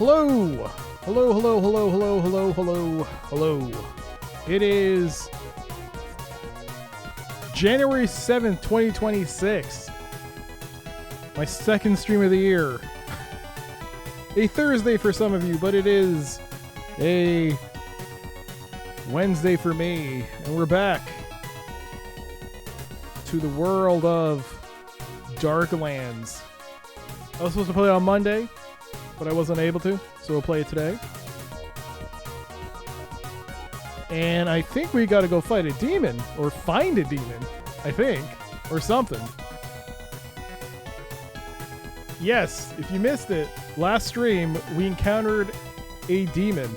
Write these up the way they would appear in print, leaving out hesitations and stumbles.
Hello! Hello, hello, hello, hello, hello, hello, hello. It is January 7th, 2026. My second stream of the year. A Thursday for some of you, but it is a Wednesday for me. And we're back to the world of Darklands. I was supposed to play it on Monday, but I wasn't able to, so we'll play it today. And I think we gotta go fight a demon, or find a demon, I think, or something. Yes, if you missed it, last stream we encountered a demon.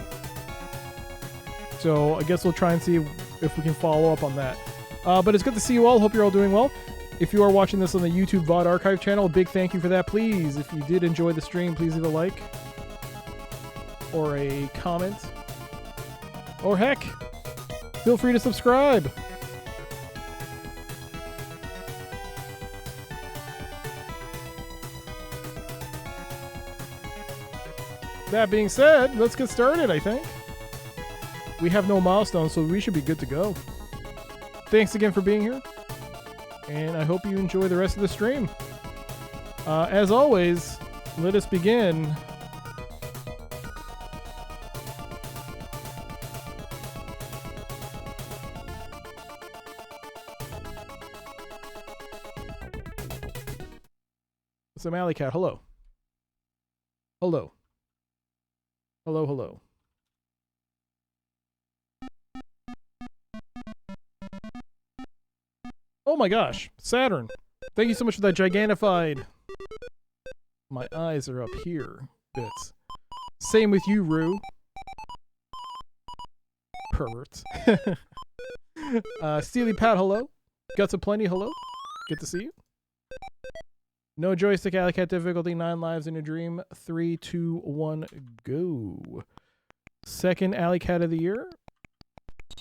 So I guess we'll try and see if we can follow up on that. But it's good to see you all. Hope you're all doing well. If you are watching this on the YouTube VOD archive channel, a big thank you for that. Please, if you did enjoy the stream, please leave a like or a comment. Or heck, feel free to subscribe. That being said, let's get started, I think. We have no milestones, so we should be good to go. Thanks again for being here. And I hope you enjoy the rest of the stream. As always, let us begin. Some alley cat, hello. Hello. Hello, hello. Oh my gosh, Saturn. Thank you so much for that gigantified. My eyes are up here. Bits. Same with you, Rue. Perverts. Steely Pat, hello. Guts Aplenty, hello. Good to see you. No joystick, alley cat difficulty, 9 lives in a dream. 3, 2, 1, go. Second alley cat of the year.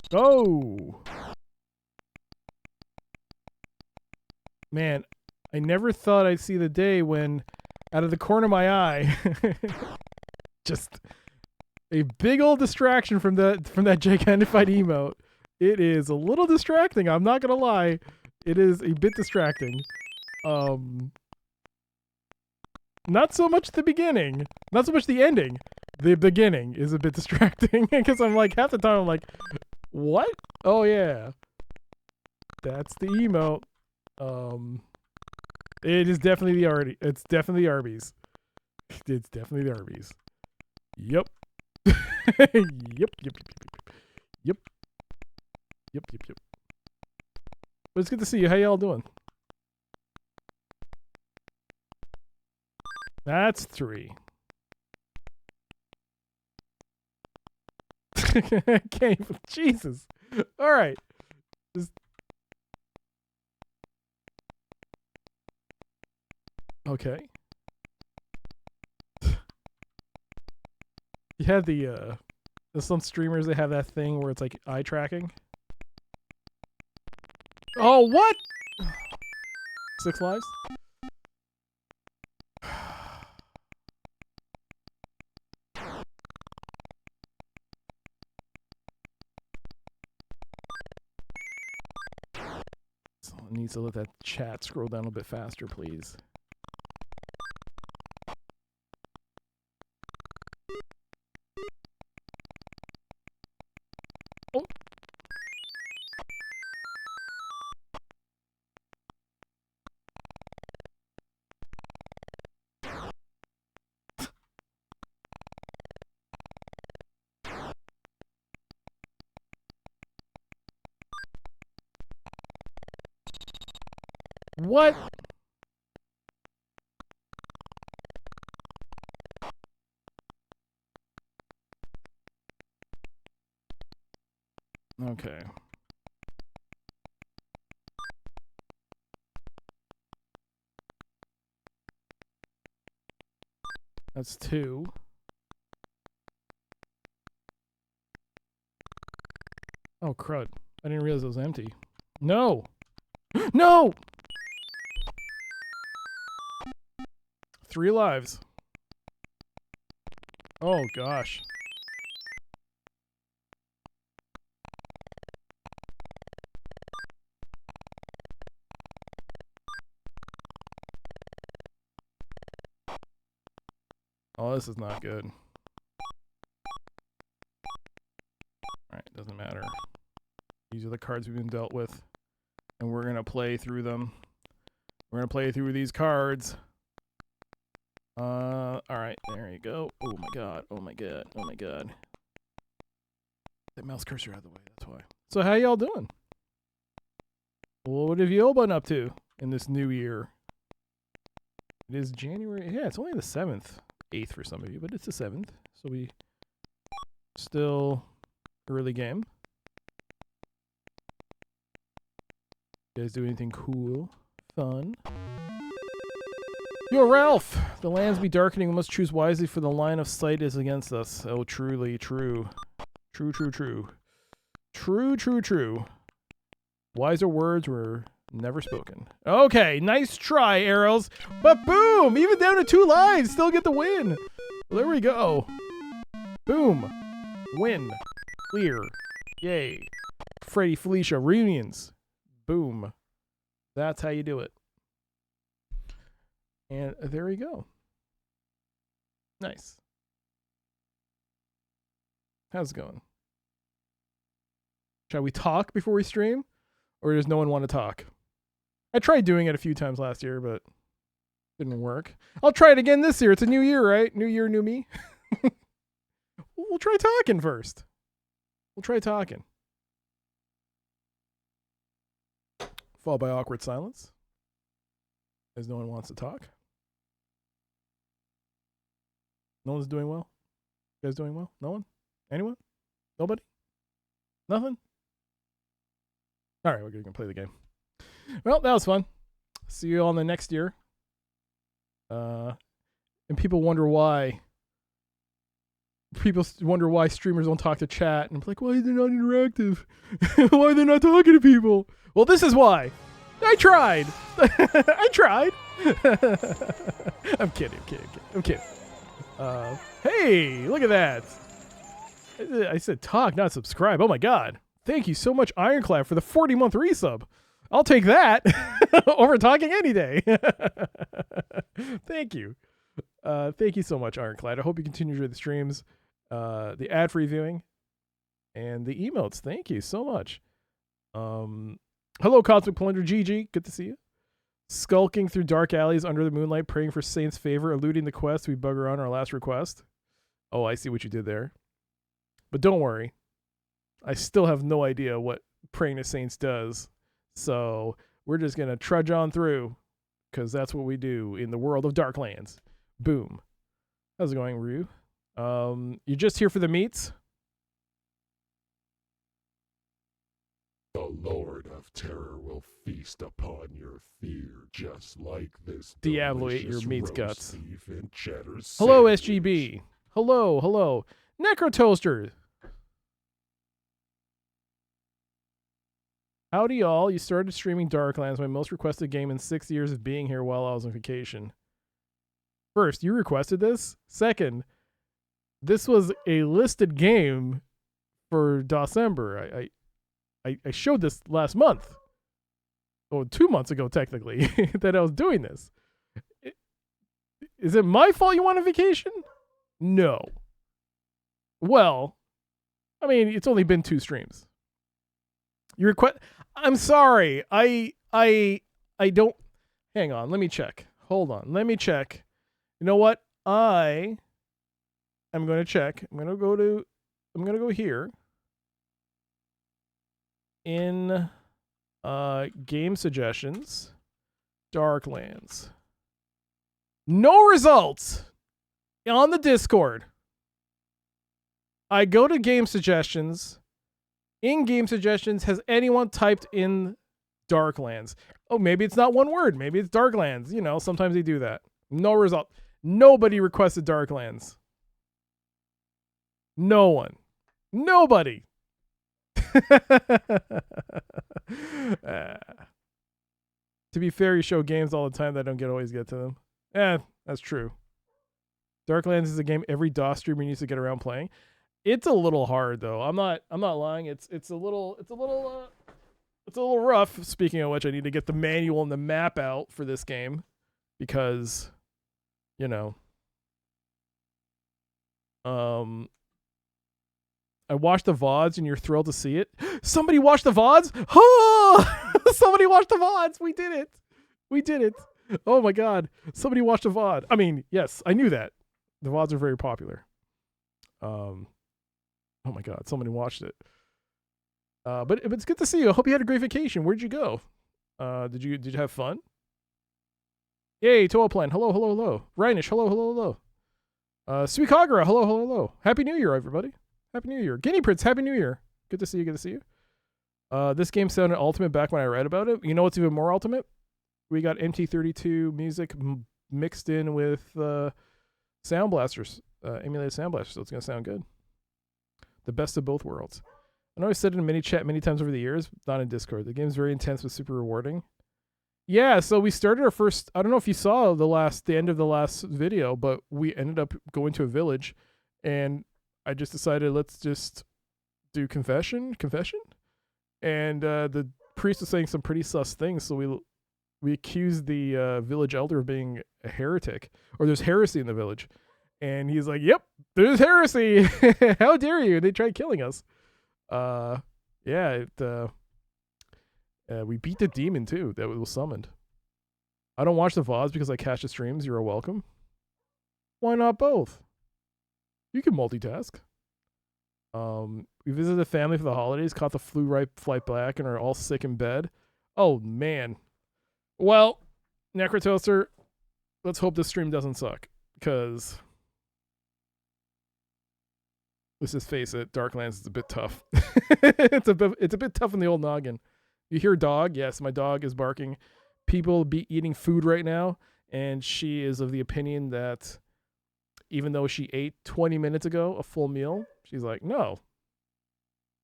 Go. Man, I never thought I'd see the day when, out of the corner of my eye, just a big old distraction from that gigantified emote. It is a little distracting, I'm not gonna lie. It is a bit distracting. Not so much the beginning, not so much the ending. The beginning is a bit distracting because I'm like, half the time I'm like, what? Oh yeah, that's the emote. It is definitely the Arby's. It's definitely the Arby's. It's definitely the Arby's. Yep. Yep. Yep. Yep. Yep. But it's good to see you. How y'all doing? That's 3. I can't even. Jesus. All right. Just. Okay. You have there's some streamers that have that thing where it's like eye tracking. Oh, what? 6 lives? Someone needs to let that chat scroll down a bit faster, please. What? Okay. That's 2. Oh, crud. I didn't realize it was empty. No! No! 3 lives. Oh, gosh. Oh, this is not good. Alright, doesn't matter. These are the cards we've been dealt with. And we're going to play through them. We're going to play through these cards. Alright, there you go. Oh my god, oh my god, oh my god. That mouse cursor out of the way, that's why. So how y'all doing? What have you all been up to in this new year? It is January, yeah, it's only the 7th. 8th for some of you, but it's the 7th. So we still early game. You guys do anything cool? Fun? Yo, Ralph! The lands be darkening. We must choose wisely, for the line of sight is against us. Oh, truly true. True, true, true. True, true, true. Wiser words were never spoken. Okay, nice try, Arrows. But boom! Even down to 2 lives, still get the win. Well, there we go. Boom. Win. Clear. Yay. Freddy, Felicia, reunions. Boom. That's how you do it. And there we go. Nice. How's it going? Shall we talk before we stream? Or does no one want to talk? I tried doing it a few times last year, but didn't work. I'll try it again this year. It's a new year, right? New year, new me. We'll try talking first. We'll try talking. Followed by awkward silence, as no one wants to talk. No one's doing well? You guys doing well? No one? Anyone? Nobody? Nothing? All right, we're going to play the game. Well, that was fun. See you all in the next year. And people wonder why. People wonder why streamers don't talk to chat. And I'm like, why are they not interactive? Why are they not talking to people? Well, this is why. I tried. I tried. I'm kidding. Hey, look at that. I said talk, not subscribe. Oh my god. Thank you so much, Ironclad, for the 40-month resub. I'll take that over talking any day. Thank you. Thank you so much, Ironclad. I hope you continue to enjoy the streams, the ad-free viewing, and the emotes. Thank you so much. Hello, Cosmic Plunder. GG. Good to see you. Skulking through dark alleys under the moonlight, praying for Saint's favor, eluding the quest we bugger on our last request. Oh, I see what you did there. But don't worry. I still have no idea what praying to Saints does. So we're just going to trudge on through, because that's what we do in the world of Darklands. Boom. How's it going, Ryu? You're just here for the meats? The Lord of Terror will feast upon your fear, just like this Diablo ate your meat's guts. Hello, Hello, SGB. Hello. Necrotoaster. Howdy, y'all. You started streaming Darklands, my most requested game in 6 years of being here while I was on vacation. First, you requested this. Second, this was a listed game for December. I showed this last month. Oh, 2 months ago, technically, that I was doing this. Is it my fault you went on vacation? No. Well, I mean, it's only been 2 streams. You request. I'm sorry. I don't. Hang on. Let me check. Hold on. Let me check. You know what? I'm going to check. I'm going to go here. In game suggestions, Darklands. No results on the Discord. I go to game suggestions. In game suggestions, has anyone typed in Darklands? Oh, maybe it's not one word. Maybe it's Darklands. You know, sometimes they do that. No result. Nobody requested Darklands. No one. Nobody. To be fair, you show games all the time that I don't always get to them. That's true. Darklands is a game every DOS streamer needs to get around playing. It's a little hard though. I'm not lying. It's a little rough. Speaking of which, I need to get the manual and the map out for this game because, you know, I watched the VODs and you're thrilled to see it. Somebody watched the VODs? Oh! Somebody watched the VODs. We did it. We did it. Oh my God. Somebody watched a VOD. I mean, yes, I knew that. The VODs are very popular. Oh my God. Somebody watched it. But it's good to see you. I hope you had a great vacation. Where'd you go? Did you have fun? Yay, Toaplan. Hello, hello, hello. Rhinish, hello, hello, hello. Sweet Kagura, hello, hello, hello. Happy New Year, everybody. Happy New Year. Guinea Prince, Happy New Year. Good to see you, good to see you. This game sounded ultimate back when I read about it. You know what's even more ultimate? We got MT32 music mixed in with sound blasters, emulated sound blasters, so it's going to sound good. The best of both worlds. I know I've said it in mini chat many times over the years, not in Discord. The game's very intense but super rewarding. Yeah, so we started our first, I don't know if you saw the end of the last video, but we ended up going to a village and I just decided let's just do confession. And the priest was saying some pretty sus things, so we accused the village elder of being a heretic, or there's heresy in the village. And he's like, yep, there's heresy. How dare you? They tried killing us. We beat the demon too that was summoned. I don't watch the VODs because I catch the streams. You're welcome. Why not both? You can multitask. We visited the family for the holidays, caught the flu right flight back, and are all sick in bed. Oh man. Well, Necrotoaster, let's hope this stream doesn't suck, because let's just face it, Darklands is a bit tough. It's a bit tough in the old noggin. You hear dog? Yes, my dog is barking. People be eating food right now, and she is of the opinion that even though she ate 20 minutes ago a full meal, she's like, no,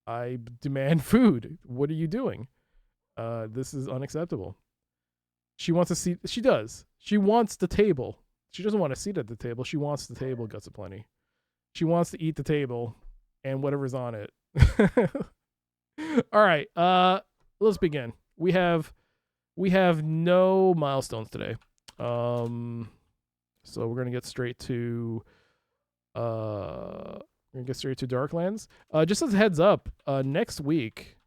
I demand food. What are you doing? This is unacceptable. She wants a seat. She does. She wants the table. She doesn't want a seat at the table. She wants the table, Guts of Plenty. She wants to eat the table and whatever's on it. All right. Let's begin. We have no milestones today. So we're gonna get straight to Darklands. Just as a heads up, next week.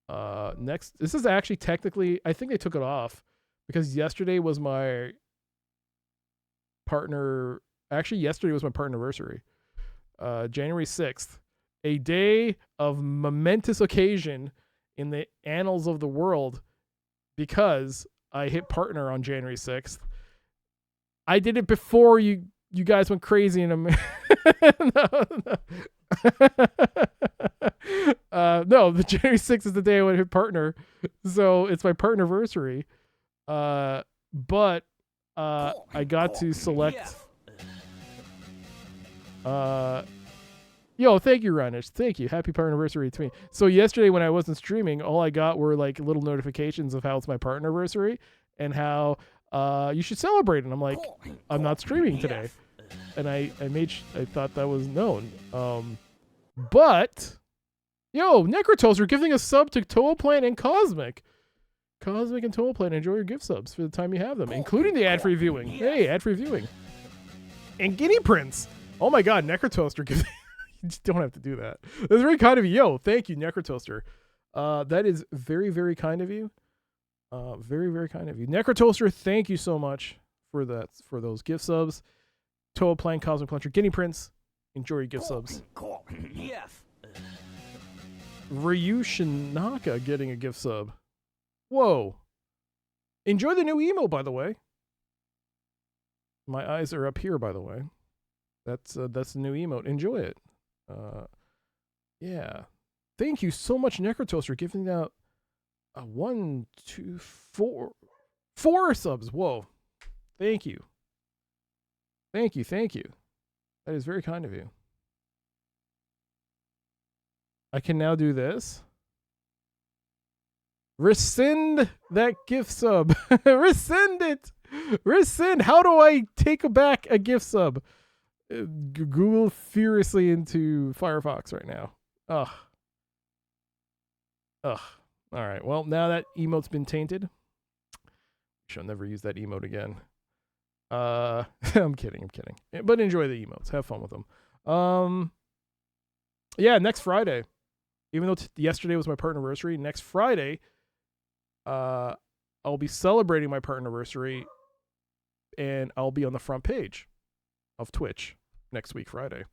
This is actually technically, I think they took it off because yesterday was my partner. Actually, yesterday was my partner anniversary. January 6th, a day of momentous occasion in the annals of the world because I hit partner on January 6th. I did it before you guys went crazy in no. No, the January 6th is the day I went hit partner, so it's my partner anniversary. But I got to select. Yo, thank you, Ranish. Thank you. Happy partner anniversary to me. So yesterday when I wasn't streaming, all I got were like little notifications of how it's my partner anniversary and how you should celebrate. And I'm like, I'm not streaming today. And I thought that was known. But yo, Necrotoaster are giving a sub to Toaplan and Cosmic. Cosmic and Toaplan, enjoy your gift subs for the time you have them, including the ad-free viewing. Hey, ad-free viewing. And Guinea Prince. Oh my God, Necrotoaster giving. You just don't have to do that. That's very kind of you. Yo, thank you, Necrotoaster. That is very, very kind of you. Very, very kind of you. Necrotoaster, thank you so much for those gift subs. Toaplan, Cosmic Plunger, Guinea Prince, enjoy your gift subs. Yes. Ryu Shinaka getting a gift sub. Whoa. Enjoy the new emote, by the way. My eyes are up here, by the way. That's the new emote. Enjoy it. Yeah. Thank you so much, Necrotoaster, giving out 1, 2, 4 subs. Whoa. Thank you. Thank you. That is very kind of you. I can now do this. Rescind that gift sub. Rescind it. Rescind. How do I take back a gift sub? Google furiously into Firefox right now. Ugh. Ugh. All right. Well, now that emote's been tainted, I'll never use that emote again. I'm kidding. But enjoy the emotes. Have fun with them. Yeah, next Friday. Even though yesterday was my part anniversary, next Friday, I'll be celebrating my part anniversary, and I'll be on the front page of Twitch next week, Friday.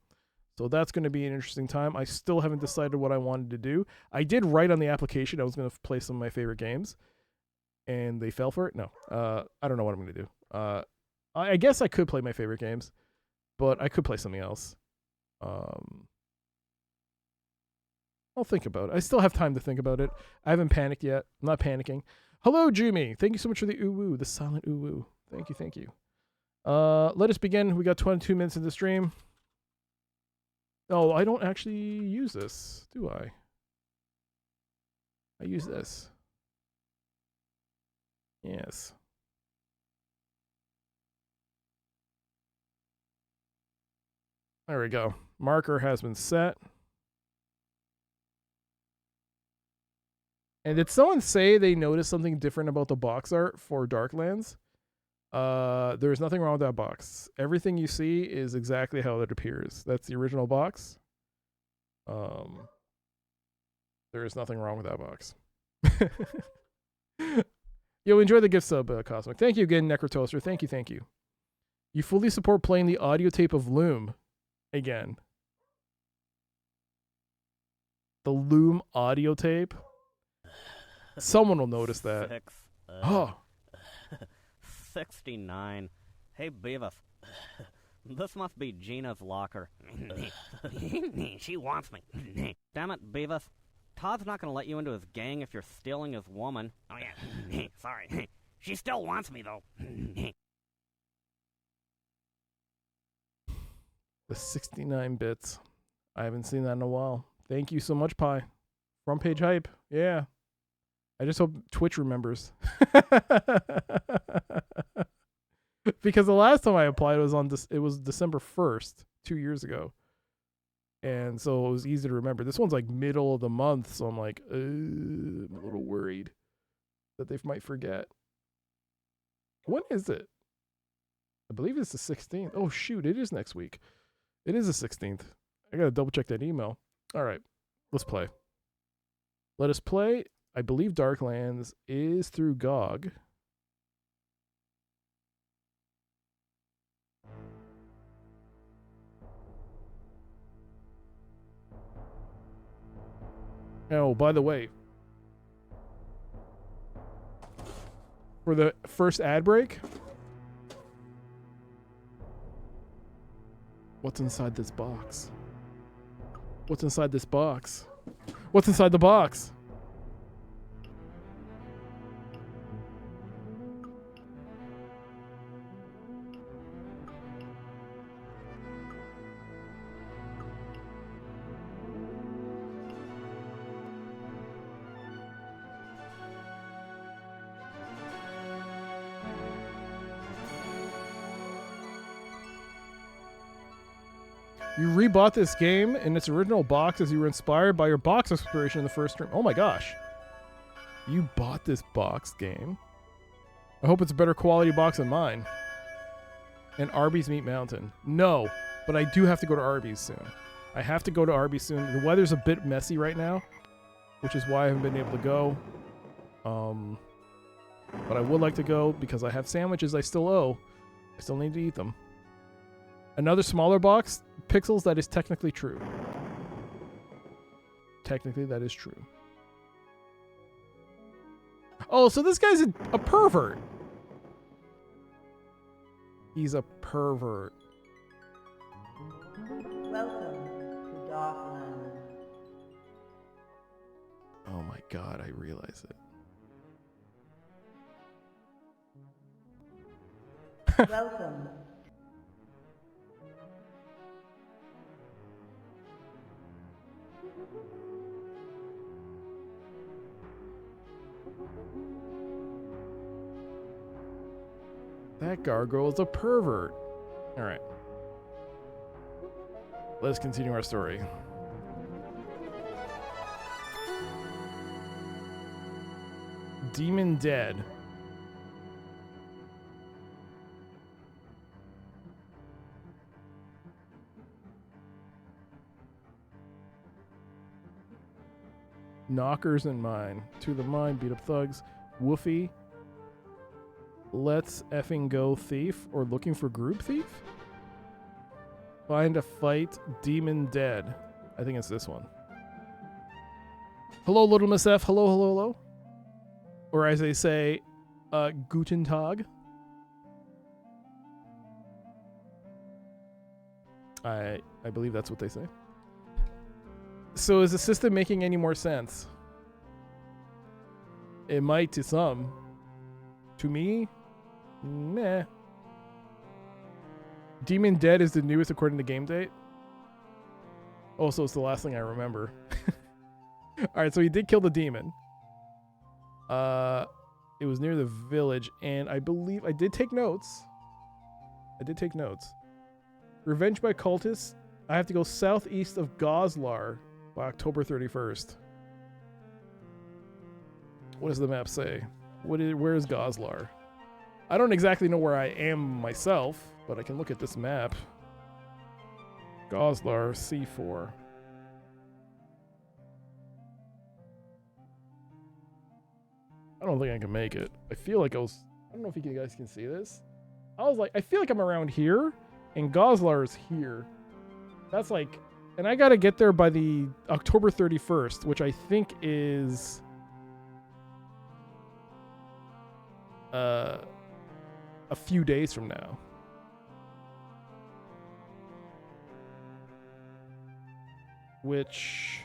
So that's going to be an interesting time. I still haven't decided what I wanted to do. I did write on the application I was going to play some of my favorite games, and they fell for it. No, I don't know what I'm going to do. I guess I could play my favorite games, but I could play something else. I'll think about it. I still have time to think about it. I haven't panicked yet. I'm not panicking. Hello, Jumi. Thank you so much for the ooh-woo, the silent ooh-woo. Thank you. Let us begin. We got 22 minutes in the stream. Oh, I don't actually use this, do I? I use this. Yes. There we go. Marker has been set. And did someone say they noticed something different about the box art for Darklands? There's nothing wrong with that box. Everything you see is exactly how it appears. That's the original box. There is nothing wrong with that box. Yo, enjoy the gift sub, Cosmic. Thank you again, Necrotoaster. Thank you. You fully support playing the audio tape of Loom again. The Loom audio tape? Someone will notice that. Oh. 69. Hey, Beavis. This must be Gina's locker. She wants me. Damn it, Beavis. Todd's not going to let you into his gang if you're stealing his woman. Oh, yeah. Sorry. She still wants me, though. The 69 bits. I haven't seen that in a while. Thank you so much, Pi. Front page hype. Yeah. I just hope Twitch remembers. Because the last time I applied it was December 1st, 2 years ago. And so it was easy to remember. This one's like middle of the month, so I'm like, I'm a little worried that they might forget. When is it? I believe it's the 16th. Oh shoot, it is next week. It is the 16th. I gotta double check that email. All right, let's play. Let us play. I believe Darklands is through GOG. Oh, by the way, for the first ad break, what's inside this box? What's inside this box? What's inside the box? You rebought this game in its original box as you were inspired by your box exploration in the first stream. Oh my gosh. You bought this box game? I hope it's a better quality box than mine. And Arby's Meat Mountain. No, but I do have to go to Arby's soon. I have to go to Arby's soon. The weather's a bit messy right now, which is why I haven't been able to go. But I would like to go because I have sandwiches I still owe. I still need to eat them. Another smaller box, Pixels, that is technically true. Technically, that is true. Oh, so this guy's a pervert. He's a pervert. Welcome to Darklands. Oh my god, I realize it. Welcome. That gargoyle is a pervert. All right. Let's continue our story. Demon dead. Knockers in mine. To the mine, beat up thugs. Woofy. Let's effing go thief or looking for group thief? Find a fight, demon dead. I think it's this one. Hello, little Miss F. Hello, hello, hello. Or as they say, Guten Tag. I believe that's what they say. So is the system making any more sense? It might to some. To me, meh. Demon Dead is the newest according to game date. Also, it's the last thing I remember. Alright, so he did kill the demon. It was near the village, and I believe I did take notes. Revenge by cultists. I have to go southeast of Goslar by October 31st. What does the map say? Where is Goslar? I don't exactly know where I am myself, but I can look at this map. Goslar, C4. I don't think I can make it. I feel like I don't know if you guys can see this. I feel like I'm around here, and Goslar is here. That's like, and I gotta get there by the October 31st, which I think is a few days from now. Which,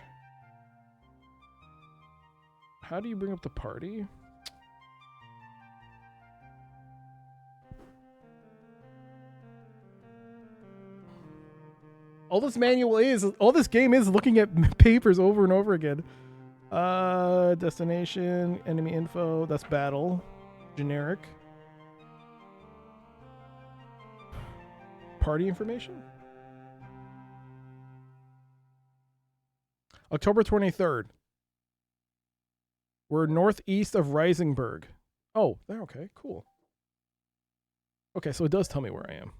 how do you bring up the party? All this game is looking at papers over and over again. Destination, enemy info, that's battle. Generic. Party information? October 23rd. We're northeast of Risingburg. Oh, okay, cool. Okay, so it does tell me where I am.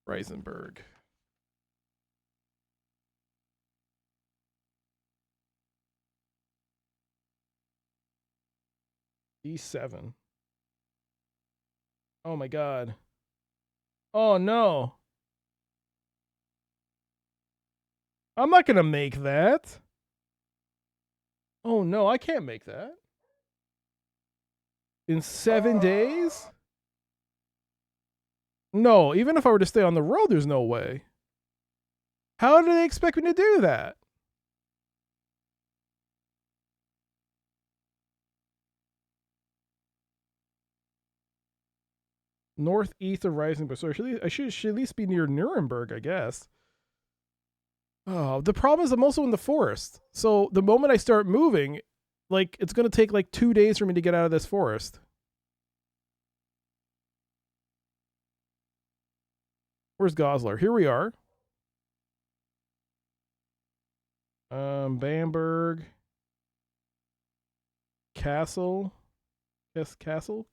Risingburg. E7. Oh my god. Oh no. I'm not gonna make that. Oh no, I can't make that. In 7 days? No, even if I were to stay on the road, there's no way. How do they expect me to do that? Northeast of Risingburg. So I should at least be near Nuremberg, I guess. Oh, the problem is I'm also in the forest. So the moment I start moving, like, it's going to take like 2 days for me to get out of this forest. Where's Goslar? Here we are. Bamberg. Castle. Yes, Castle?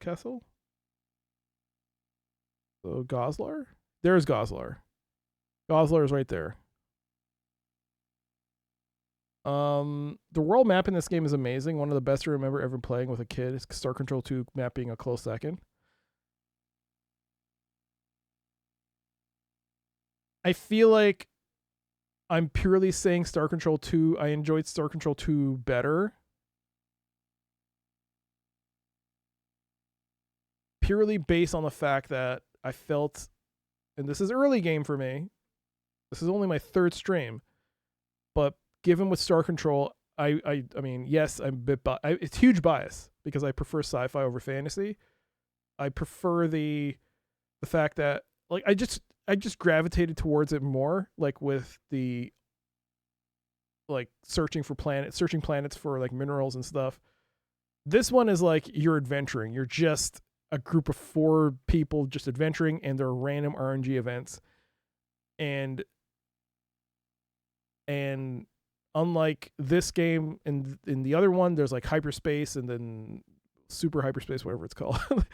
So Goslar? There's Goslar. Goslar is right there. The world map in this game is amazing. One of the best I remember ever playing with a kid. Star Control 2 map being a close second. I feel like I'm purely saying Star Control 2. I enjoyed Star Control 2 better. Purely based on the fact that I felt, and this is early game for me, this is only my third stream, but given with Star Control, I mean, yes, I'm a bit it's huge bias because I prefer sci-fi over fantasy. I prefer the fact that, like, I just gravitated towards it more, like with the, like, searching planets for like minerals and stuff. This one is like you're adventuring. You're just, a group of 4 people just adventuring, and there are random RNG events. And unlike this game, in the other one, there's like hyperspace and then super hyperspace, whatever it's called.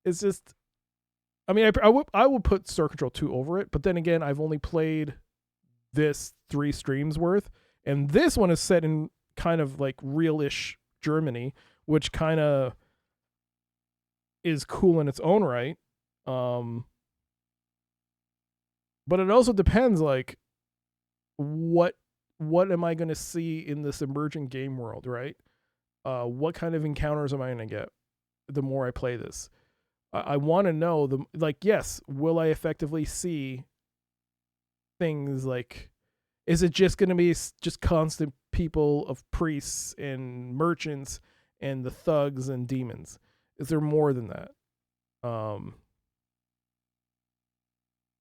It's just, I mean, I would put Star Control 2 over it, but then again, I've only played this 3 streams worth, and this one is set in kind of like real-ish Germany, which kind of is cool in its own right. But it also depends, like, what am I going to see in this emerging game world, right? What kind of encounters am I going to get the more I play this? I want to know, yes, will I effectively see things like, is it just going to be just constant people of priests and merchants and the thugs and demons? Is there more than that?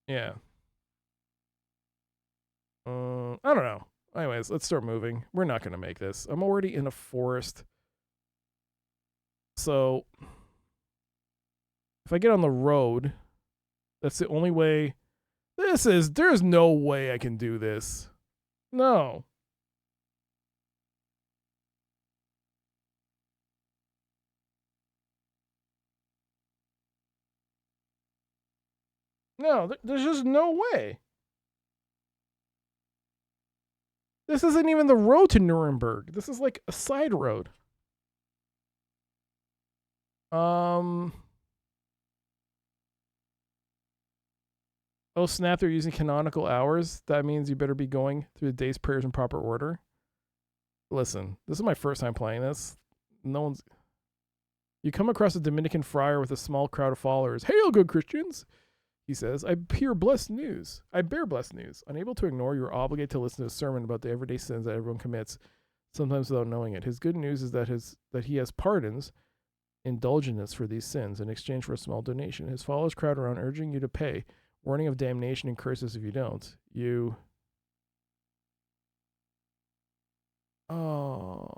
Yeah. I don't know. Anyways, let's start moving. We're not going to make this. I'm already in a forest. So, if I get on the road, that's the only way. There's no way I can do this. No. No, there's just no way. This isn't even the road to Nuremberg. This is like a side road. Oh snap, they're using canonical hours. That means you better be going through the day's prayers in proper order. Listen, this is my first time playing this. You come across a Dominican friar with a small crowd of followers. Hail, good Christians! He says, I bear blessed news. Unable to ignore, you are obligated to listen to a sermon about the everyday sins that everyone commits, sometimes without knowing it. His good news is that he has pardons, indulgence for these sins in exchange for a small donation. His followers crowd around, urging you to pay, warning of damnation and curses if you don't. Oh.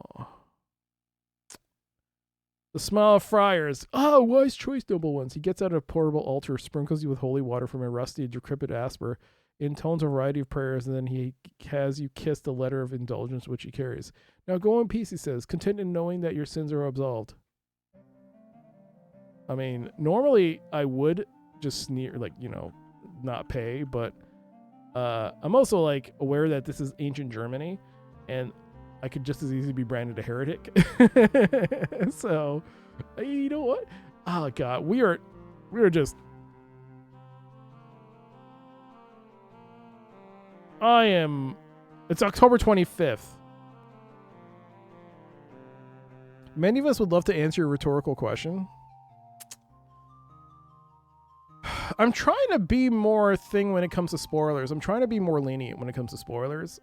The smile of friars. Oh, wise choice, noble ones. He gets out a portable altar, sprinkles you with holy water from a rusty, decrepit asper, intones a variety of prayers, and then he has you kiss the letter of indulgence which he carries. Now go in peace, he says, content in knowing that your sins are absolved. I mean, normally I would just sneer, not pay, but I'm also, aware that this is ancient Germany, and I could just as easily be branded a heretic. So, you know what? Oh God, we are just. It's October 25th. Many of us would love to answer your rhetorical question. I'm trying to be more thing when it comes to spoilers. I'm trying to be more lenient when it comes to spoilers.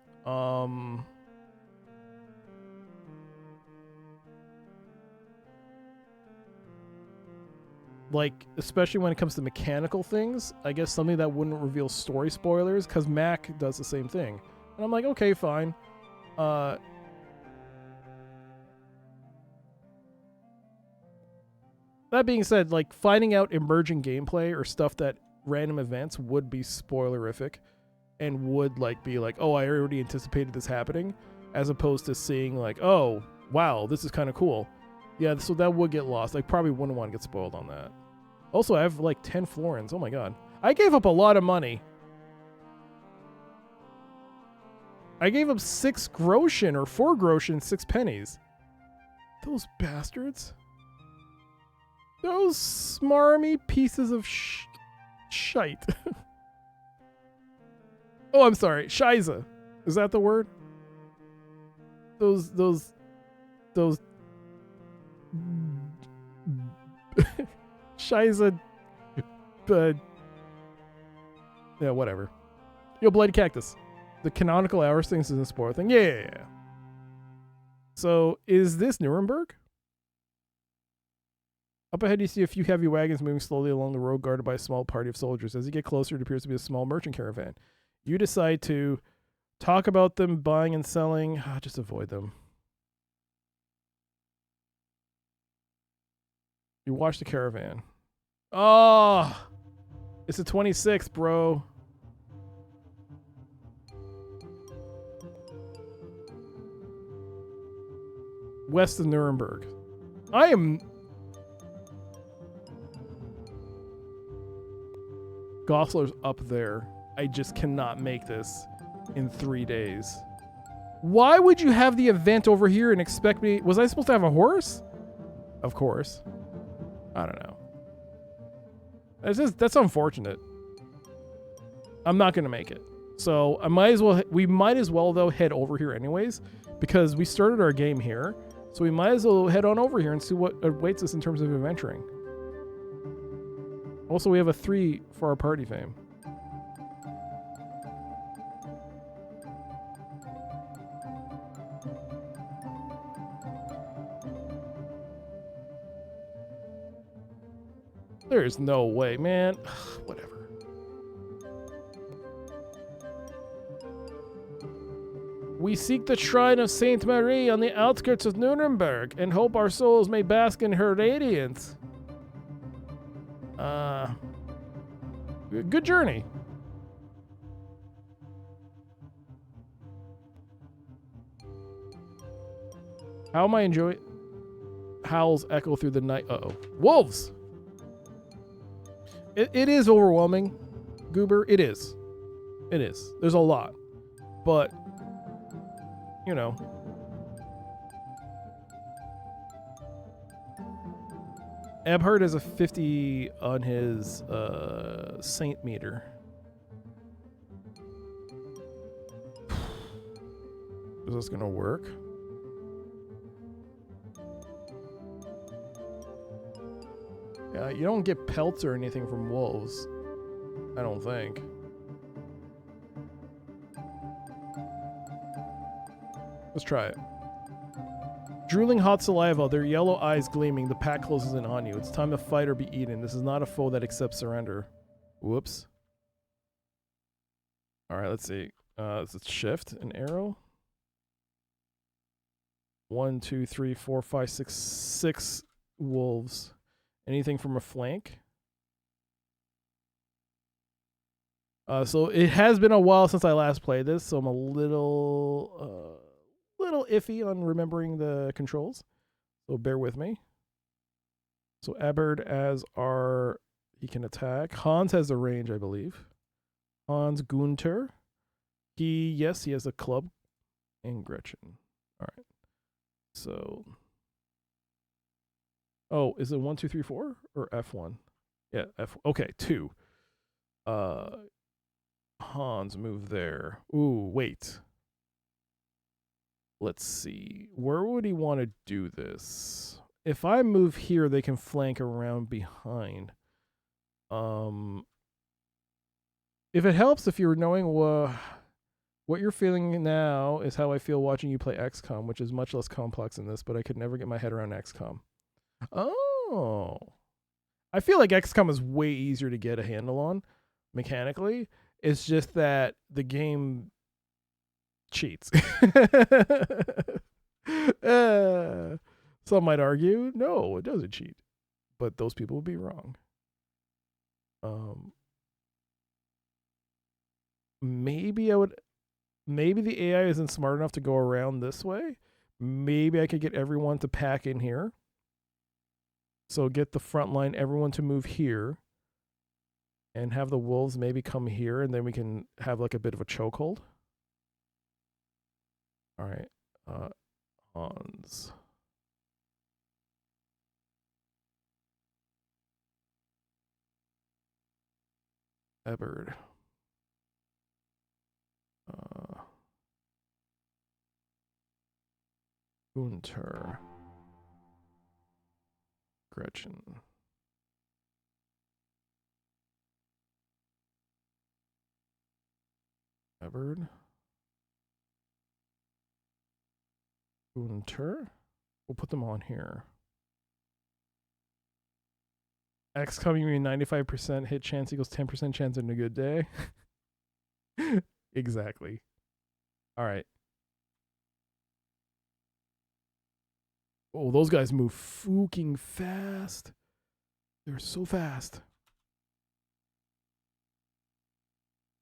Especially when it comes to mechanical things, I guess something that wouldn't reveal story spoilers, because Mac does the same thing. And I'm like, okay, fine. That being said, finding out emerging gameplay or stuff that random events would be spoilerific and would be oh, I already anticipated this happening, as opposed to seeing oh, wow, this is kind of cool. Yeah, so that would get lost. I probably wouldn't want to get spoiled on that. Also, I have 10 florins. Oh my God. I gave up a lot of money. I gave up 6 groschen or 4 groschen, 6 pennies. Those bastards. Those smarmy pieces of shite. Oh, I'm sorry. Scheiße. Is that the word? Those Scheiße. But yeah, whatever. Yo, Bloody Cactus. The canonical hours things is a spoiler thing. Yeah. So, is this Nuremberg? Up ahead, you see a few heavy wagons moving slowly along the road, guarded by a small party of soldiers. As you get closer, it appears to be a small merchant caravan. You decide to talk about them buying and selling. Just avoid them. You watch the caravan. Oh, it's the 26th, bro. West of Nuremberg. I am... Gosler's up there. I just cannot make this in 3 days. Why would you have the event over here and expect me... Was I supposed to have a horse? Of course. I don't know. That's unfortunate. I'm not going to make it. So I might as well... We might as well, though, head over here anyways. Because we started our game here. So we might as well head on over here and see what awaits us in terms of adventuring. Also, we have a 3 for our party fame. There's no way, man. Whatever. We seek the shrine of Saint Marie on the outskirts of Nuremberg and hope our souls may bask in her radiance. Good journey. How am I enjoying? Howls echo through the night. Uh-oh. Wolves! It is overwhelming, Goober. It is. It is. There's a lot. But, you know. Ebhard has a 50 on his Saint meter. Is this gonna work? Yeah, you don't get pelts or anything from wolves. I don't think. Let's try it. Drooling hot saliva, their yellow eyes gleaming, the pack closes in on you. It's time to fight or be eaten. This is not a foe that accepts surrender. Whoops. Alright, let's see. Let's shift an arrow. 1, 2, 3, 4, 5, 6, 6 wolves. Anything from a flank? So it has been a while since I last played this, so I'm a little iffy on remembering the controls. So bear with me. So Ebhard as our... He can attack. Hans has the range, I believe. Hans Gunther. He has a club. And Gretchen. Alright. So... Oh, is it 1, 2, 3, 4 or F1? Yeah, F. Okay, 2. Hans, move there. Ooh, wait. Let's see. Where would he want to do this? If I move here, they can flank around behind. If it helps, if you're knowing what you're feeling now is how I feel watching you play XCOM, which is much less complex than this, but I could never get my head around XCOM. Oh. I feel like XCOM is way easier to get a handle on mechanically. It's just that the game cheats. Some might argue, no, it doesn't cheat. But those people would be wrong. Maybe the AI isn't smart enough to go around this way. Maybe I could get everyone to pack in here. So get the front line, everyone to move here. And have the wolves maybe come here, and then we can have like a bit of a chokehold. All right. Hans. Ebhard. Gunther. Gretchen. Ebhard. Gunther. We'll put them on here. XCOM, you mean 95% hit chance equals 10% chance in a good day? Exactly. All right. Oh, those guys move fucking fast. They're so fast.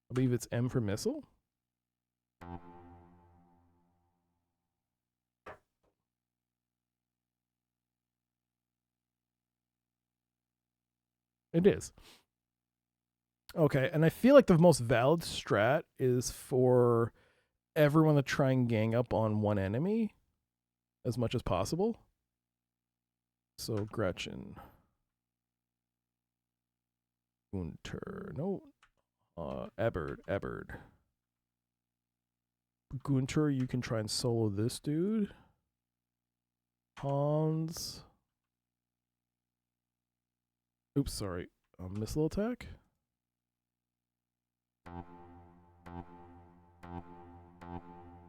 I believe it's M for missile. It is. Okay, and I feel like the most valid strat is for everyone to try and gang up on one enemy as much as possible. So Gretchen. Gunter. No. Eberd. Gunter, you can try and solo this dude. Hans. Oops, sorry. Missile attack.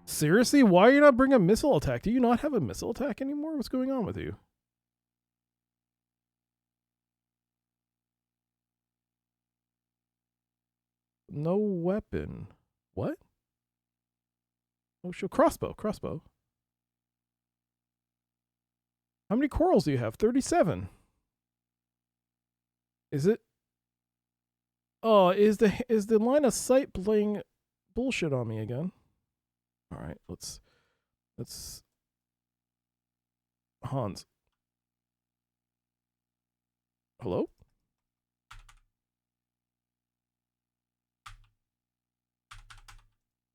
Seriously? Why are you not bringing a missile attack? Do you not have a missile attack anymore? What's going on with you? No weapon. What? Oh, show crossbow. How many corals do you have? 37. Is it? Oh, is the line of sight playing bullshit on me again? All right, let's Hans. Hello?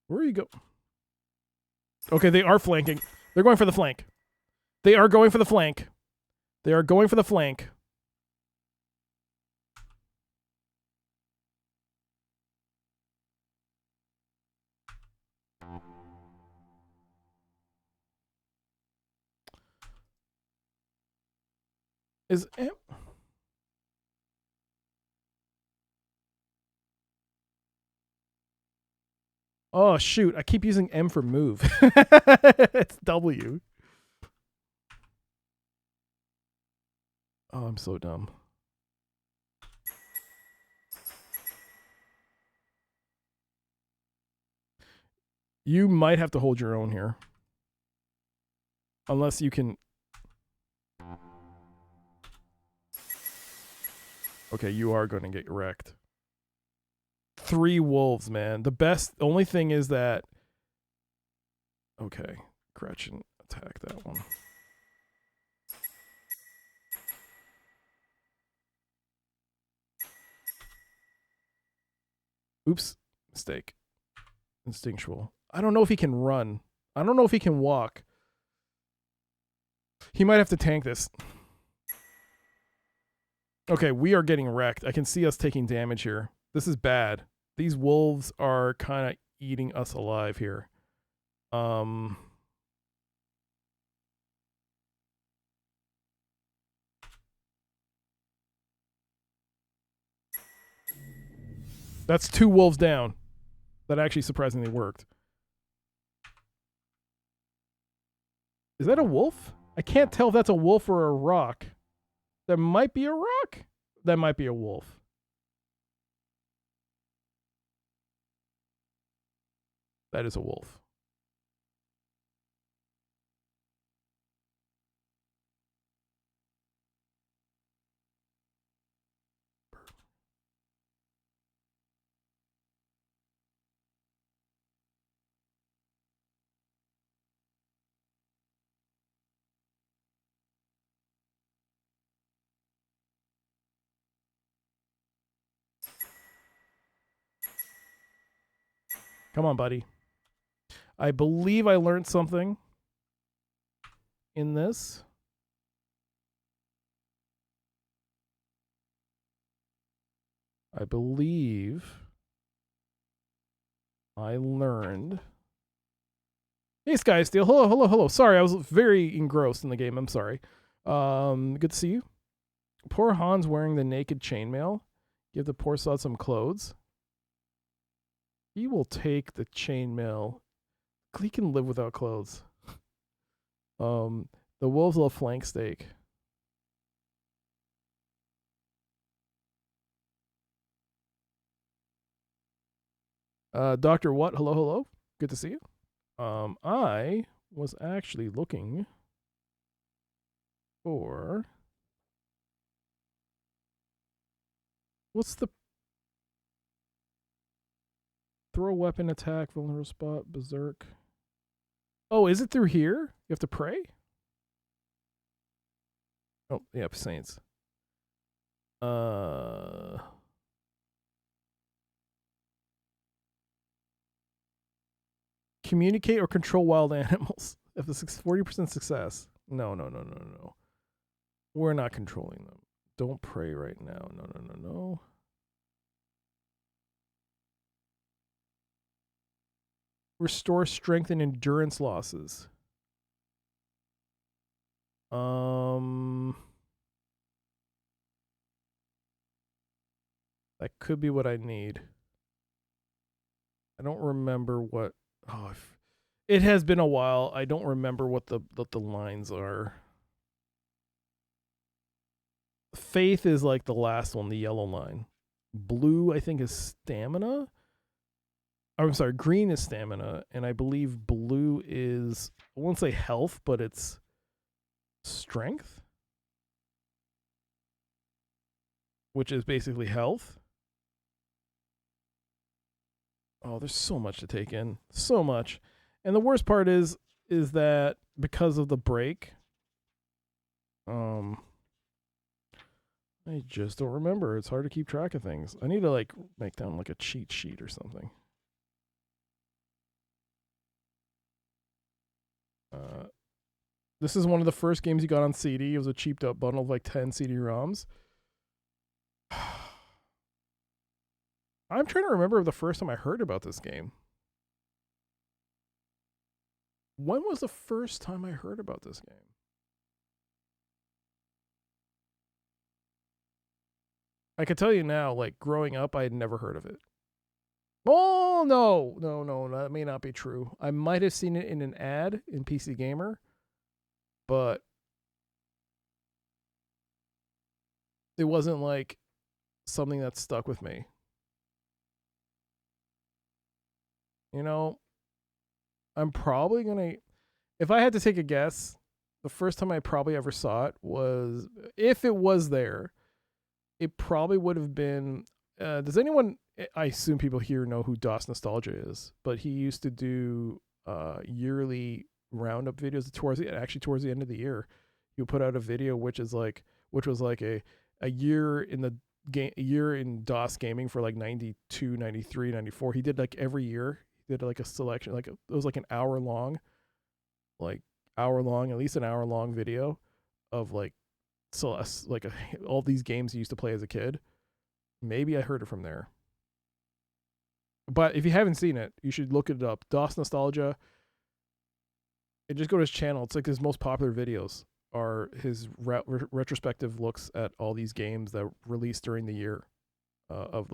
Where are you go? Okay, they are flanking. They're going for the flank. They are going for the flank. Is M? Oh shoot, I keep using M for move. It's W. Oh, I'm so dumb. You might have to hold your own here. Unless you can... Okay, you are going to get wrecked. 3 wolves, man. The only thing is that... Okay, Gretchen, attack that one. Oops, mistake. Instinctual. I don't know if he can run. I don't know if he can walk. He might have to tank this. Okay, we are getting wrecked. I can see us taking damage here. This is bad. These wolves are kind of eating us alive here. That's 2 wolves down. That actually surprisingly worked. Is that a wolf? I can't tell if that's a wolf or a rock. That might be a rock. That might be a wolf. That is a wolf. Come on, buddy. I believe I learned something in this. I believe I learned... Hey, Skysteel. Hello. Sorry, I was very engrossed in the game. I'm sorry. Good to see you. Poor Hans wearing the naked chainmail. Give the poor sod some clothes. He will take the chainmail. He can live without clothes. The wolves love flank steak. Dr. What? Hello. Good to see you. I was actually looking for What's the throw weapon attack, vulnerable spot, berserk? Oh, is it through here? You have to pray? Oh, yep, saints. Communicate or control wild animals. If it's 40% success. No. We're not controlling them. Don't pray right now. No. Restore strength and endurance losses. That could be what I need. I don't remember what. Oh, it has been a while. I don't remember what the lines are. Faith is like the last one, the yellow line. Blue, I think, is stamina. I'm sorry, green is stamina, and I believe blue is, I won't say health, but it's strength, which is basically health. Oh, there's so much to take in. So much. And the worst part is that because of the break, I just don't remember. It's hard to keep track of things. I need to like make down like a cheat sheet or something. This is one of the first games you got on CD. It was a cheaped up bundle of like 10 CD-ROMs. I'm trying to remember the first time I heard about this game. When was the first time I heard about this game? I could tell you now, like growing up, I had never heard of it. Oh, no, that may not be true. I might have seen it in an ad in PC Gamer, but it wasn't like something that stuck with me. You know, I'm probably going to, if I had to take a guess, the first time I probably ever saw it was, if it was there, it probably would have been, does anyone, I assume people here know who DOS Nostalgia is, but he used to do yearly roundup videos towards the end of the year. He would put out a video which was like a year in the game, a year in DOS gaming for like 92, 93, 94. He did like every year. He did like a selection, like it was like an hour long, at least an hour long video of like all these games he used to play as a kid. Maybe I heard it from there. But if you haven't seen it, you should look it up. DOS Nostalgia. And just go to his channel. It's like his most popular videos are his retrospective looks at all these games that released during the year of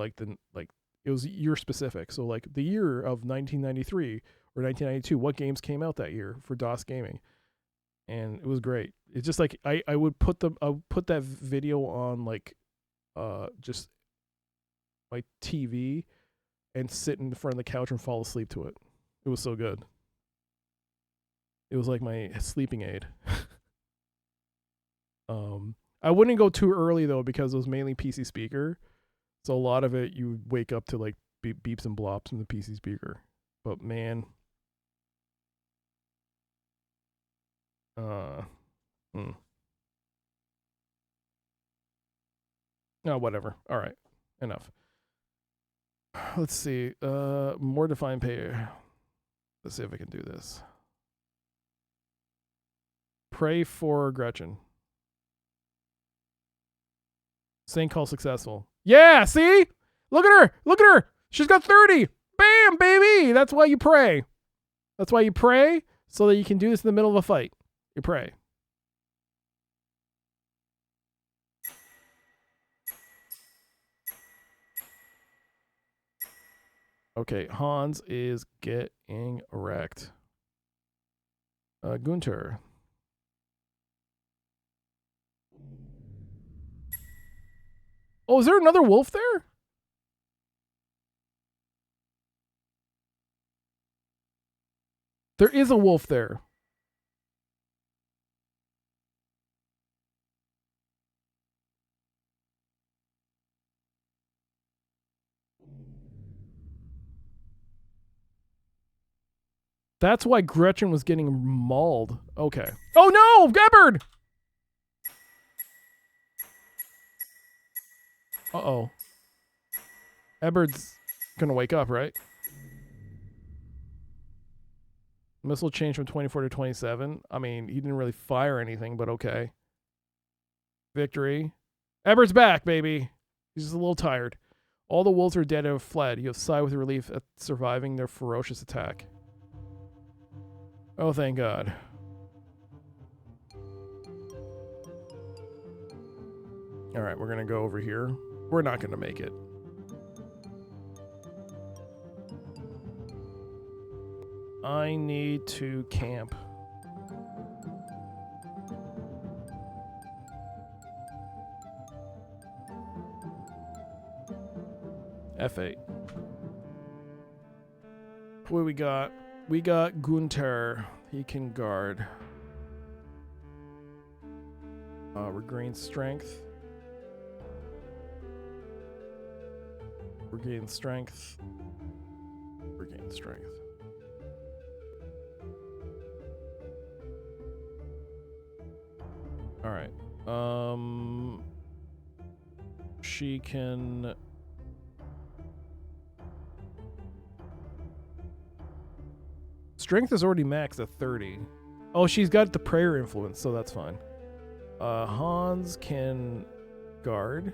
it was year specific. So like the year of 1993 or 1992, what games came out that year for DOS gaming? And it was great. It's just like I would put that video on like just my TV and sit in front of the couch and fall asleep to it. It was so good. It was like my sleeping aid. I wouldn't go too early though because it was mainly PC speaker. So a lot of it you wake up to like beeps and blops from the PC speaker. But man, no, whatever. All right, enough. Let's see. More defined payer. Let's see if I can do this. Pray for Gretchen. Saint call successful. Yeah, see? Look at her. Look at her. She's got 30. Bam, baby. That's why you pray. That's why you pray, so that you can do this in the middle of a fight. You pray. Okay, Hans is getting wrecked. Gunter. Oh, is there another wolf there? There is a wolf there. That's why Gretchen was getting mauled. Okay. Oh no! Gabbard! Uh-oh. Ebbard's gonna wake up, right? Missile change from 24 to 27. I mean, he didn't really fire anything, but okay. Victory. Ebbard's back, baby. He's just a little tired. All the wolves are dead and have fled. You have sighed with relief at surviving their ferocious attack. Oh, thank God. All right, we're going to go over here. We're not going to make it. I need to camp. F8. What we got? We got Gunter. He can guard. Regain strength. Regain strength. Regain strength. All right. She can. Strength is already maxed at 30. Oh, she's got the prayer influence, so that's fine. Hans can guard.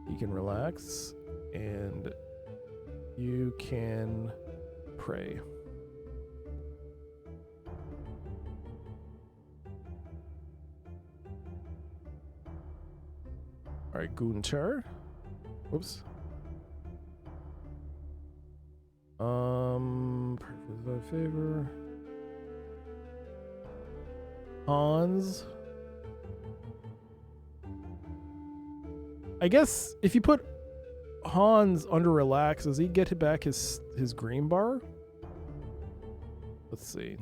He can relax. And you can pray. Alright, Gunter. Whoops. Perfect favor. Hans. I guess if you put Hans under relax, does he get back his green bar? Let's see.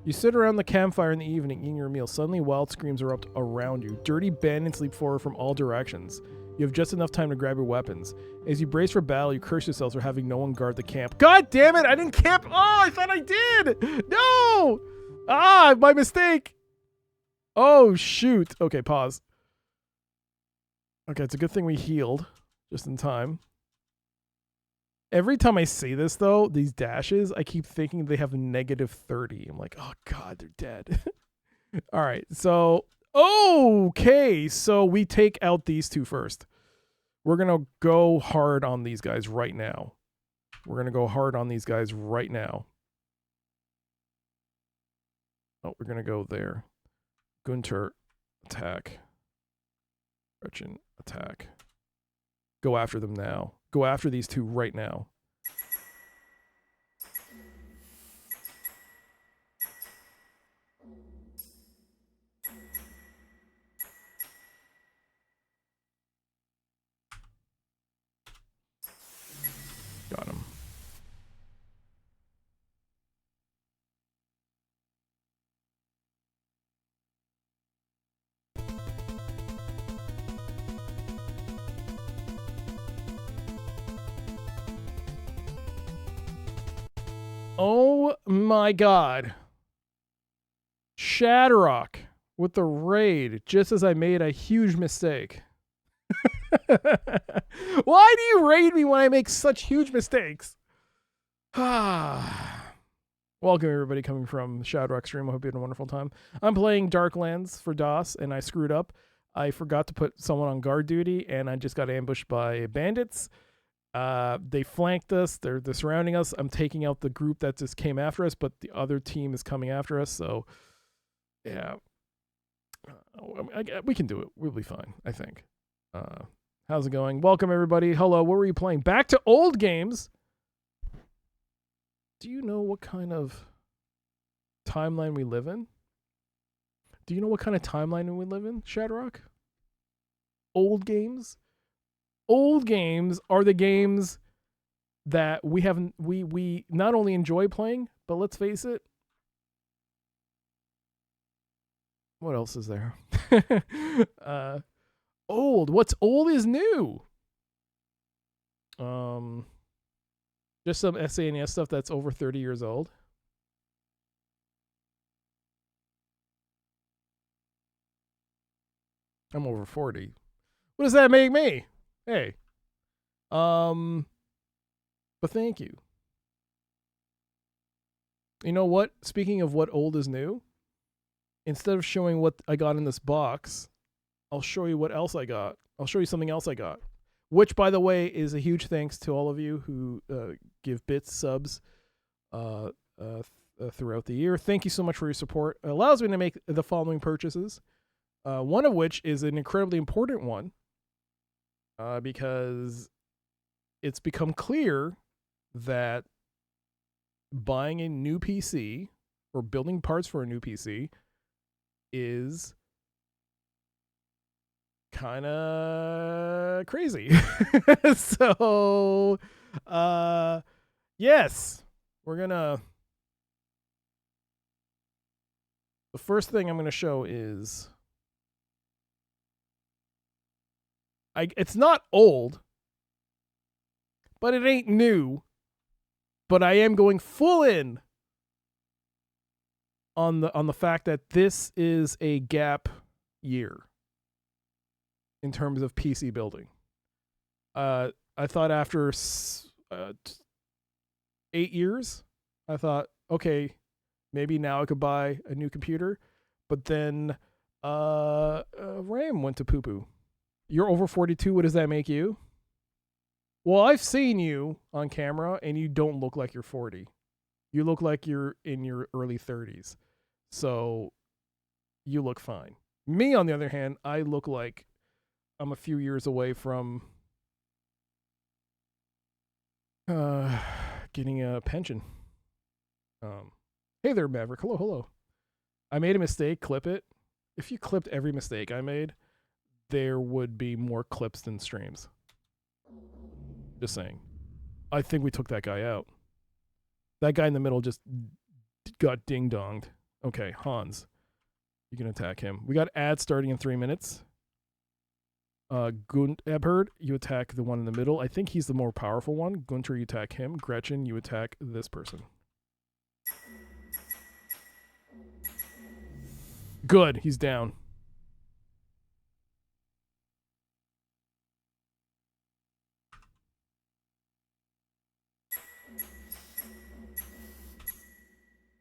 You sit around the campfire in the evening eating your meal. Suddenly wild screams erupt around you. Dirty bandits leap forward from all directions. You have just enough time to grab your weapons. As you brace for battle, you curse yourselves for having no one guard the camp. God damn it! I didn't camp! Oh, I thought I did! No! Ah, my mistake! Oh, shoot. Okay, pause. Okay, it's a good thing we healed just in time. Every time I see this, though, these dashes, I keep thinking they have negative 30. I'm like, oh, God, they're dead. All right, so... Okay, so we take out these two first. We're going to go hard on these guys right now. We're going to go hard on these guys right now. Oh, we're going to go there. Gunter, attack. Gretchen, attack. Go after them now. Go after these two right now. Got him. Oh my God. Shadrock with the raid, just as I made a huge mistake. Why do you raid me when I make such huge mistakes? Welcome everybody coming from Shadrock stream. I hope you had a wonderful time. I'm playing Darklands for DOS and I screwed up. I forgot to put someone on guard duty and I just got ambushed by bandits. They flanked us. They're surrounding us. I'm taking out the group that just came after us, but the other team is coming after us. So, yeah, we can do it. We'll be fine, I think. How's it going? Welcome, everybody. Hello. What were you playing? Back to old games. Do you know what kind of timeline we live in? Do you know what kind of timeline we live in, Shadrock? Old games? Old games are the games that we not only enjoy playing, but let's face it. What else is there? Old. What's old is new. Just some SNES stuff that's over 30 years old. I'm over 40. What does that make me? Hey. But thank you. You know what? Speaking of what old is new, instead of showing what I got in this box, I'll show you what else I got. I'll show you something else I got. Which, by the way, is a huge thanks to all of you who give bits, subs throughout the year. Thank you so much for your support. It allows me to make the following purchases. One of which is an incredibly important one because it's become clear that buying a new PC or building parts for a new PC is kind of crazy. So, yes, we're gonna. The first thing I'm gonna show is. It's not old, but it ain't new. But I am going full in on the fact that this is a gap year in terms of PC building. I thought after 8 years, I thought, okay, maybe now I could buy a new computer. But then RAM went to poo-poo. You're over 42. What does that make you? Well, I've seen you on camera, and you don't look like you're 40. You look like you're in your early 30s. So you look fine. Me, on the other hand, I look like I'm a few years away from getting a pension. Hey there, Maverick. Hello. I made a mistake. Clip it. If you clipped every mistake I made, there would be more clips than streams. Just saying. I think we took that guy out. That guy in the middle just got ding-donged. Okay, Hans. You can attack him. We got ads starting in 3 minutes. Ebhard, you attack the one in the middle. I think he's the more powerful one. Gunter, you attack him. Gretchen, you attack this person. Good, he's down.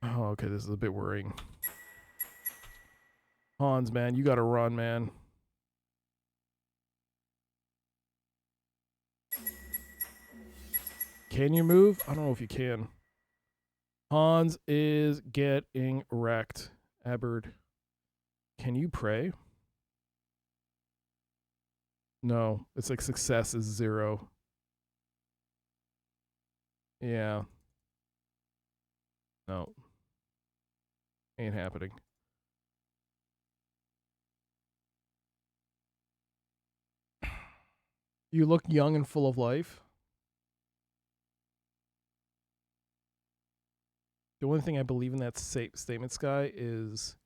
Oh, okay, this is a bit worrying. Hans, man, you gotta run, man. Can you move? I don't know if you can. Hans is getting wrecked. Aberd, can you pray? No, it's like success is 0. Yeah. No. Ain't happening. You look young and full of life. The only thing I believe in that statement, Sky, is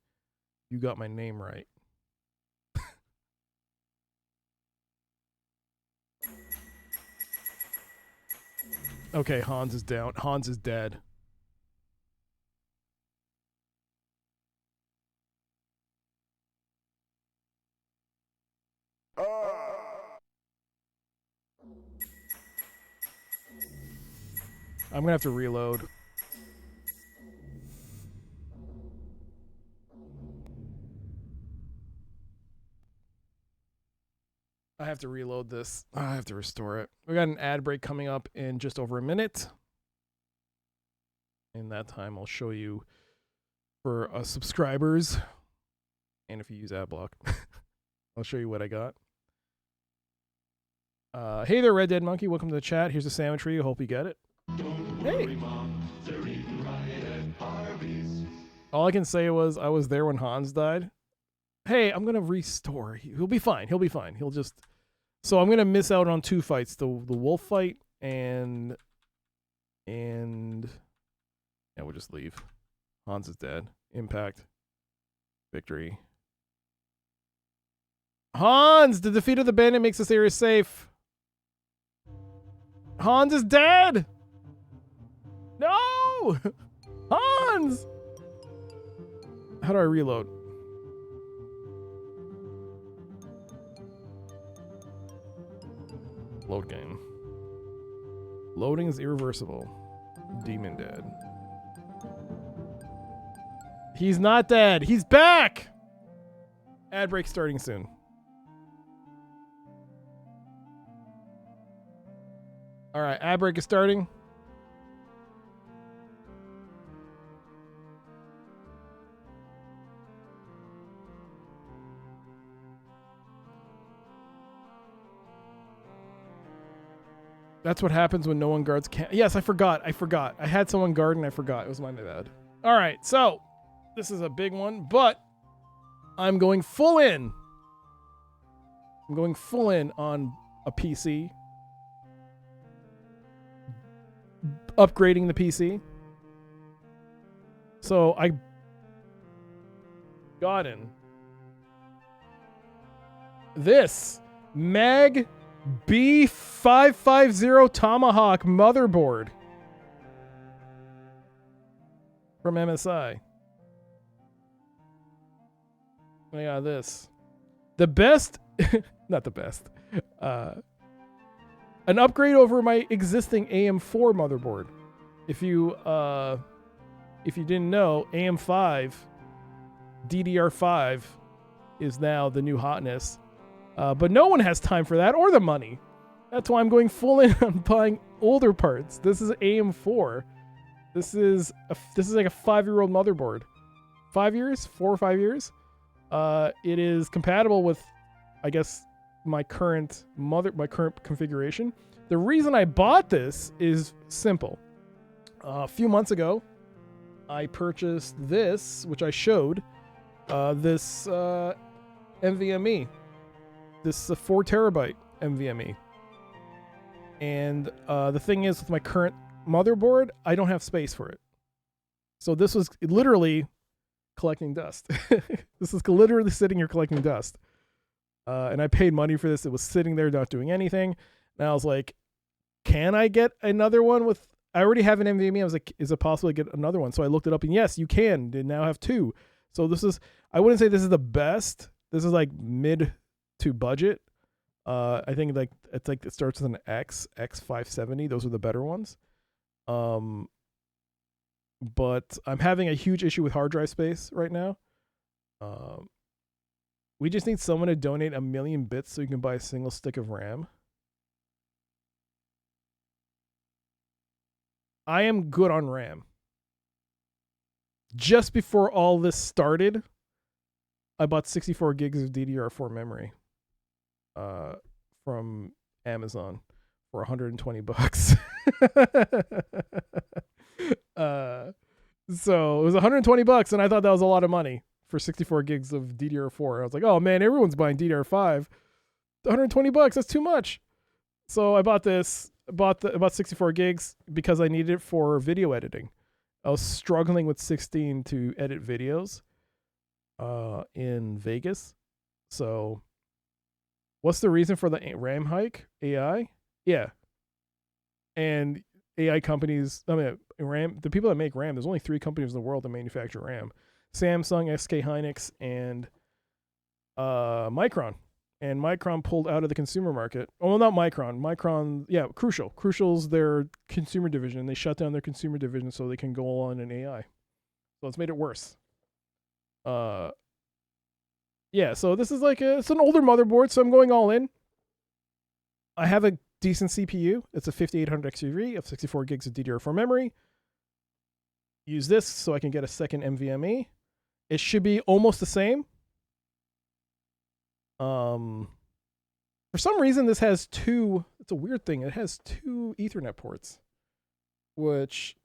you got my name right. Okay, Hans is down. Hans is dead. I'm gonna have to reload. I have to reload this. I have to restore it. We got an ad break coming up in just over a minute. In that time, I'll show you for subscribers, and if you use AdBlock, I'll show you what I got. Hey there, Red Dead Monkey. Welcome to the chat. Here's a sandwich for you. Hope you get it. Hey. All I can say was I was there when Hans died. Hey, I'm gonna restore. He'll be fine. He'll be fine. He'll just. So I'm gonna miss out on 2 fights: the wolf fight and yeah, we'll just leave. Hans is dead. Impact. Victory. Hans, the defeat of the bandit makes this area safe. Hans is dead! No! Hans! How do I reload? Load game. Loading is irreversible. Demon dead. He's not dead. He's back! Ad break starting soon. Alright, ad break is starting. That's what happens when no one guards Yes, I forgot. I had someone guard and I forgot. It was my bad. Alright, so this is a big one, but I'm going full in. I'm going full in on a PC. Upgrading the PC. So I got in this Mag B550 Tomahawk motherboard from MSI. I got this. The best, not the best, an upgrade over my existing AM4 motherboard. If you didn't know, AM5, DDR5 is now the new hotness. But no one has time for that or the money. That's why I'm going full in on buying older parts. This is AM4. This is like a 5-year-old motherboard. 5 years? 4 or 5 years? It is compatible with, I guess, my current configuration. The reason I bought this is simple. A few months ago, I purchased this, which I showed, this NVMe. This is a 4 terabyte NVMe. And the thing is, with my current motherboard, I don't have space for it. So this was literally collecting dust. This is literally sitting here collecting dust. And I paid money for this. It was sitting there not doing anything. And I was like, can I get another one with... I already have an NVMe. I was like, is it possible to get another one? So I looked it up, and yes, you can. They now have 2. So this is... I wouldn't say this is the best. This is like mid to budget. I think like it starts with an X570. Those are the better ones. But I'm having a huge issue with hard drive space right now. We just need someone to donate 1 million bits so you can buy a single stick of RAM. I am good on RAM. Just before all this started, I bought 64 gigs of DDR4 memory from Amazon for $120. So it was $120, and I thought that was a lot of money for 64 gigs of DDR4. I was like, oh man, everyone's buying DDR5. $120, that's too much. So I bought this, about 64 gigs because I needed it for video editing. I was struggling with 16 to edit videos in Vegas. So what's the reason for the RAM hike? AI? Yeah. And AI companies, I mean, RAM, the people that make RAM, there's only 3 companies in the world that manufacture RAM. Samsung, SK Hynix, and Micron. And Micron pulled out of the consumer market. Oh, well, not Micron. Micron, yeah, Crucial. Crucial's their consumer division. They shut down their consumer division so they can go on in AI. So it's made it worse. Yeah, so this is like it's an older motherboard, so I'm going all in. I have a decent CPU. It's a 5800 XUV of 64 gigs of DDR4 memory. Use this so I can get a second NVMe. It should be almost the same. For some reason, this has 2. It's a weird thing. It has 2 Ethernet ports, which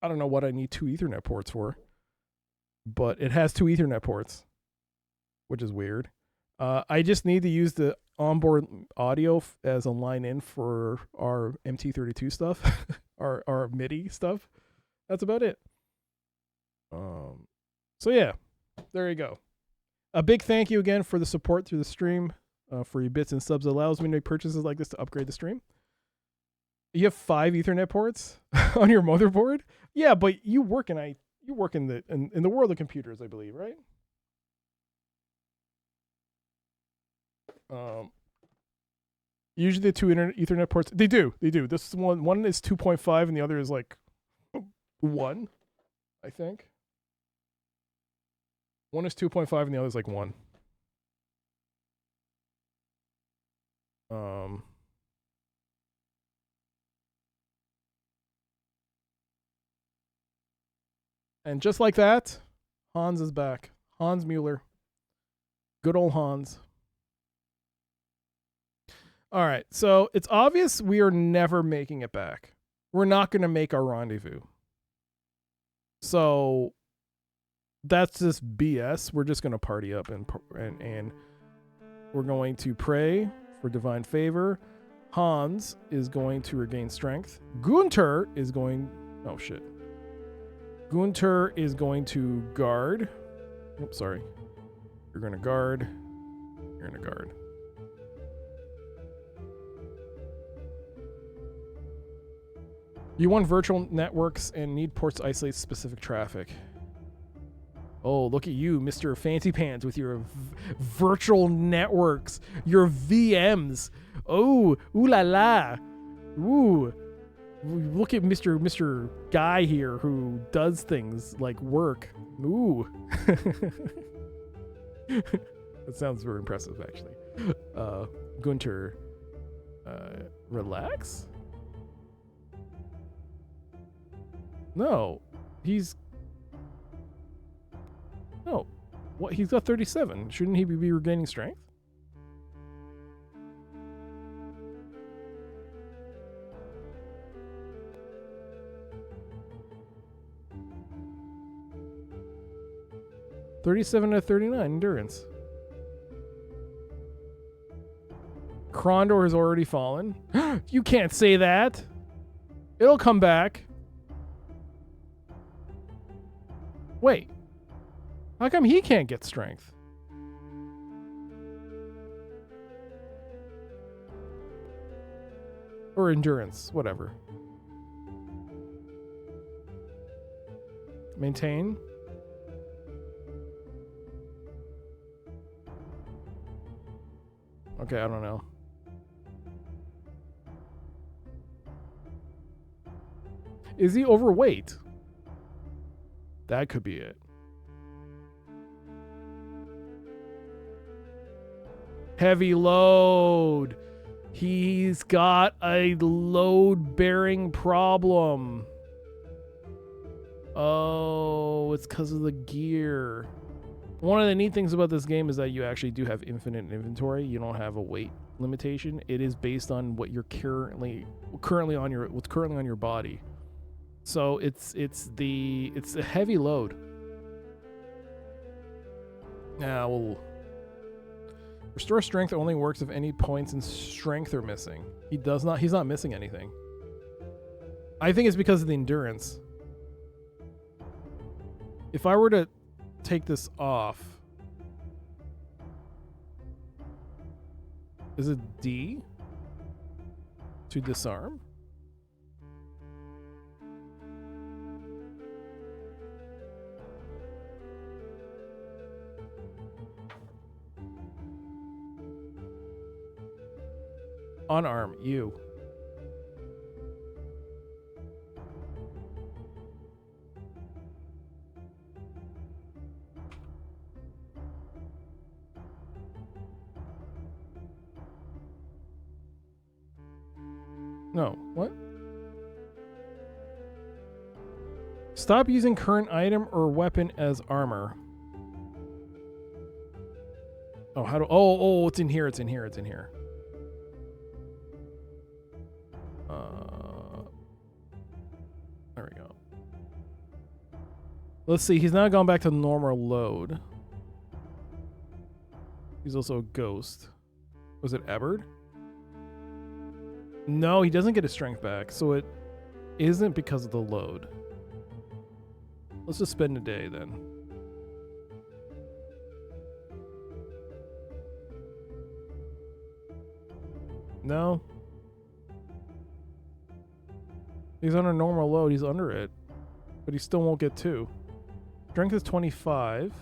I don't know what I need 2 Ethernet ports for, but it has 2 Ethernet ports, which is weird. I just need to use the onboard audio as a line in for our MT32 stuff, our MIDI stuff. That's about it. So yeah, there you go. A big thank you again for the support through the stream. for your bits and subs. It allows me to make purchases like this to upgrade the stream. You have 5 Ethernet ports on your motherboard? Yeah, but you work in the world of computers, I believe, right? Usually the 2 Ethernet ports, they do. This one is 2.5 and the other is like 1, I think. One is 2.5 and the other is like 1. And just like that, Hans is back. Hans Mueller. Good old Hans. All right, so it's obvious we are never making it back. We're not going to make our rendezvous. So that's just BS. We're just going to party up and we're going to pray for divine favor. Hans is going to regain strength. Gunter is going... Oh, shit. Gunter is going to guard. Oops, sorry. You're going to guard. You're going to guard. You want virtual networks and need ports to isolate specific traffic. Oh, look at you, Mr. Fancy Pants, with your virtual networks, your VMs. Oh, ooh la la. Ooh. Look at Mr. Guy here who does things like work. Ooh. That sounds very impressive, actually. Gunter, relax? No, no. What? He's got 37. Shouldn't he be regaining strength? $37 to 39 endurance. Krondor has already fallen. You can't say that. It'll come back. Wait, how come he can't get strength? Or endurance, whatever. Maintain. Okay, I don't know. Is he overweight? That could be it. Heavy load. He's got a load-bearing problem. Oh, it's because of the gear. One of the neat things about this game is that you actually do have infinite inventory. You don't have a weight limitation. It is based on what you're currently on your body. So it's a heavy load. Now, well, restore strength only works if any points in strength are missing. He's not missing anything. I think it's because of the endurance. If I were to take this off, is it D to disarm? Unarm, you. No, what? Stop using current item or weapon as armor. Oh, how do... Oh, it's in here, it's in here. There we go. Let's see, he's now gone back to normal load. He's also a ghost. Was it Ebbard? No, he doesn't get his strength back, so it isn't because of the load. Let's just spend a day then. . No. He's on a normal load. He's under it. But he still won't get 2. Strength is 25.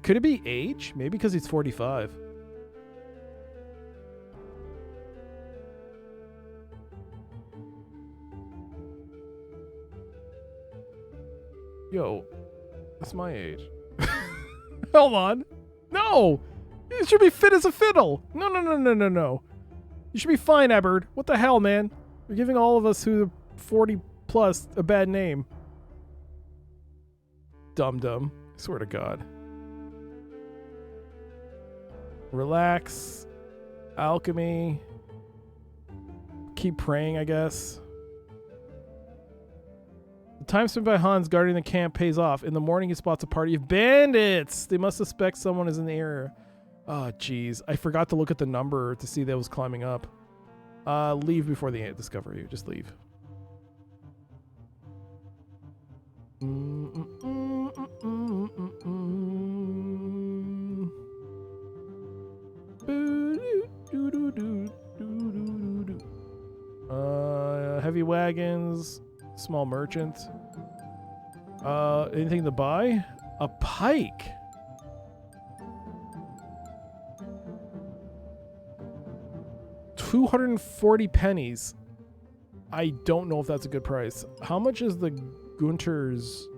Could it be age? Maybe because he's 45. Yo, that's my age. Hold on. No! You should be fit as a fiddle. No. You should be fine, Ebbard. What the hell, man? You're giving all of us who are 40 plus a bad name. Dum-dum. I swear to God. Relax. Alchemy. Keep praying, I guess. The time spent by Hans guarding the camp pays off. In the morning, he spots a party of bandits. They must suspect someone is in the area. Oh, jeez. I forgot to look at the number to see that it was climbing up. Leave before they discover you. Just leave. Heavy wagons, small merchant. Anything to buy? A pike. $240 pennies. I don't know if that's a good price. How much is the Gunter's?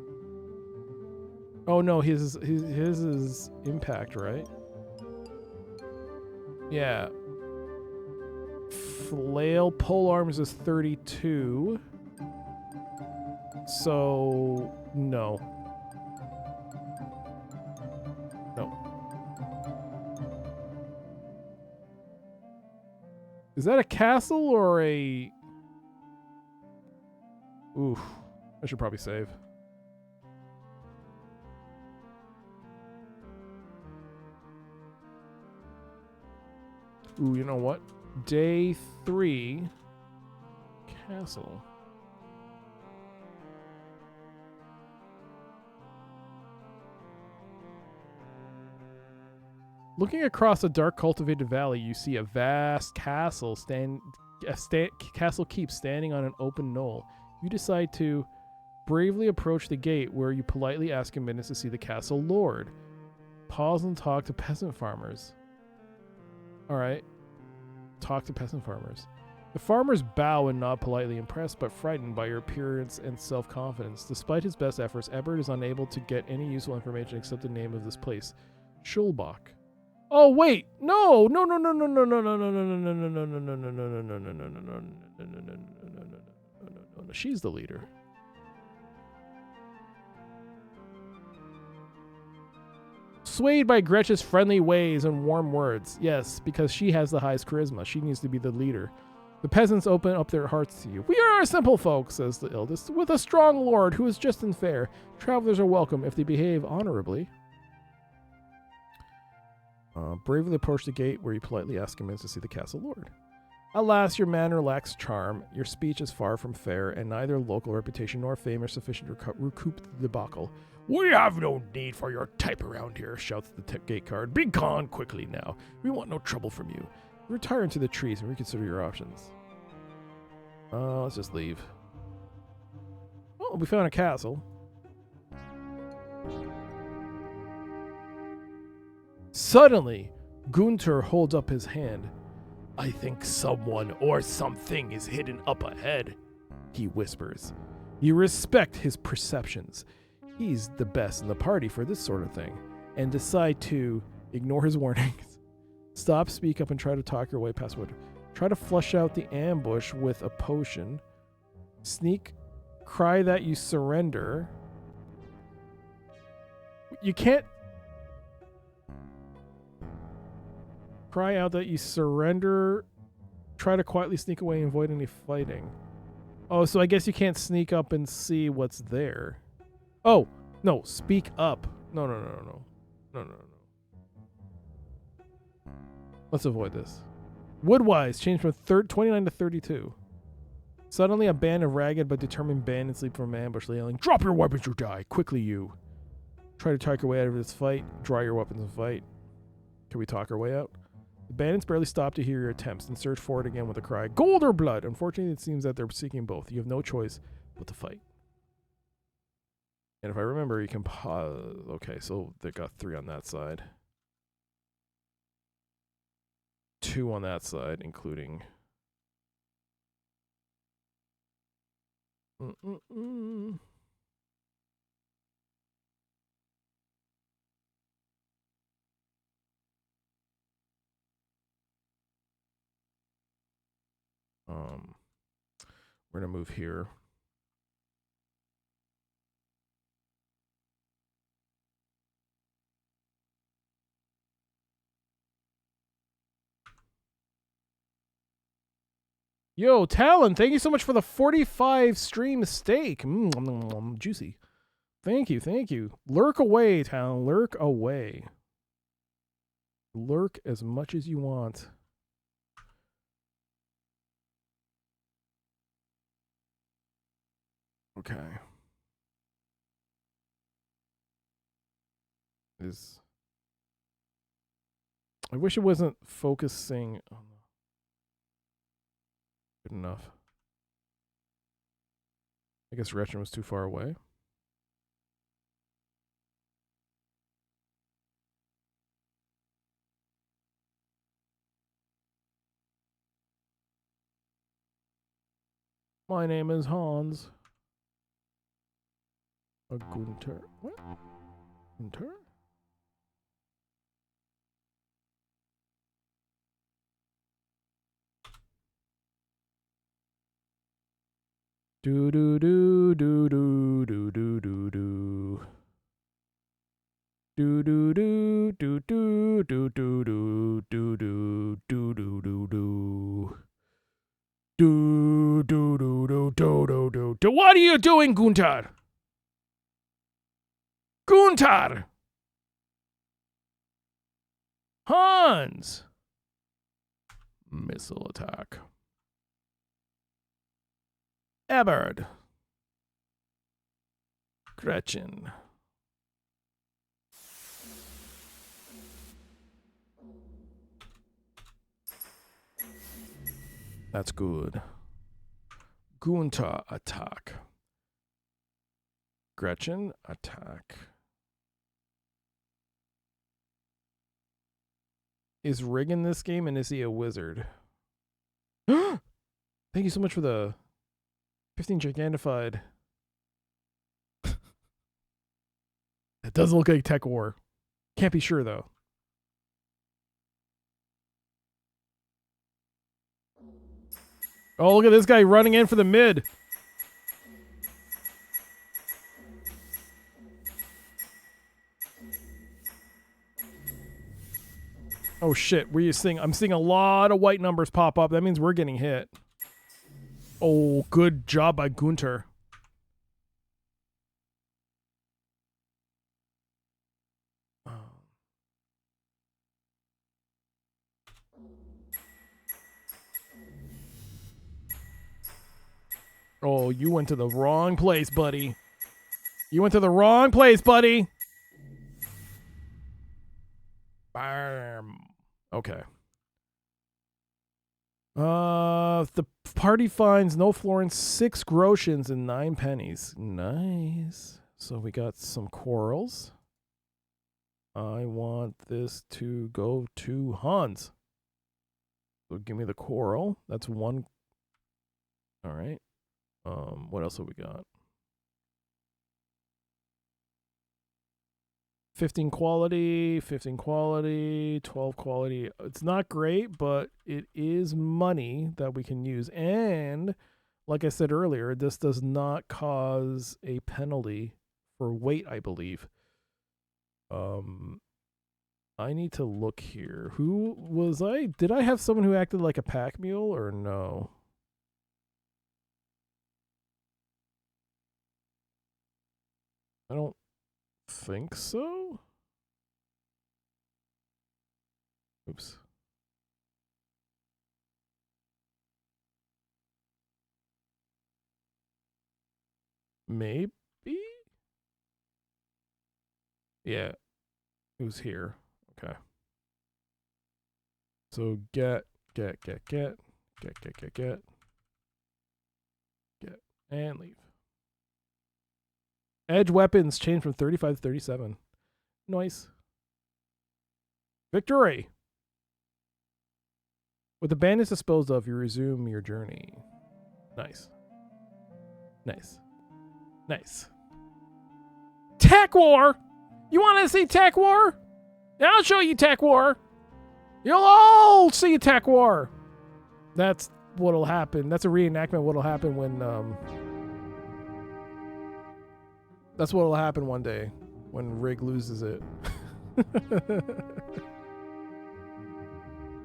Oh no, his is impact, right? Yeah. Flail pole arms is 32. So no. No. Is that a castle or a... Oof. I should probably save. Ooh, you know what? Day 3. Castle. Looking across a dark cultivated valley, you see a vast castle castle keep standing on an open knoll. You decide to bravely approach the gate, where you politely ask admittance to see the castle lord. Pause and talk to peasant farmers. Alright. Talk to peasant farmers. The farmers bow and nod politely, impressed but frightened by your appearance and self-confidence. Despite his best efforts, Ebbard is unable to get any useful information except the name of this place. Schulbach. Oh wait, no. She's the leader. Swayed by Gretchen's friendly ways and warm words. Yes, because she has the highest charisma. She needs to be the leader. The peasants open up their hearts to you. We are simple folk, says the eldest, with a strong lord who is just and fair. Travelers are welcome if they behave honorably. Bravely approach the gate, where you politely ask him in to see the castle lord. Alas, your manner lacks charm. Your speech is far from fair, and neither local reputation nor fame are sufficient to recoup the debacle. We have no need for your type around here, shouts the gate guard. Be gone quickly now. We want no trouble from you. Retire into the trees and reconsider your options. Let's just leave. Oh, we found a castle. Suddenly, Gunter holds up his hand. I think someone or something is hidden up ahead, he whispers. You respect his perceptions. He's the best in the party for this sort of thing, and decide to ignore his warnings. Stop, speak up, and try to talk your way past what. Try to flush out the ambush with a potion. Sneak, cry that you surrender. You can't cry out that you surrender. Try to quietly sneak away and avoid any fighting. Oh, so I guess you can't sneak up and see what's there. Oh, no, speak up. No. Let's avoid this. Woodwise changed from 29 to 32. Suddenly, a band of ragged but determined bandits leap from an ambush, yelling, "Drop your weapons or die! Quickly, you!" Try to talk your way out of this fight. Draw your weapons and fight. Can we talk our way out? The bandits barely stop to hear your attempts and search for it again with a cry, "Gold or blood!" Unfortunately, it seems that they're seeking both. You have no choice but to fight. And if I remember, you can pause. Okay, so they got 3 on that side. 2 on that side, including... We're gonna move here. Yo, Talon, thank you so much for the 45 stream steak. Juicy. Thank you, thank you. Lurk away, Talon. Lurk away. Lurk as much as you want. Okay. I wish it wasn't focusing on good enough. I guess Retron was too far away. My name is Hans. A Gunter. What? Gunter? Do do do do do do do do do. Do do do do do do do do do do do do do do. Do do do do do do do. What are you doing, Gunter? Gunter! Hans! Missile attack. Ebert. Gretchen. That's good. Gunter attack. Gretchen attack. Is Rig in this game, and is he a wizard? Thank you so much for the 15 gigantified. That does look like Tech War. Can't be sure, though. Oh, look at this guy running in for the mid. Oh shit, I'm seeing a lot of white numbers pop up. That means we're getting hit. Oh, good job by Gunter. Oh, you went to the wrong place, buddy. You went to the wrong place, buddy. Bam. Okay. The party finds no florins, 6 groschens, and 9 pennies. Nice. So we got some quarrels. I want this to go to Hans. So give me the coral. That's 1. All right. What else have we got? 15 quality, 12 quality. It's not great, but it is money that we can use. And like I said earlier, this does not cause a penalty for weight, I believe. I need to look here. Who was I? Did I have someone who acted like a pack mule or no? I don't think so. Oops. Maybe? Yeah. It was here. Okay. So get, and leave. Edge weapons change from 35 to 37. Nice. Victory! With the bandits disposed of, you resume your journey. Nice. Nice. Nice. Tech War! You want to see Tech War? I'll show you Tech War! You'll all see Tech War! That's what'll happen. That's a reenactment of what'll happen when, That's what'll happen one day when Rig loses it.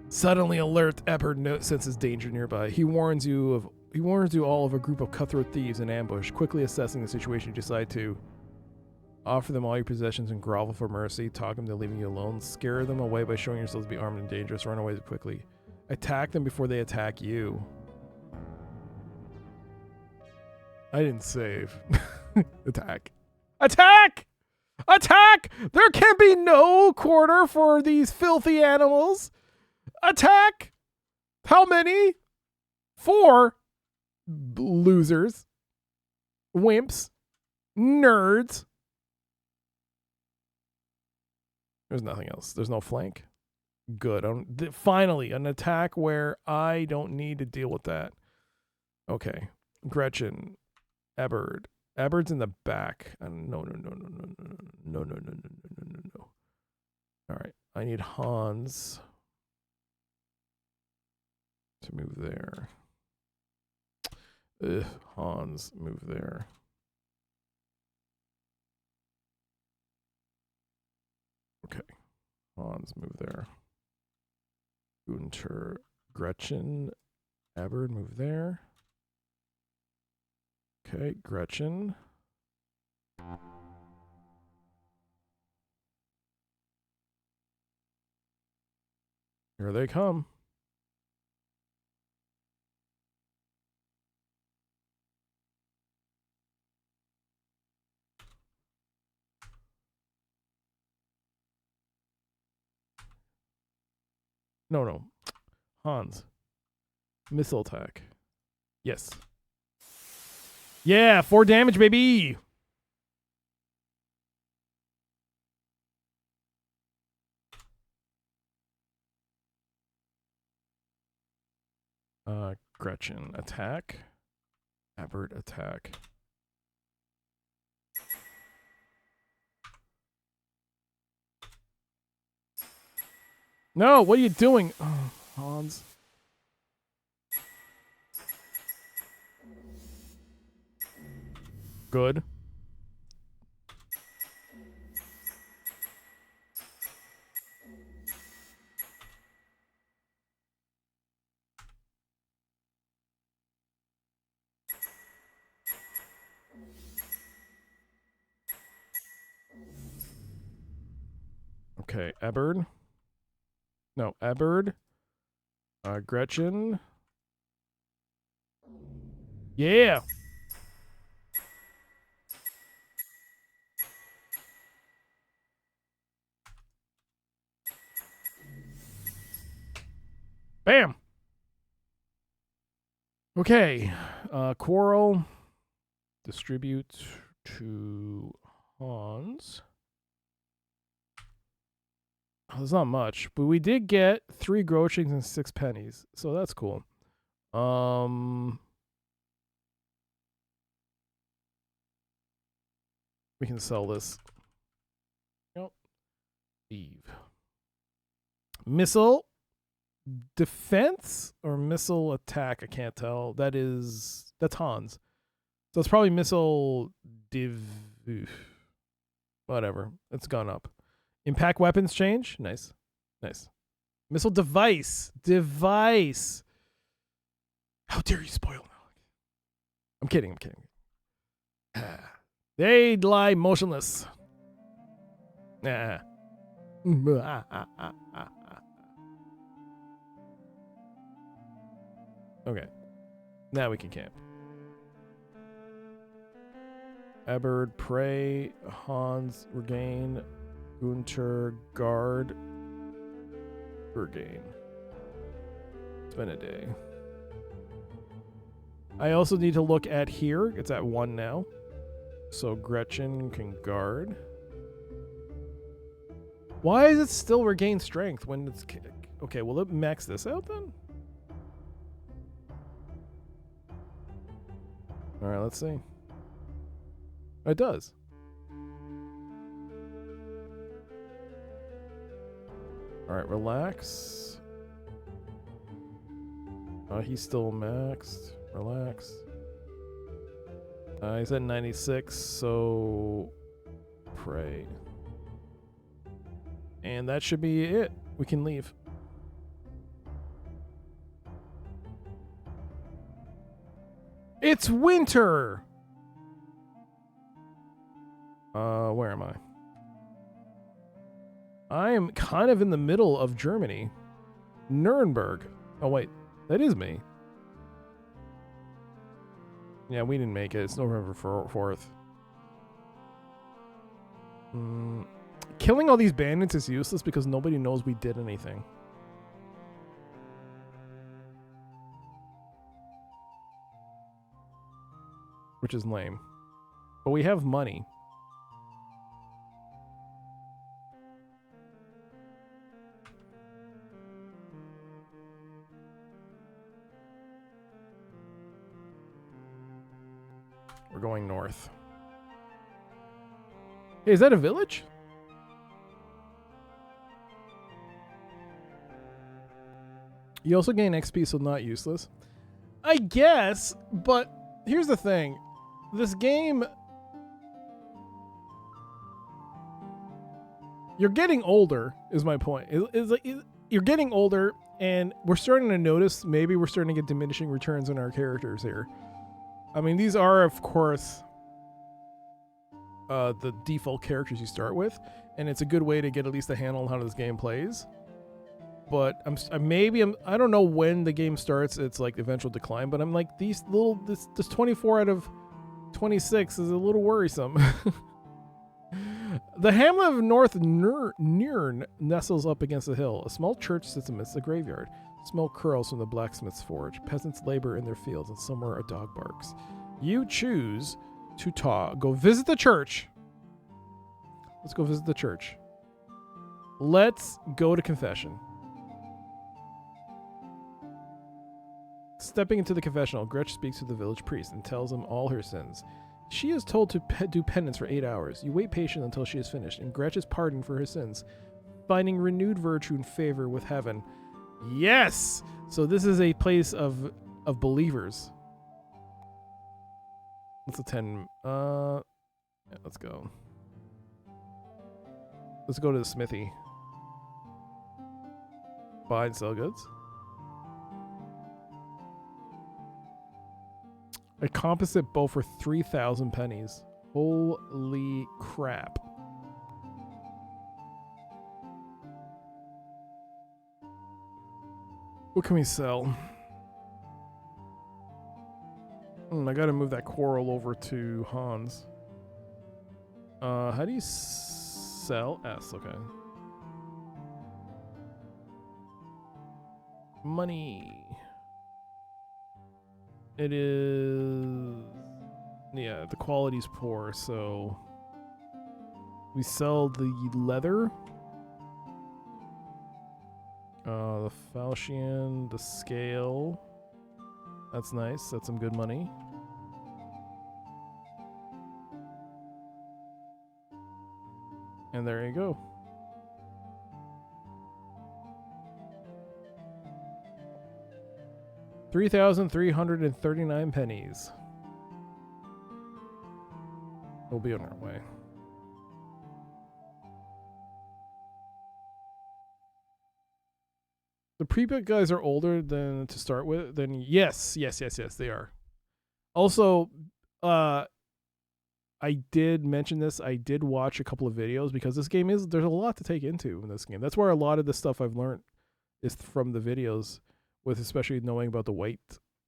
Suddenly alert, Ebert senses danger nearby. He warns you all of a group of cutthroat thieves in ambush. Quickly assessing the situation, you decide to offer them all your possessions and grovel for mercy. Talk them to leaving you alone. Scare them away by showing yourselves to be armed and dangerous. Run away quickly. Attack them before they attack you. I didn't save. Attack. Attack! Attack! There can be no quarter for these filthy animals. Attack! How many? 4 losers. Wimps. Nerds. There's nothing else. There's no flank. Good. Finally, an attack where I don't need to deal with that. Okay. Gretchen. Ebert. Ebert's in the back. No. All right. I need Hans to move there. Hans, move there. Okay. Hans, move there. Gunter, Gretchen, Ebert, move there. Okay, Gretchen. Here they come. No. Hans. Missile attack. Yes. Yeah, 4 damage, baby. Gretchen, attack. Ebert, attack. No, what are you doing? Oh, Hans. Good. Okay, Ebert. No, Ebert. Gretchen. Yeah. Bam. Okay. Quarrel. Distribute to Hans. Oh, there's not much, but we did get 3 grochings and 6 pennies, so that's cool. We can sell this. Yep. Eve. Missile defense or missile attack? I can't tell. That's Hans. So it's probably missile div. Whatever. It's gone up. Impact weapons change. Nice. Missile device. How dare you spoil now? I'm kidding. They lie motionless. Nah. Okay. Now we can camp. Ebert, pray. Hans, regain. Gunter, guard. Regain. Spend a day. I also need to look at here. It's at 1 now. So Gretchen can guard. Why is it still regain strength when it's... Okay, will it max this out then? Alright, let's see. It does. Alright, relax. He's still maxed. Relax. He's at 96, so... Pray. And that should be it. We can leave. It's winter! Where am I? I am kind of in the middle of Germany. Nuremberg. Oh, wait. That is me. Yeah, we didn't make it. It's November 4th. Killing all these bandits is useless because nobody knows we did anything. Which is lame. But we have money. We're going north. Hey, is that a village? You also gain XP, so not useless. I guess, but here's the thing. This game... You're getting older, is my point. You're getting older, and we're starting to notice, maybe we're starting to get diminishing returns on our characters here. I mean, these are, of course, the default characters you start with, and it's a good way to get at least a handle on how this game plays. But I don't know when the game starts. It's like eventual decline, but I'm like this 24 out of 26 is a little worrisome. The hamlet of North Nirn nestles up against a hill. A small church sits amidst the graveyard. Smoke curls from the blacksmith's forge. Peasants labor in their fields, and somewhere a dog barks. You choose to go visit the church. Let's go visit the church. Let's go to confession. Stepping into the confessional, Gretch speaks to the village priest and tells him all her sins. She is told to do penance for 8 hours. You wait patient until she is finished, and Gretch is pardoned for her sins, finding renewed virtue and favor with heaven. Yes! So this is a place of believers. What's the 10? Yeah, let's go. Let's go to the smithy. Buy and sell goods. A composite bow for 3,000 pennies. Holy crap. What can we sell? I gotta move that coral over to Hans. How do you sell? S, okay. Money. It is... Yeah, the quality's poor, so... We sell the leather. The falchion, the scale. That's nice. That's some good money. And there you go. $3,339 pennies. We'll be on our way. The pre-built guys are older than to start with. Then yes, they are. Also, I did mention this. I did watch a couple of videos because this game there's a lot to take into in this game. That's where a lot of the stuff I've learned is from the videos, with especially knowing about the white,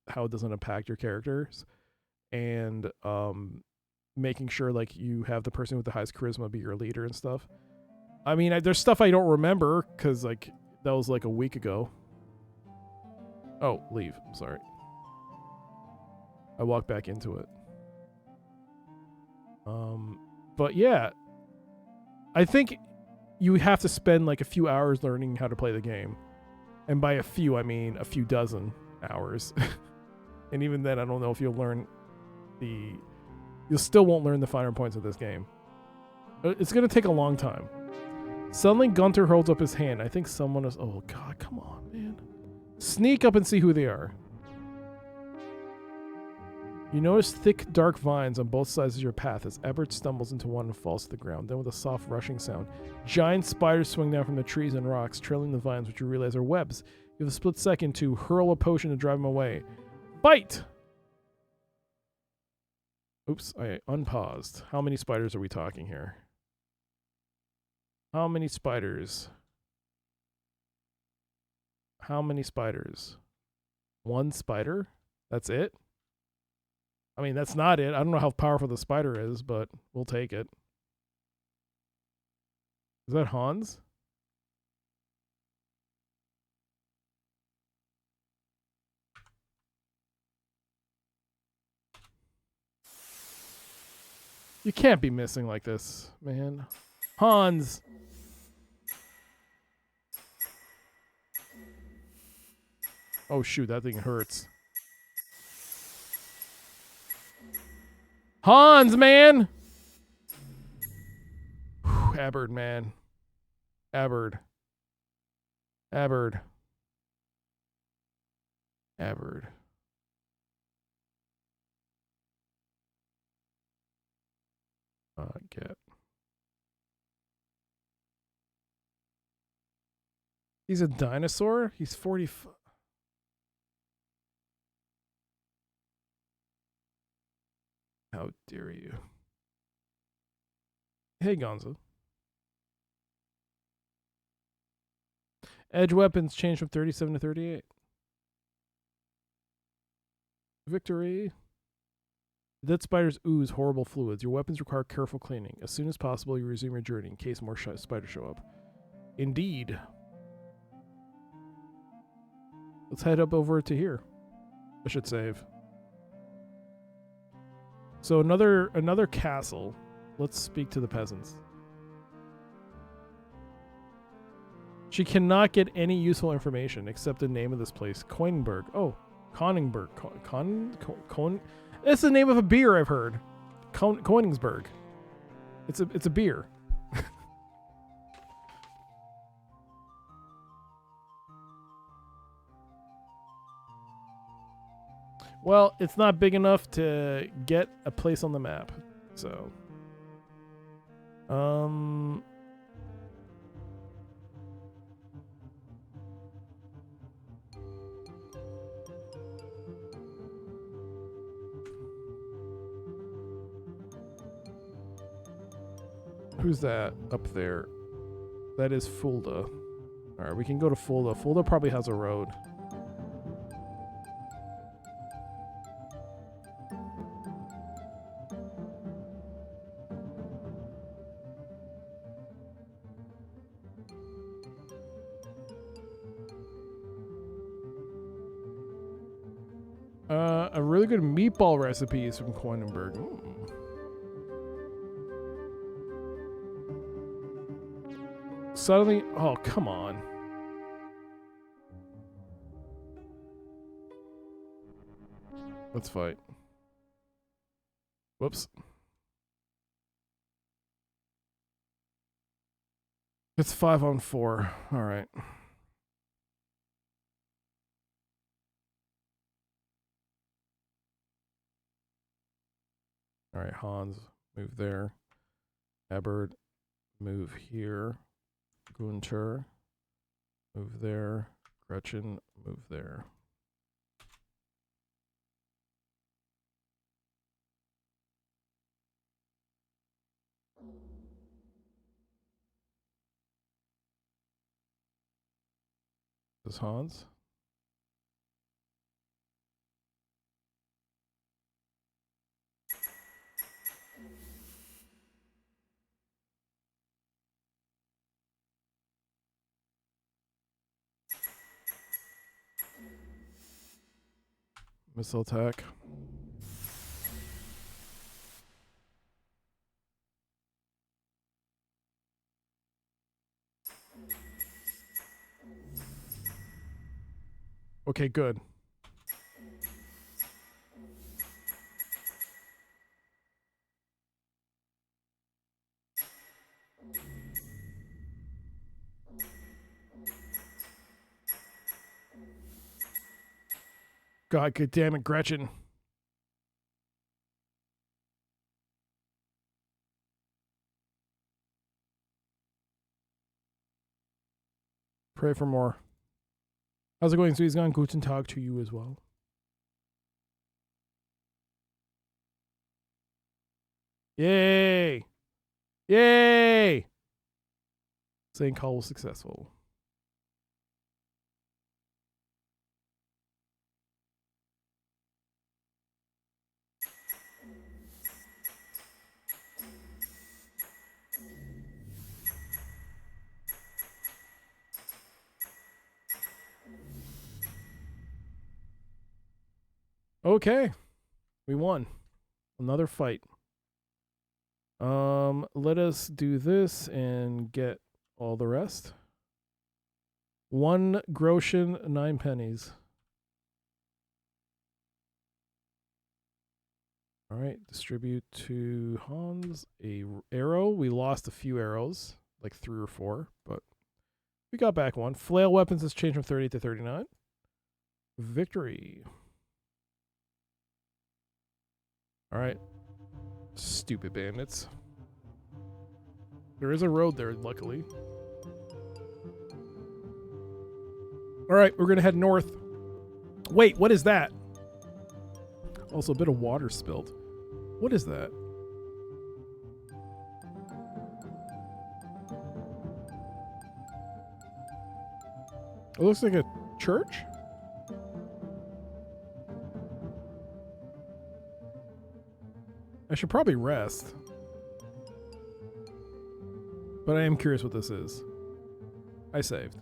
how it doesn't impact your characters, and making sure like you have the person with the highest charisma be your leader and stuff. I mean, there's stuff I don't remember because like that was like a week ago. Oh, leave. Sorry. I walked back into it. But yeah, I think you have to spend like a few hours learning how to play the game. And by a few, I mean a few dozen hours. And even then, I don't know if you'll learn you'll still won't learn the finer points of this game. It's going to take a long time. Suddenly, Gunter holds up his hand. I think someone is... Oh, God, come on, man. Sneak up and see who they are. You notice thick, dark vines on both sides of your path as Ebert stumbles into one and falls to the ground. Then with a soft rushing sound, giant spiders swing down from the trees and rocks, trailing the vines, which you realize are webs. You have a split second to hurl a potion to drive them away. Bite! Oops, I unpaused. How many spiders are we talking here? How many spiders? How many spiders? One spider? That's it? I mean, that's not it. I don't know how powerful the spider is, but we'll take it. Is that Hans? You can't be missing like this, man. Hans! Oh shoot, that thing hurts. Hans, man! Whew, Aberd, man. Aberd. Aberd. Aberd. Get. He's a dinosaur? He's 45. How dare you? Hey, Gonzo. Edge weapons changed from 37 to 38. Victory. Dead spiders ooze horrible fluids. Your weapons require careful cleaning. As soon as possible, you resume your journey in case more spiders show up. Indeed. Let's head up over to here. I should save. So another castle. Let's speak to the peasants. She cannot get any useful information except the name of this place, Coinberg. Oh, Koningberg. It's the name of a beer I've heard. Koenigsberg. It's a beer. Well, it's not big enough to get a place on the map. So who's that up there? That is Fulda. Alright, we can go to Fulda. Fulda probably has a road. A really good meatball recipe is from Coinenberg. Suddenly, oh, come on. Let's fight. Whoops. It's 5-on-4. All right. All right, Hans, move there. Ebert, move here. Gunter, move there. Gretchen, move there. This is Hans. Missile attack. Okay, good. God, good damn it, Gretchen. Pray for more. How's it going? So he's gone. Guten Tag to you as well. Yay! Yay! Saying call was successful. Okay. We won. Another fight. Let us do this and get all the rest. 1 groschen, 9 pennies. All right, distribute to Hans a arrow. We lost a few arrows, like 3 or 4, but we got back 1. Flail weapons has changed from 38 to 39. Victory. All right. Stupid bandits. There is a road there, luckily. All right, we're going to head north. Wait, what is that? Also, a bit of water spilled. What is that? It looks like a church? I should probably rest. But I am curious what this is. I saved.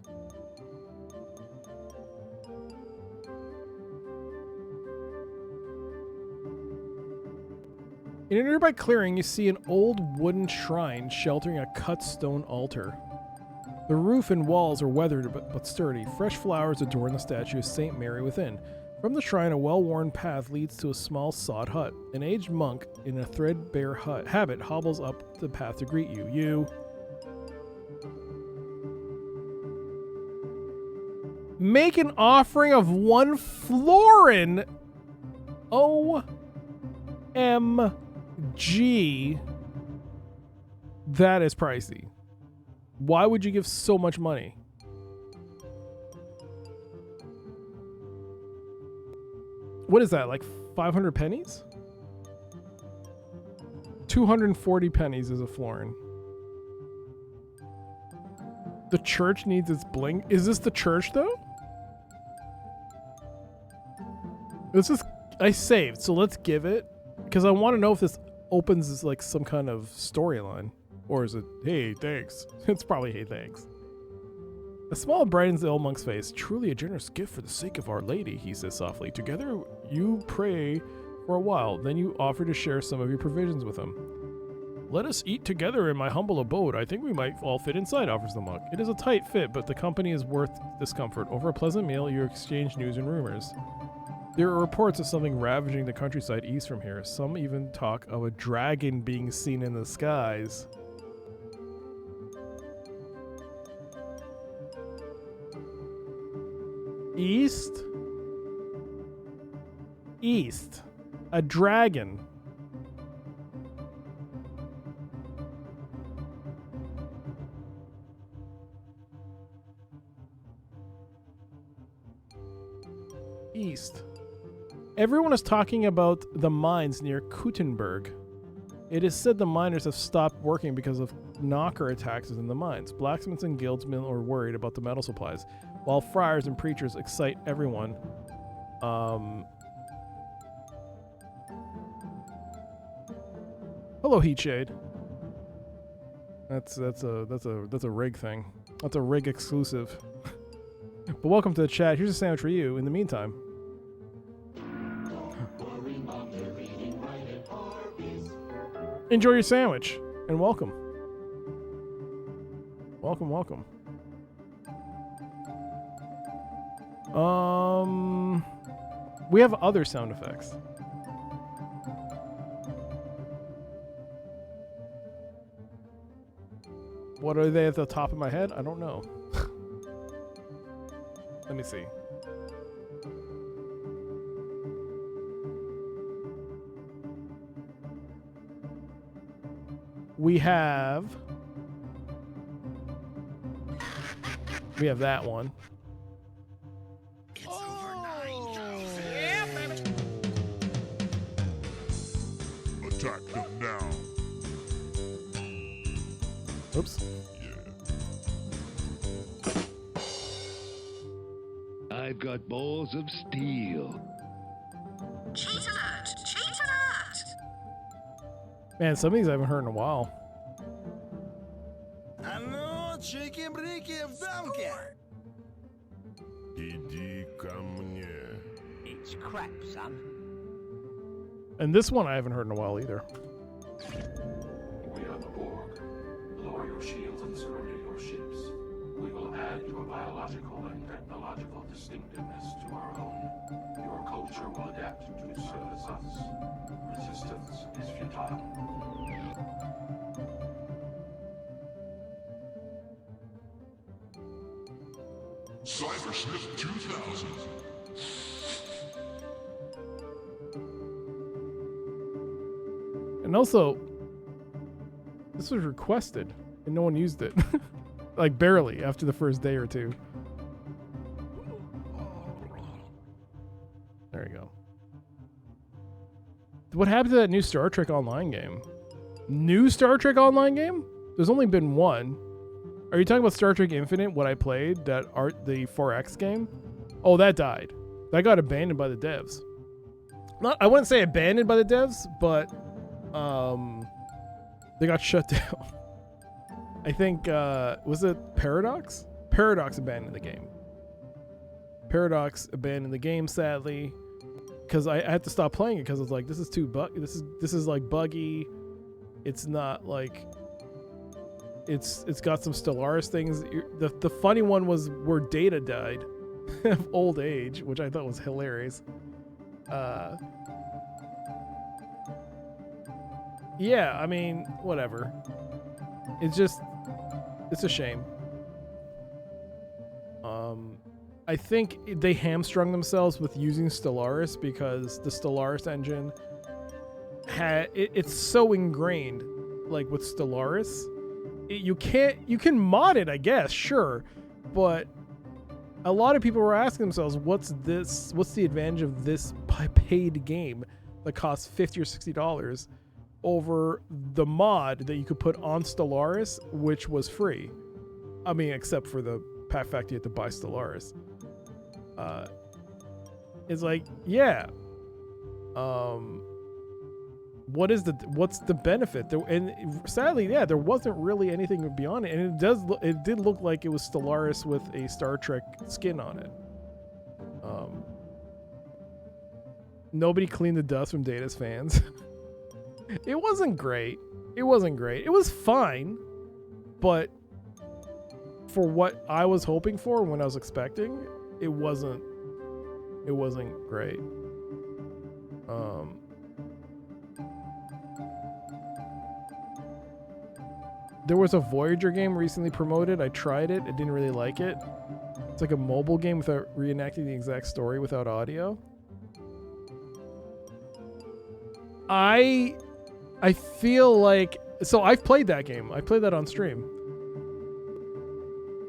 In a nearby clearing, you see an old wooden shrine sheltering a cut stone altar. The roof and walls are weathered but sturdy. Fresh flowers adorn the statue of Saint Mary within. From the shrine, a well-worn path leads to a small sod hut. An aged monk in a threadbare habit hobbles up the path to greet you. You make an offering of 1 florin. OMG. That is pricey. Why would you give so much money? What is that, like 500 pennies? 240 pennies is a florin. The church needs its bling. Is this the church, though? This is... I saved, so let's give it. Because I want to know if this opens as like some kind of storyline. Or is it, hey, thanks? It's probably, hey, thanks. A smile brightens the old monk's face. Truly a generous gift for the sake of Our Lady, he says softly. Together you pray for a while, then you offer to share some of your provisions with him. Let us eat together in my humble abode. I think we might all fit inside, offers the monk. It is a tight fit, but the company is worth discomfort. Over a pleasant meal, you exchange news and rumors. There are reports of something ravaging the countryside east from here. Some even talk of a dragon being seen in the skies. East? East. A dragon. East. Everyone is talking about the mines near Kuttenberg. It is said the miners have stopped working because of knocker attacks in the mines. Blacksmiths and guildsmen are worried about the metal supplies, while friars and preachers excite everyone. Hello, Heatshade. That's a rig thing. That's a rig exclusive. But welcome to the chat. Here's a sandwich for you. In the meantime. Enjoy your sandwich and welcome. Welcome, welcome. We have other sound effects. What are they at the top of my head? I don't know. Let me see. We have that one. Attack them now. Oops. I've got balls of steel. Cheat alert! Cheat alert! Man, some of these I haven't heard in a while. Иди ко мне. It's crap, son. And this one I haven't heard in a while either. We are the Borg. Lower your shields and surrender your ships. We will add your biological and technological distinctiveness to our own. Your culture will adapt to service us. Resistance is futile. Cybersmith 2000. And also, this was requested and no one used it. Like barely after the first day or two. There you go. What happened to that new Star Trek Online game? New Star Trek Online game? There's only been one. Are you talking about Star Trek Infinite, what I played, the 4X game? Oh, that died. That got abandoned by the devs. I wouldn't say abandoned by the devs, but they got shut down. I think, was it Paradox? Paradox abandoned the game. Paradox abandoned the game, sadly, because I had to stop playing it because it's like, this is too this is like buggy. It's not like, it's got some Stellaris things. The funny one was where Data died of old age, which I thought was hilarious. Yeah, I mean, whatever. It's a shame. I think they hamstrung themselves with using Stellaris because the Stellaris engine it's so ingrained, like with Stellaris. You can mod it, I guess, sure, but a lot of people were asking themselves, what's the advantage of this paid game that costs $50 or $60 over the mod that you could put on Stellaris, which was free? I mean, except for the fact you had to buy Stellaris. It's like, yeah. What's the benefit? And sadly, yeah, there wasn't really anything beyond it. And it did look like it was Stellaris with a Star Trek skin on it. Nobody cleaned the dust from Data's fans. It wasn't great. It was fine, but for what I was hoping for, when I was expecting, it wasn't great. There was a Voyager game recently promoted. I tried it. I didn't really like it. It's like a mobile game without reenacting the exact story without audio. I feel like... So I've played that game. I played that on stream.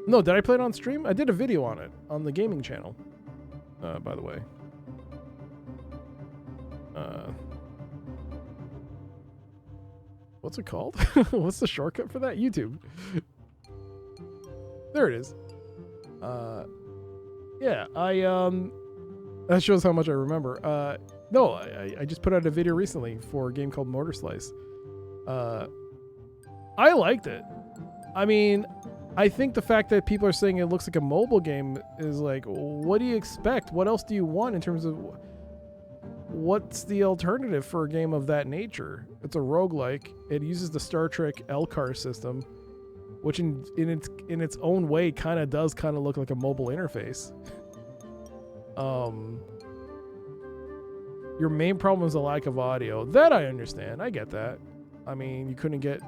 No, did I play it on stream? I did a video on it on the gaming channel, by the way. What's it called? What's the shortcut for that? YouTube. There it is. Yeah, that shows how much I remember. No, I just put out a video recently for a game called Mortar Slice. I liked it. I mean, I think the fact that people are saying it looks like a mobile game is like, what do you expect? What else do you want in terms of... what's the alternative for a game of that nature? It's a roguelike. It uses the Star Trek LCAR system, which in its own way kind of does look like a mobile interface. Your main problem is a lack of audio. That I understand. I get that. I mean, you couldn't get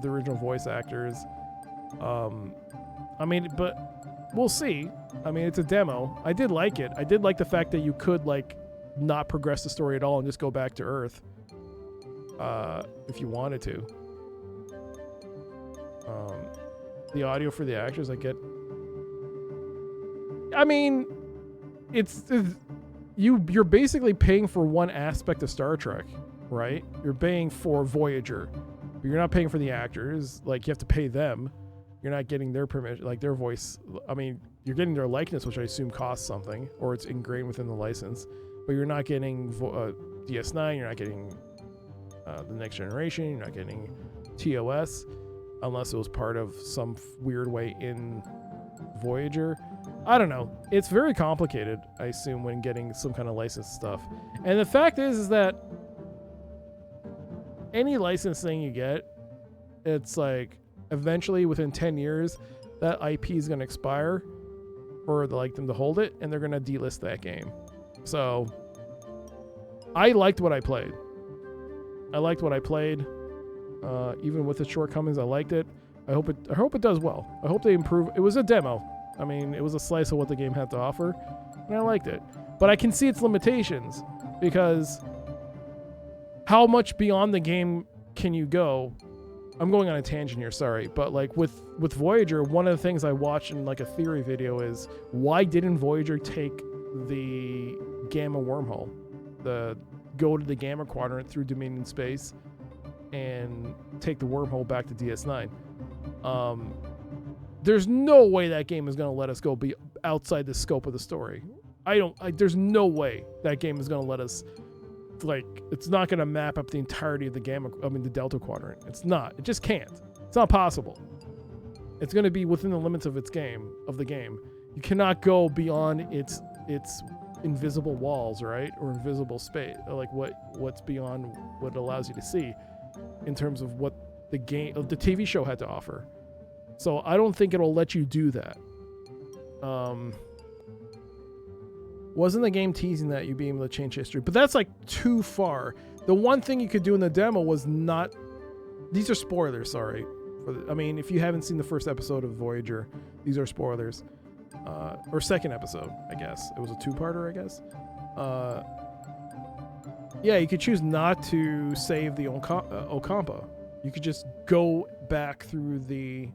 the original voice actors. I mean, but we'll see. I mean, it's a demo. I did like it. I did like the fact that you could like not progress the story at all and just go back to Earth if you wanted to. The audio for the actors, I get. I mean, you're basically paying for one aspect of Star Trek, right? You're paying for Voyager, but you're not paying for the actors. Like, you have to pay them. You're not getting their permission, like their voice. I mean, you're getting their likeness, which I assume costs something, or it's ingrained within the license. But you're not getting DS9. You're not getting the Next Generation. You're not getting TOS, unless it was part of some weird way in Voyager. I don't know. It's very complicated, I assume, when getting some kind of licensed stuff. And the fact is that any license thing you get, it's like eventually within 10 years, that IP is going to expire for them to hold it, and they're going to delist that game. So I liked what I played. Even with its shortcomings, I liked it. I hope it does well. I hope they improve. It was a demo. I mean, it was a slice of what the game had to offer, and I liked it. But I can see its limitations, because how much beyond the game can you go? I'm going on a tangent here, sorry. But like with Voyager, one of the things I watched in like a theory video is, why didn't Voyager take the Gamma wormhole? Go to the Gamma quadrant through Dominion space and take the wormhole back to DS9. There's no way that game is going to let us go be outside the scope of the story. There's no way that game is going to let us, like, it's not going to map up the entirety of the the Delta quadrant. It's not. It just can't. It's not possible. It's going to be within the limits of the game. You cannot go beyond its invisible walls, right? Or invisible space, like what's beyond what it allows you to see in terms of what the TV show had to offer. So I don't think it'll let you do that. Wasn't the game teasing that you'd be able to change history? But that's like too far. The one thing you could do in the demo was not. These are spoilers. Sorry. I mean, if you haven't seen the first episode of Voyager, these are spoilers. Or second episode, I guess. It was a two-parter, I guess. Yeah, you could choose not to save the Ocampa. You could just go back through the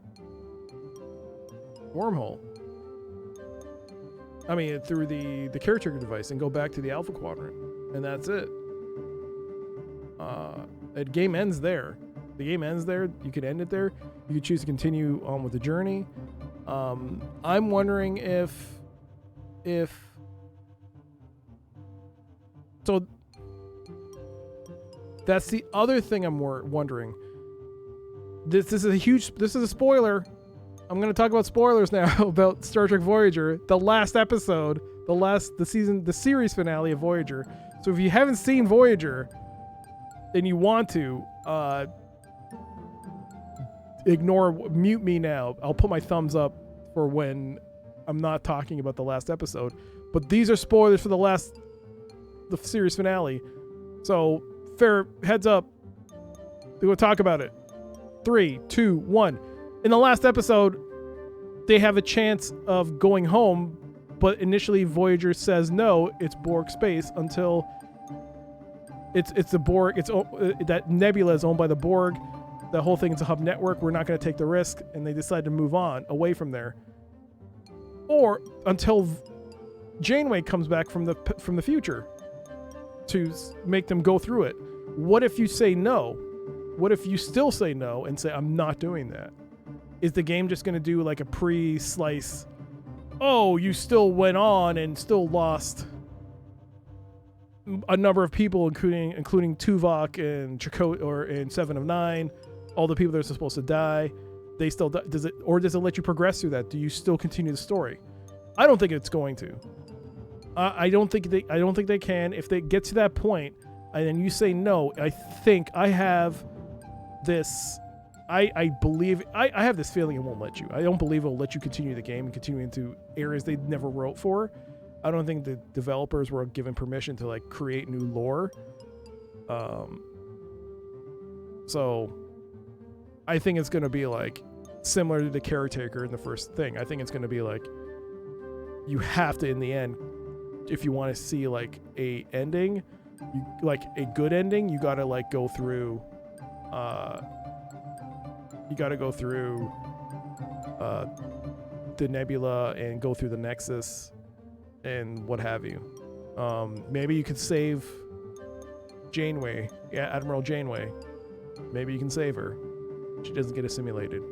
wormhole. I mean, through the caretaker device and go back to the Alpha Quadrant. And that's it. The game ends there. The game ends there. You could end it there. You could choose to continue on with the journey. I'm wondering if so that's the other thing I'm wondering. This is a spoiler. I'm going to talk about spoilers now about Star Trek Voyager, the last episode, the series finale of Voyager. So if you haven't seen Voyager and you want to, mute me now. I'll put my thumbs up for when I'm not talking about the last episode. But these are spoilers for the series finale. So fair heads up. We're going to talk about it. 3, 2, 1. In the last episode, they have a chance of going home, but initially Voyager says no, it's Borg space until it's the Borg. That nebula is owned by the Borg. The whole thing is a hub network. We're not going to take the risk, and they decide to move on away from there, or until Janeway comes back from the future to make them go through it. What if you say no? What if you still say no and say, I'm not doing that? Is the game just going to do like a pre-slice? Oh, you still went on and still lost a number of people, including Tuvok and Chakotay and 7 of 9, all the people that are supposed to die. They still die. Does it let you progress through that? Do you still continue the story? I don't think it's going to. I don't think they can. If they get to that point, and then you say no, I think I have this. I believe I have this feeling it won't let you. I don't believe it'll let you continue the game and continue into areas they never wrote for. I don't think the developers were given permission to like create new lore. So I think it's gonna be like similar to the caretaker in the first thing. I think it's gonna be like you have to, in the end, if you want to see like a ending, like a good ending, you gotta like go through the nebula and go through the Nexus and what have you. Maybe you could save Janeway, Admiral Janeway. Maybe you can save her. She doesn't get assimilated,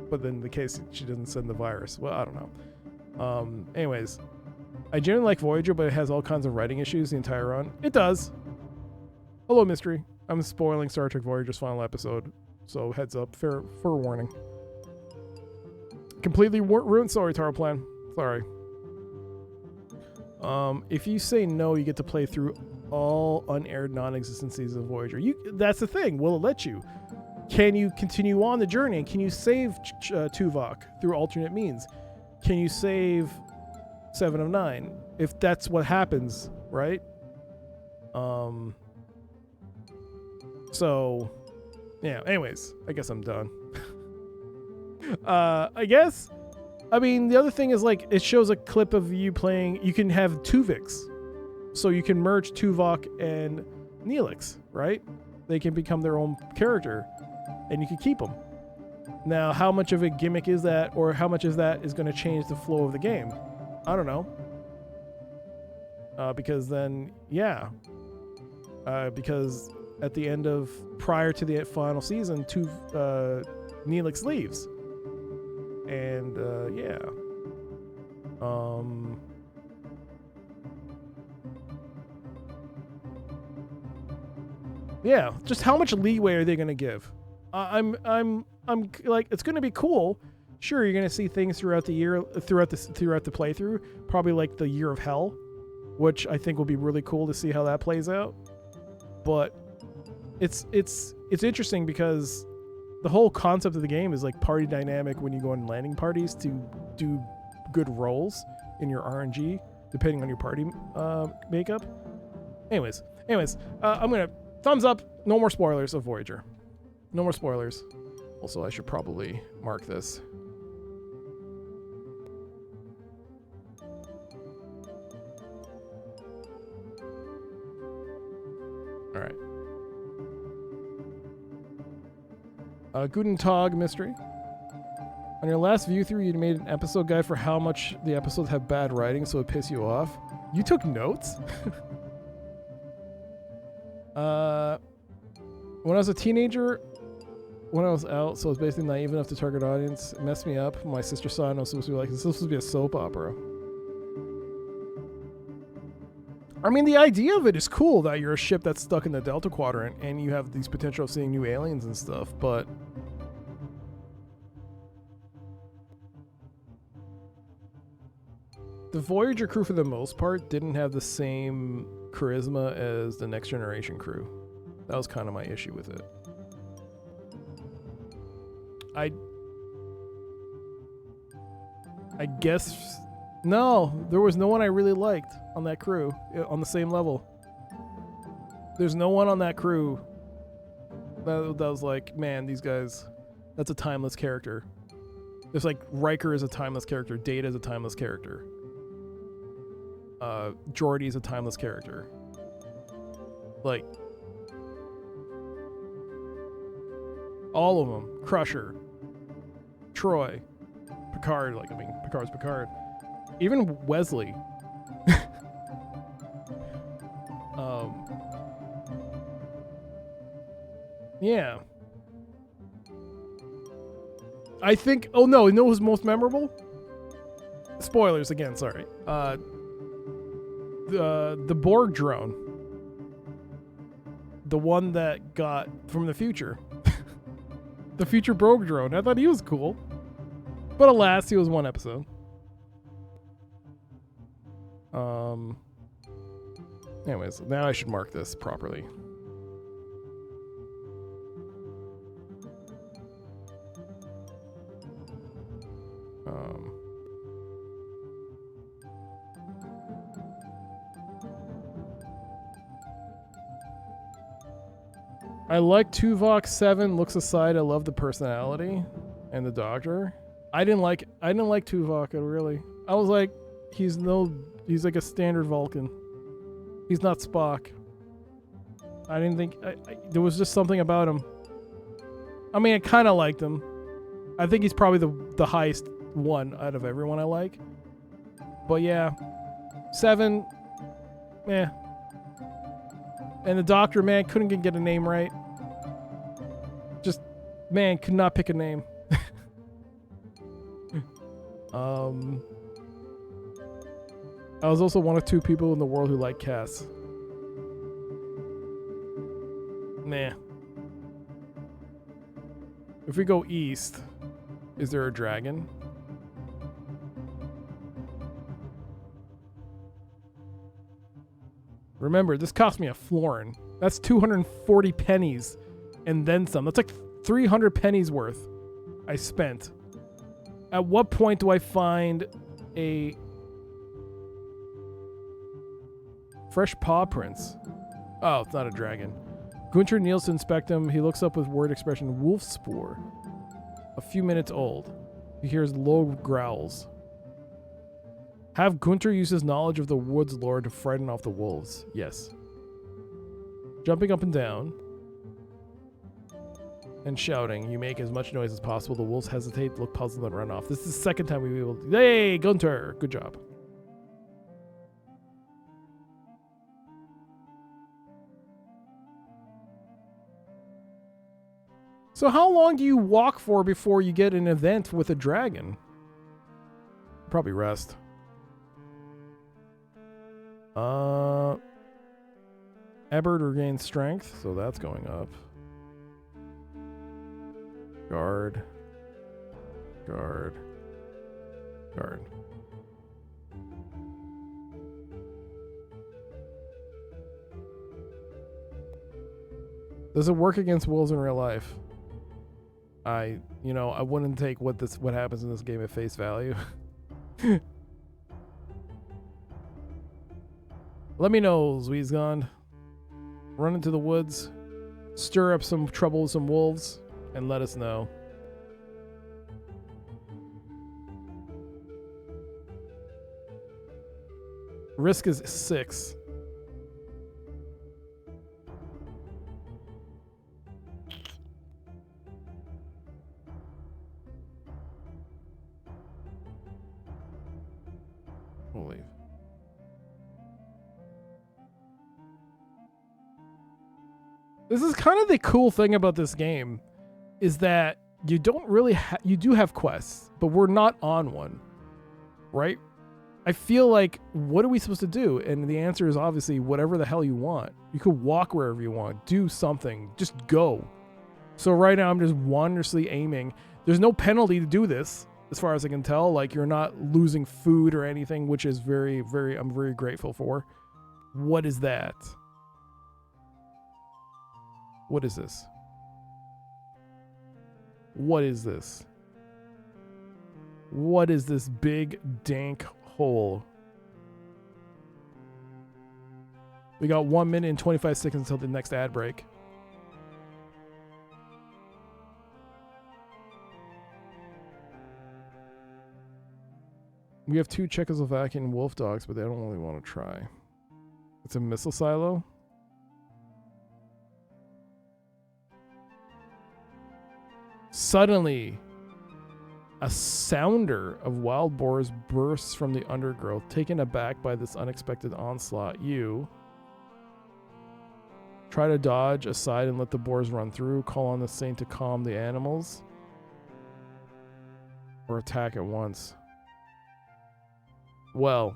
but then in the case she doesn't send the virus. Well, I don't know. Anyways, I generally like Voyager, but it has all kinds of writing issues the entire run. It does. Hello, Mystery. I'm spoiling Star Trek Voyager's final episode, so heads up, fair warning. Completely ruined. Sorry, Taro Plan. Sorry. If you say no, you get to play through all unaired non-existent seasons of Voyager. That's the thing. Will it let you? Can you continue on the journey? Can you save Tuvok through alternate means? Can you save 7 of 9? If that's what happens, right? So, yeah. Anyways, I guess I'm done. I mean, the other thing is like it shows a clip of you playing. You can have Tuviks, so you can merge Tuvok and Neelix, right? They can become their own character, and you can keep them. Now, how much of a gimmick is that, or how much of that is going to change the flow of the game? I don't know. Because then, yeah. Because at the end of, prior to the final season, Neelix leaves. And, yeah. Yeah, just how much leeway are they going to give? I'm like, it's going to be cool. Sure, you're going to see things throughout the year, throughout the playthrough, probably like the Year of Hell, which I think will be really cool to see how that plays out. But it's interesting because the whole concept of the game is like party dynamic when you go on landing parties to do good rolls in your RNG, depending on your party makeup. Anyways, I'm gonna thumbs up. No more spoilers of Voyager. No more spoilers. Also, I should probably mark this. All right. Guten Tag, Mystery. On your last view through, you made an episode guide for how much the episodes have bad writing, so it piss you off. You took notes? When I was a teenager, when I was out, so I was basically naive enough to target audience, it messed me up. My sister saw it and I was supposed to be like, this is supposed to be a soap opera. I mean, the idea of it is cool that you're a ship that's stuck in the Delta Quadrant and you have these potential of seeing new aliens and stuff, but the Voyager crew, for the most part, didn't have the same charisma as the Next Generation crew. That was kind of my issue with it. I guess... No, there was no one I really liked on that crew, on the same level. There's no one on that crew that was like, man, these guys, that's a timeless character. There's like, Riker is a timeless character, Data is a timeless character. Geordi is a timeless character. Like, all of them. Crusher, Troy, Picard, like, I mean, Picard's Picard. Even Wesley. Yeah. I think, oh no, you know who's most memorable? Spoilers again, sorry. The Borg drone. The one that got from the future. The future Borg drone. I thought he was cool. But alas, he was one episode. Anyways, now I should mark this properly. I like Tuvok 7 looks aside. I love the personality and the doctor. I didn't like Tuvok really. I was like, he's like a standard Vulcan. He's not Spock. I didn't think there was just something about him. I mean, I kind of liked him. I think he's probably the highest one out of everyone I like. But yeah, 7, eh. And the doctor, man, couldn't get a name right. Just, man, could not pick a name. I was also one of 2 people in the world who like Cass. Nah. If we go east, is there a dragon? Remember, this cost me a florin. That's 240 pennies and then some. That's like 300 pennies worth I spent. At what point do I find a fresh paw prints? Oh, it's not a dragon. Gunter kneels to inspect him. He looks up with word expression, wolf spoor. A few minutes old. He hears low growls. Have Gunter use his knowledge of the woods lore to frighten off the wolves. Yes. Jumping up and down and shouting, you make as much noise as possible. The wolves hesitate, look puzzled, and run off. This is the second time we've been able to... Hey, Gunter! Good job. So how long do you walk for before you get an event with a dragon? Probably rest. Ebert regains strength, so that's going up. Guard. Guard. Guard. Does it work against wolves in real life? I wouldn't take what happens in this game at face value. Let me know, Zwiesgond. Run into the woods, stir up some trouble with some wolves, and let us know. Risk is 6. We'll leave. This is kind of the cool thing about this game, is that you don't really you do have quests, but we're not on one, right? I feel like, what are we supposed to do? And the answer is obviously whatever the hell you want. You could walk wherever you want, do something, just go. So right now I'm just wondrously aiming. There's no penalty to do this, as far as I can tell. Like, you're not losing food or anything, which is I'm very grateful for. What is that? What is this? What is this? What is this big dank hole? We got 1 minute and 25 seconds until the next ad break. We have 2 Czechoslovakian wolf dogs, but they don't really want to try. It's a missile silo. Suddenly, a sounder of wild boars bursts from the undergrowth. Taken aback by this unexpected onslaught, you try to dodge aside and let the boars run through. Call on the saint to calm the animals, or attack at once. Well,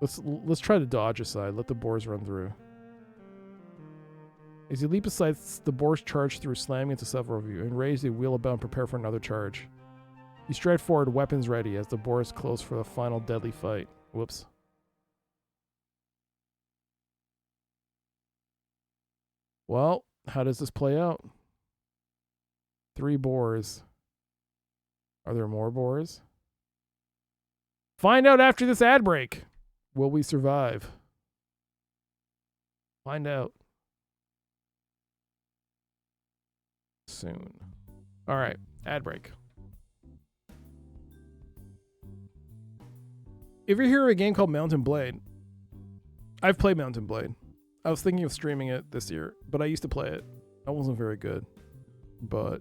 let's try to dodge aside. Let the boars run through. As you leap aside, the boars charge through, slamming into several of you. Enraged, they wheel about and prepare for another charge. You stride forward, weapons ready, as the boars close for the final deadly fight. Whoops. Well, how does this play out? 3 boars. Are there more boars? Find out after this ad break. Will we survive? Find out soon. All right, ad break. If you're here a game called Mountain Blade, I've played Mountain Blade. I was thinking of streaming it this year, but I used to play it. I wasn't very good. But,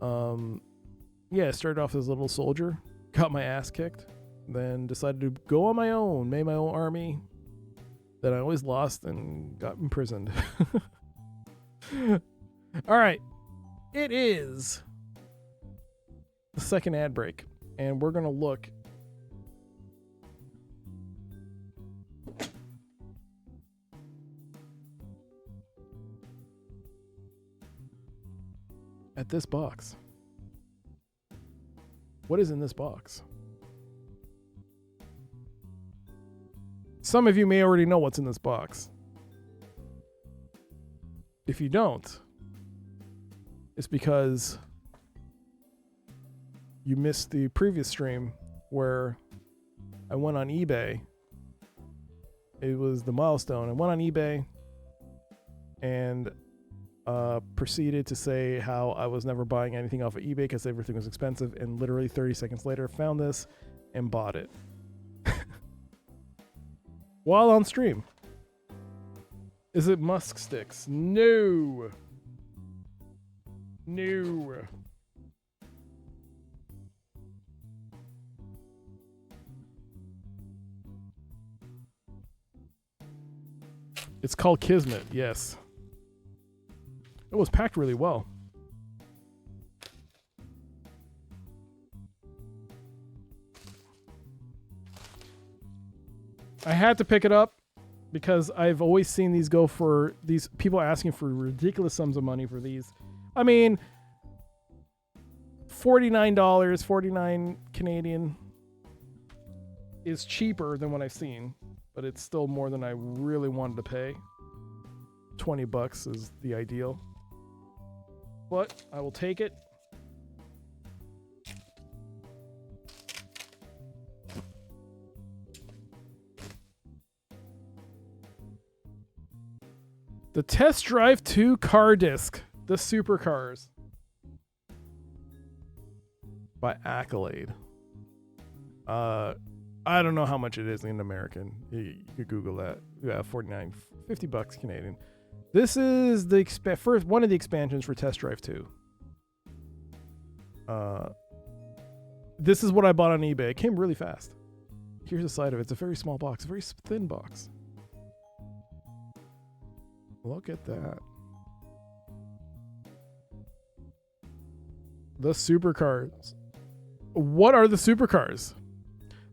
yeah, I started off as a little soldier, got my ass kicked, then decided to go on my own, made my own army. Then I always lost and got imprisoned. All right. It is the second ad break, and we're going to look at this box. What is in this box? Some of you may already know what's in this box. If you don't, it's because you missed the previous stream where I went on eBay. It was the milestone. I went on eBay and proceeded to say how I was never buying anything off of eBay because everything was expensive, and literally 30 seconds later found this and bought it. While on stream. Is it musk sticks? No. No. It's called Kismet, yes. It was packed really well. I had to pick it up because I've always seen these go for these people asking for ridiculous sums of money for these. I mean, $49, 49 Canadian is cheaper than what I've seen, but it's still more than I really wanted to pay. $20 is the ideal. But I will take it. The Test Drive 2 car disc, the supercars, by Accolade. I don't know how much it is in American. You could Google that. Yeah, $49, $50 Canadian. This is the first one of the expansions for Test Drive 2. This is what I bought on eBay. It came really fast. Here's the side of it. It's a very small box, a very thin box. Look at that. The supercars. What are the supercars?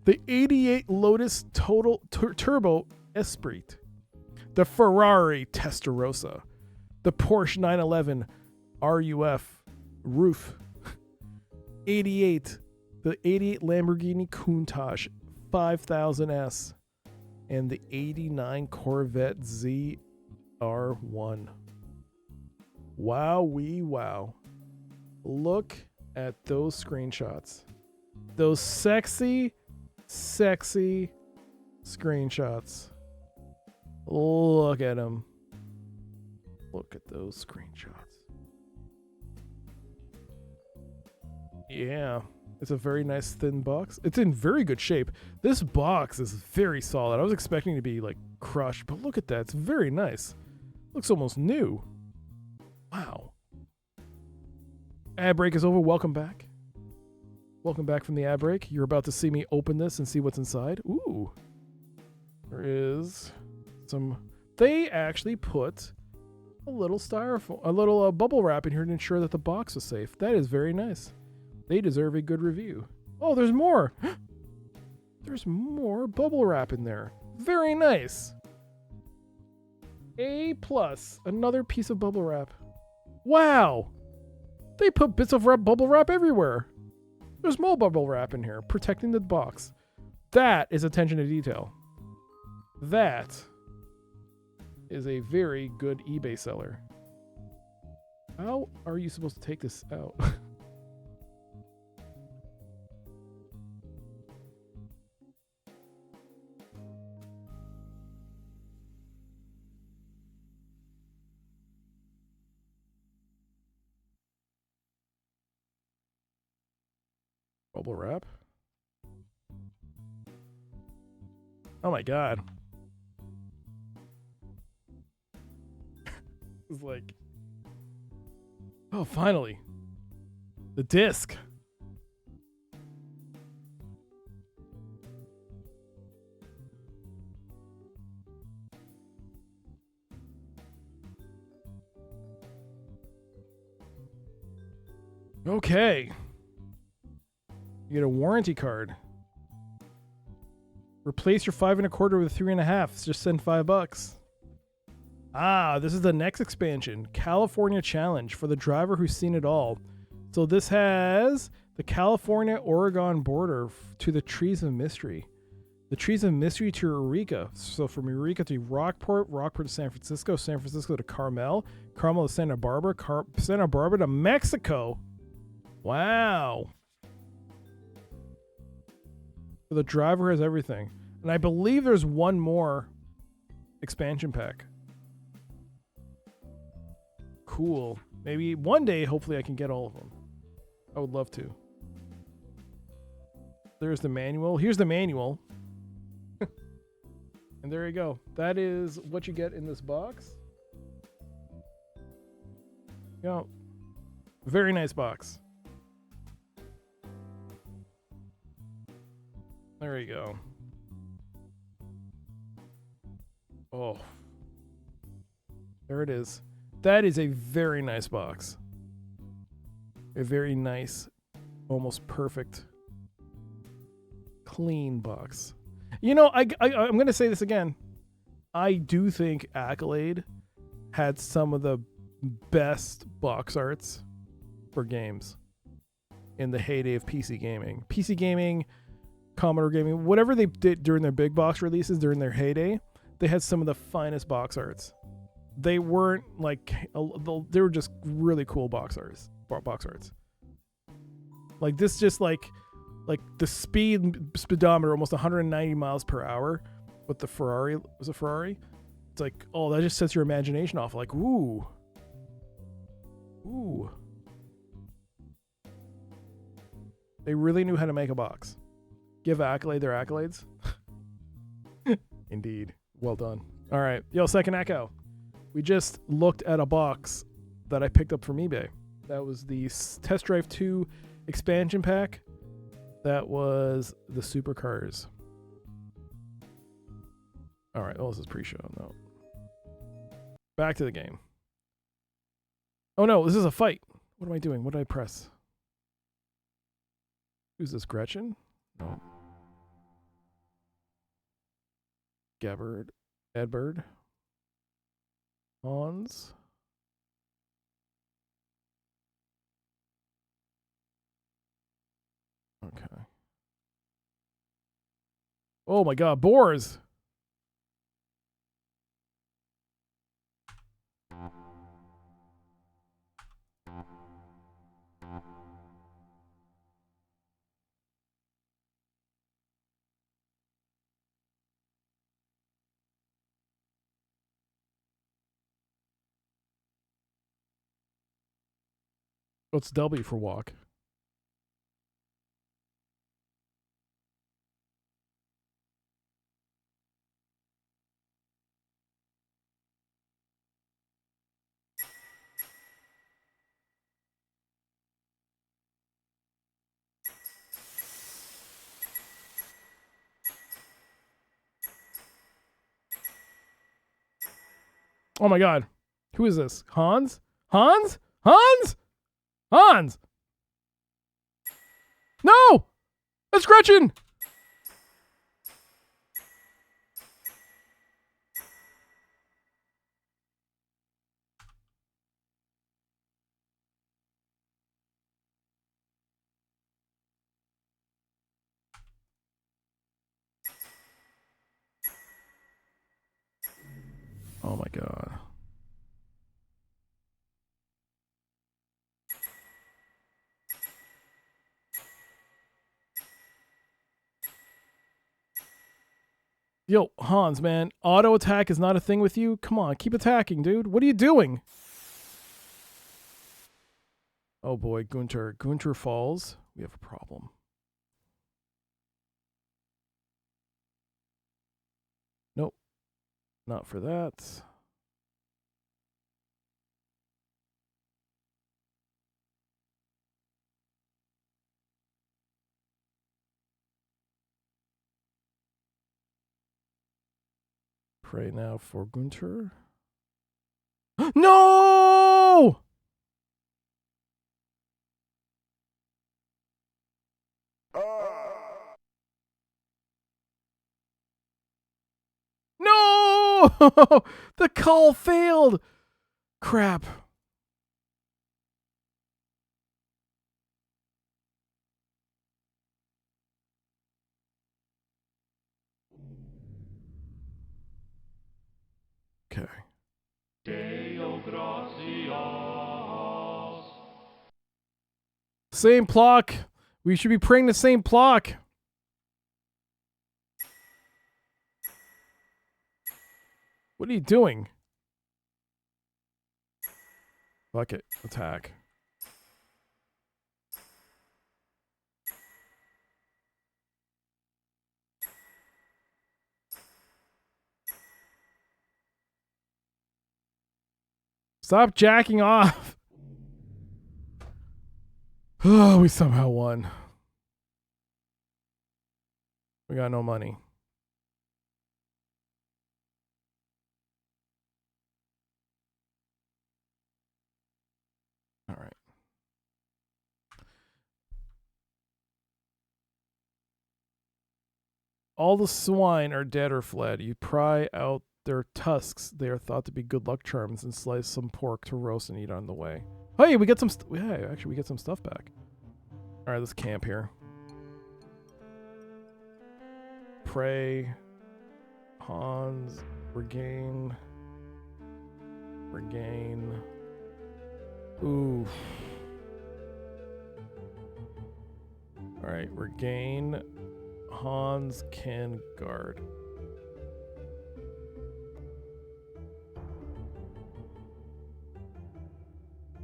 The 88 Lotus Turbo Esprit. The Ferrari Testarossa. The Porsche 911 RUF Roof. 88. The 88 Lamborghini Countach 5000S. And the 89 Corvette ZR1. Wowee wow. Look at those screenshots. Those sexy, sexy screenshots. Look at them. Look at those screenshots. Yeah, it's a very nice thin box. It's in very good shape. This box is very solid. I was expecting it to be like crushed, but look at that. It's very nice. Looks almost new. Wow. Ad break is over. Welcome back. Welcome back from the ad break. You're about to see me open this and see what's inside. Ooh. There is some... They actually put a little styrofoam, a little bubble wrap in here to ensure that the box is safe. That is very nice. They deserve a good review. Oh, there's more. There's more bubble wrap in there. Very nice. A+. Another piece of bubble wrap. Wow. They put bits of bubble wrap everywhere. There's more bubble wrap in here, protecting the box. That is attention to detail. That is a very good eBay seller. How are you supposed to take this out? Bubble wrap. Oh my god. It's like, oh, finally. The disc. Okay. You get a warranty card. Replace your 5 1/4 with 3 1/2. Just send $5. Ah, this is the next expansion, California Challenge, for the driver who's seen it all. So this has the California-Oregon border to the Trees of Mystery. The Trees of Mystery to Eureka. So from Eureka to Rockport, Rockport to San Francisco, San Francisco to Carmel, Carmel to Santa Barbara, Santa Barbara to Mexico. Wow. So the driver has everything. And I believe there's one more expansion pack. Cool. Maybe one day, hopefully, I can get all of them. I would love to. There's the manual. Here's the manual. And there you go. That is what you get in this box. You know, very nice box. There you go. Oh. There it is. That is a very nice box. A very nice, almost perfect, clean box. You know, I'm going to say this again. I do think Accolade had some of the best box arts for games in the heyday of PC gaming. PC gaming, Commodore gaming, whatever they did during their big box releases during their heyday, they had some of the finest box arts. They weren't like, they were just really cool box arts. Like this, just like the speedometer, almost 190 miles per hour with the Ferrari. Was a Ferrari? It's like, oh, that just sets your imagination off. Like, ooh. They really knew how to make a box. Give Accolade their accolades. Indeed. Well done. All right. Yo, second echo. We just looked at a box that I picked up from eBay. That was the Test Drive 2 expansion pack. That was the supercars. All right. Oh, this is pre-show. No. Back to the game. Oh, no. This is a fight. What am I doing? What did I press? Who's this? Gretchen? No. Gabbard. Edbird. Hans. Okay. Oh my god, boars! What's W for walk? Oh my god. Who is this? Hans? Hans? Hans? Hans! No! That's Gretchen! Oh my god. Yo, Hans, man, auto attack is not a thing with you? Come on, keep attacking, dude. What are you doing? Oh boy, Gunter. Gunter falls. We have a problem. Nope. Not for that. Pray now for Gunter. No! No! The call failed. Crap. Okay. Same block. We should be praying the same block. What are you doing? Fuck it. Attack. Stop jacking off. Oh, we somehow won. We got no money. All right. All the swine are dead or fled. You pry out their tusks. They are thought to be good luck charms, and slice some pork to roast and eat on the way. Hey, we get some. Yeah, actually, we get some stuff back. All right, let's camp here. Pray. Hans. Regain. Ooh. All right, regain. Hans can guard.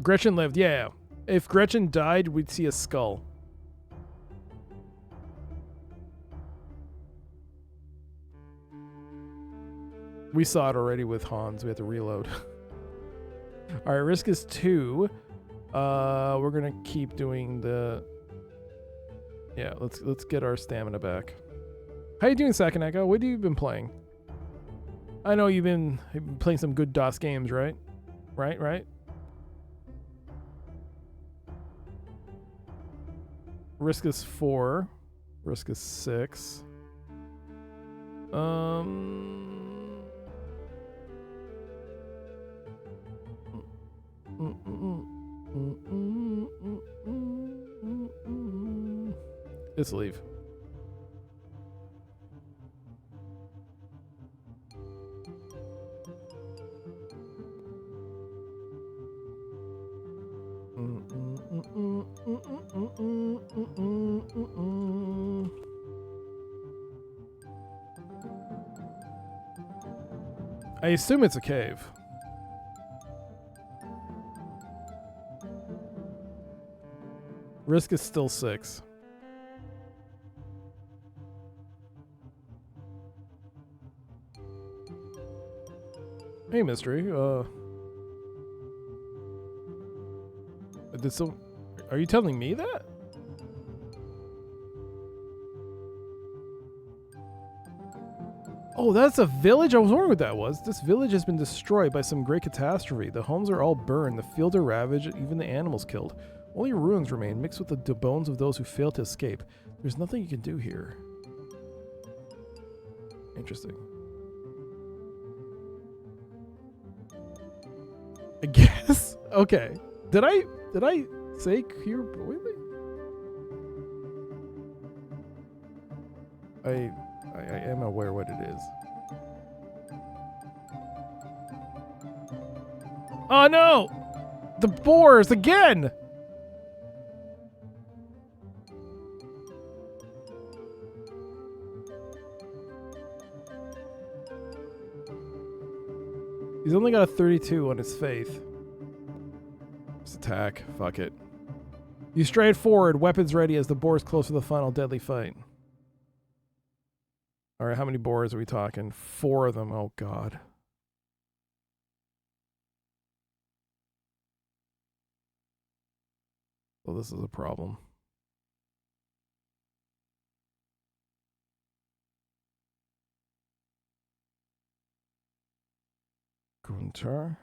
Gretchen lived, yeah. If Gretchen died, we'd see a skull. We saw it already with Hans. We had to reload. All right, risk is 2. We're gonna keep doing the. Yeah, let's get our stamina back. How you doing, Sakaneko? What have you been playing? I know you've been playing some good DOS games, right? Right. Risk is 4. Risk is 6. Let's leave. I assume it's a cave. Risk is still 6. Hey, mystery. Are you telling me that? Oh, that's a village? I was wondering what that was. This village has been destroyed by some great catastrophe. The homes are all burned, the fields are ravaged, even the animals killed. Only ruins remain, mixed with the bones of those who failed to escape. There's nothing you can do here. Interesting. I guess. Okay. Did I say here? Wait. I am aware what it is. Oh no! The boars again! He's only got a 32 on his faith. Just attack. Fuck it. You stride forward, weapons ready as the boars close to the final deadly fight. Alright, how many boars are we talking? 4 of them. Oh god. Well, this is a problem. Gunter.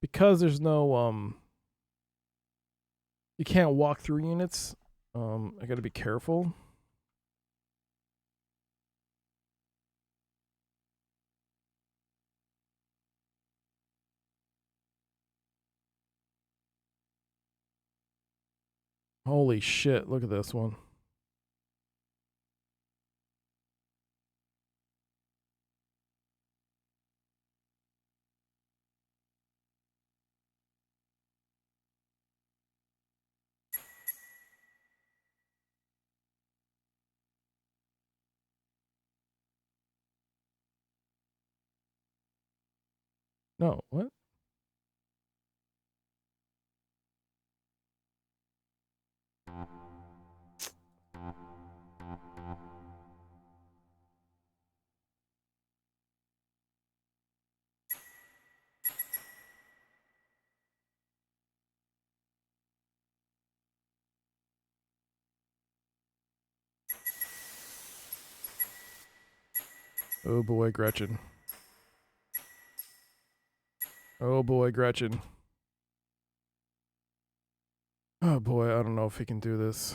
Because there's no you can't walk through units, I gotta be careful. Holy shit, look at this one. No, what? Oh boy, Gretchen. Oh boy, Gretchen. Oh boy, I don't know if he can do this.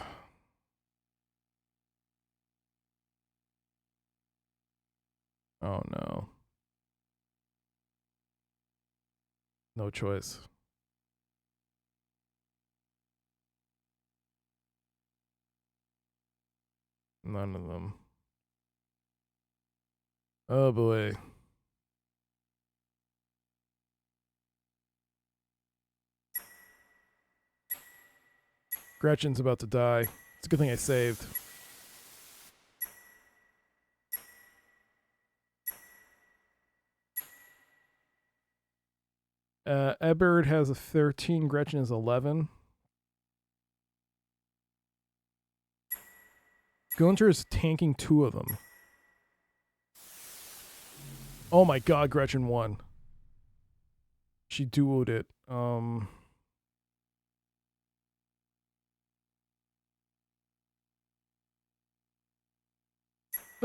Oh no. No choice. None of them. Oh boy. Gretchen's about to die. It's a good thing I saved. Ebert has a 13. Gretchen is 11. Gunter is tanking 2 of them. Oh my god, Gretchen won. She duoed it.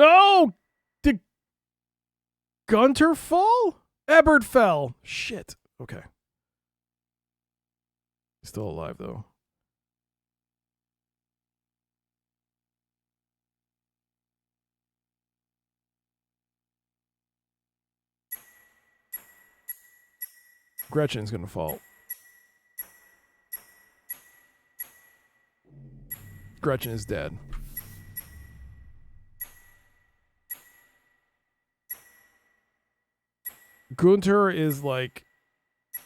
Oh! Did Gunter fall? Ebert fell. Shit. Okay. He's still alive, though. Gretchen's gonna fall. Gretchen is dead. Gunter is like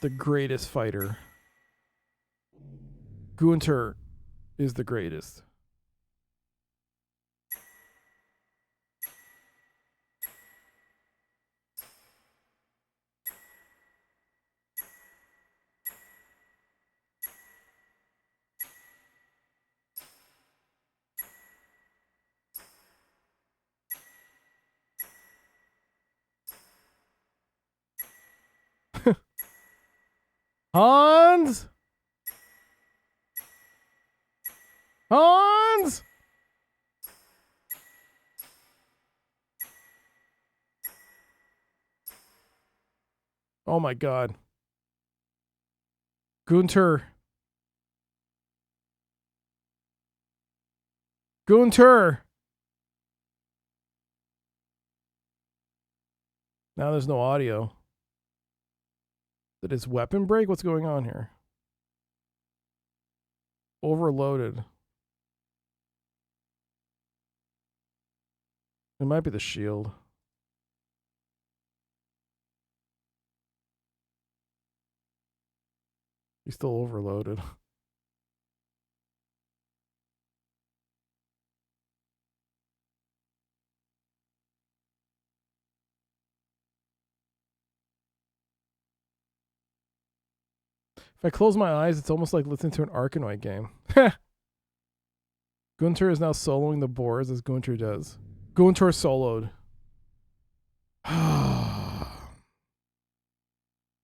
the greatest fighter. Gunter is the greatest. Hans? Hans? Oh my god. Gunter. Gunter. Now there's no audio. Did his weapon break? What's going on here? Overloaded. It might be the shield. He's still overloaded. If I close my eyes, it's almost like listening to an Arkanoid game. Gunter is now soloing the boars as Gunter does. Gunter soloed.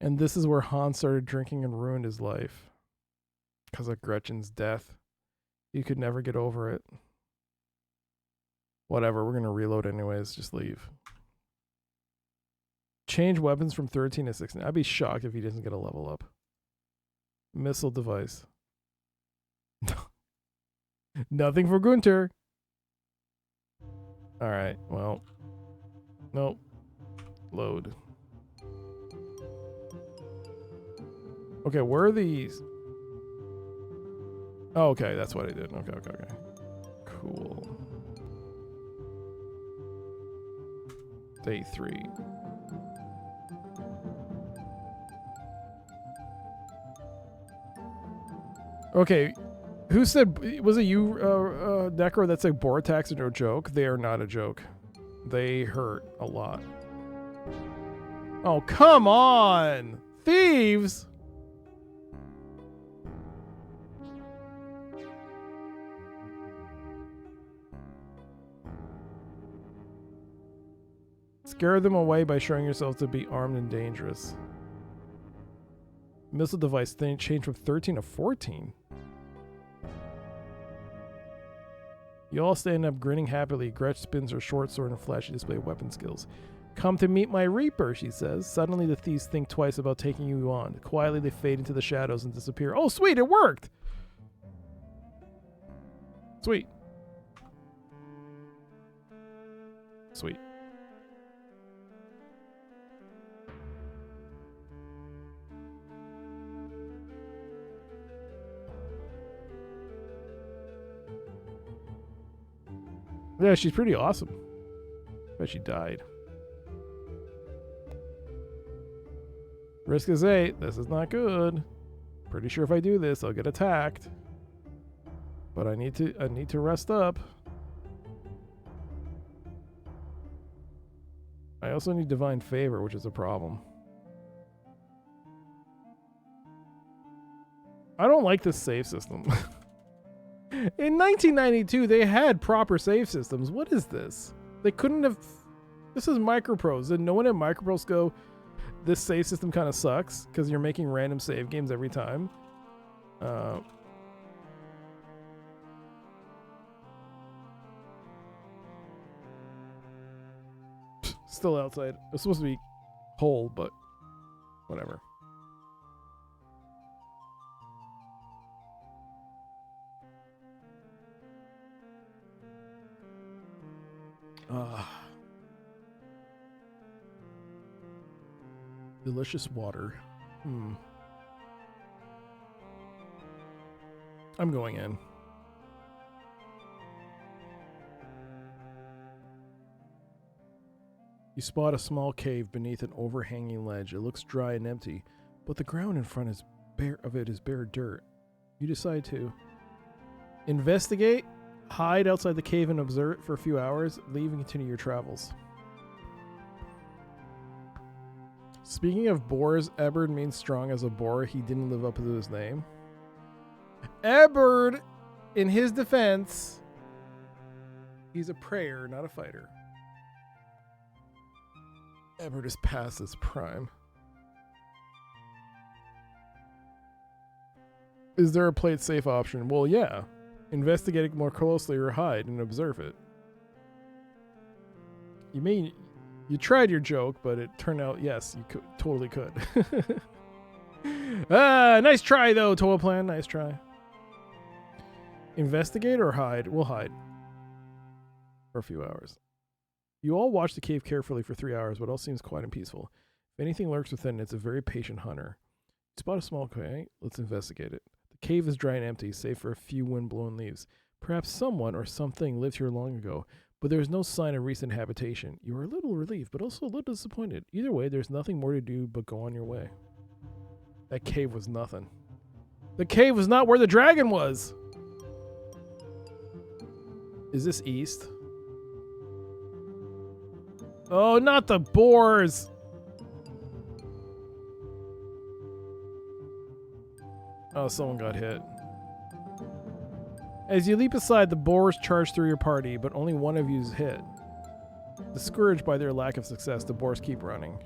And this is where Hans started drinking and ruined his life. Because of Gretchen's death. He could never get over it. Whatever, we're going to reload anyways. Just leave. Change weapons from 13 to 16. I'd be shocked if he doesn't get a level up. Missile device. Nothing for Gunter. Alright, well. Nope. Load. Okay, where are these? Oh, okay, that's what I did. Okay. Cool. Day 3. Okay, who said, was it you, Necro, that said boar attacks are no joke? They are not a joke. They hurt a lot. Oh, come on! Thieves! Scare them away by showing yourself to be armed and dangerous. Missile device thing changed from 13 to 14. You all stand up grinning happily. Gretch spins her short sword and flashy display of weapon skills. Come to meet my Reaper, she says. Suddenly the thieves think twice about taking you on. Quietly they fade into the shadows and disappear. Oh, sweet, it worked! Sweet. Sweet. Yeah, she's pretty awesome. But she died. Risk is 8. This is not good. Pretty sure if I do this, I'll get attacked. But I need to rest up. I also need Divine Favor, which is a problem. I don't like this save system. In 1992, they had proper save systems. What is this? They couldn't have... This is Microprose. Did no one at Microprose go, this save system kind of sucks because you're making random save games every time? Still outside. It's supposed to be whole, but whatever. Delicious water. I'm going in. You spot a small cave beneath an overhanging ledge. It looks dry and empty, but the ground in front is bare dirt. You decide to investigate, hide outside the cave and observe it for a few hours, leave and continue your travels. Speaking of boars, Eberd means strong as a boar. He didn't live up to his name. Eberd, in his defense, he's a prayer, not a fighter. Eberd is past his prime. Is there a play it safe option? Well, yeah. Investigate it more closely or hide and observe it. You mean... You tried your joke, but it turned out, yes, you totally could. Nice try, though, Toa Plan. Nice try. Investigate or hide? We'll hide. For a few hours. You all watch the cave carefully for 3 hours, but all seems quiet and peaceful. If anything lurks within, it's a very patient hunter. Spot a small cave. Let's investigate it. The The cave is dry and empty, save for a few wind-blown leaves. Perhaps someone or something lived here long ago, but there is no sign of recent habitation. You are a little relieved, but also a little disappointed. Either way, there's nothing more to do but go on your way. That cave was nothing. The cave was not where the dragon was! Is this east? Oh, not the boars! Oh, someone got hit. As you leap aside, the boars charge through your party, but only one of you is hit. Discouraged by their lack of success, the boars keep running.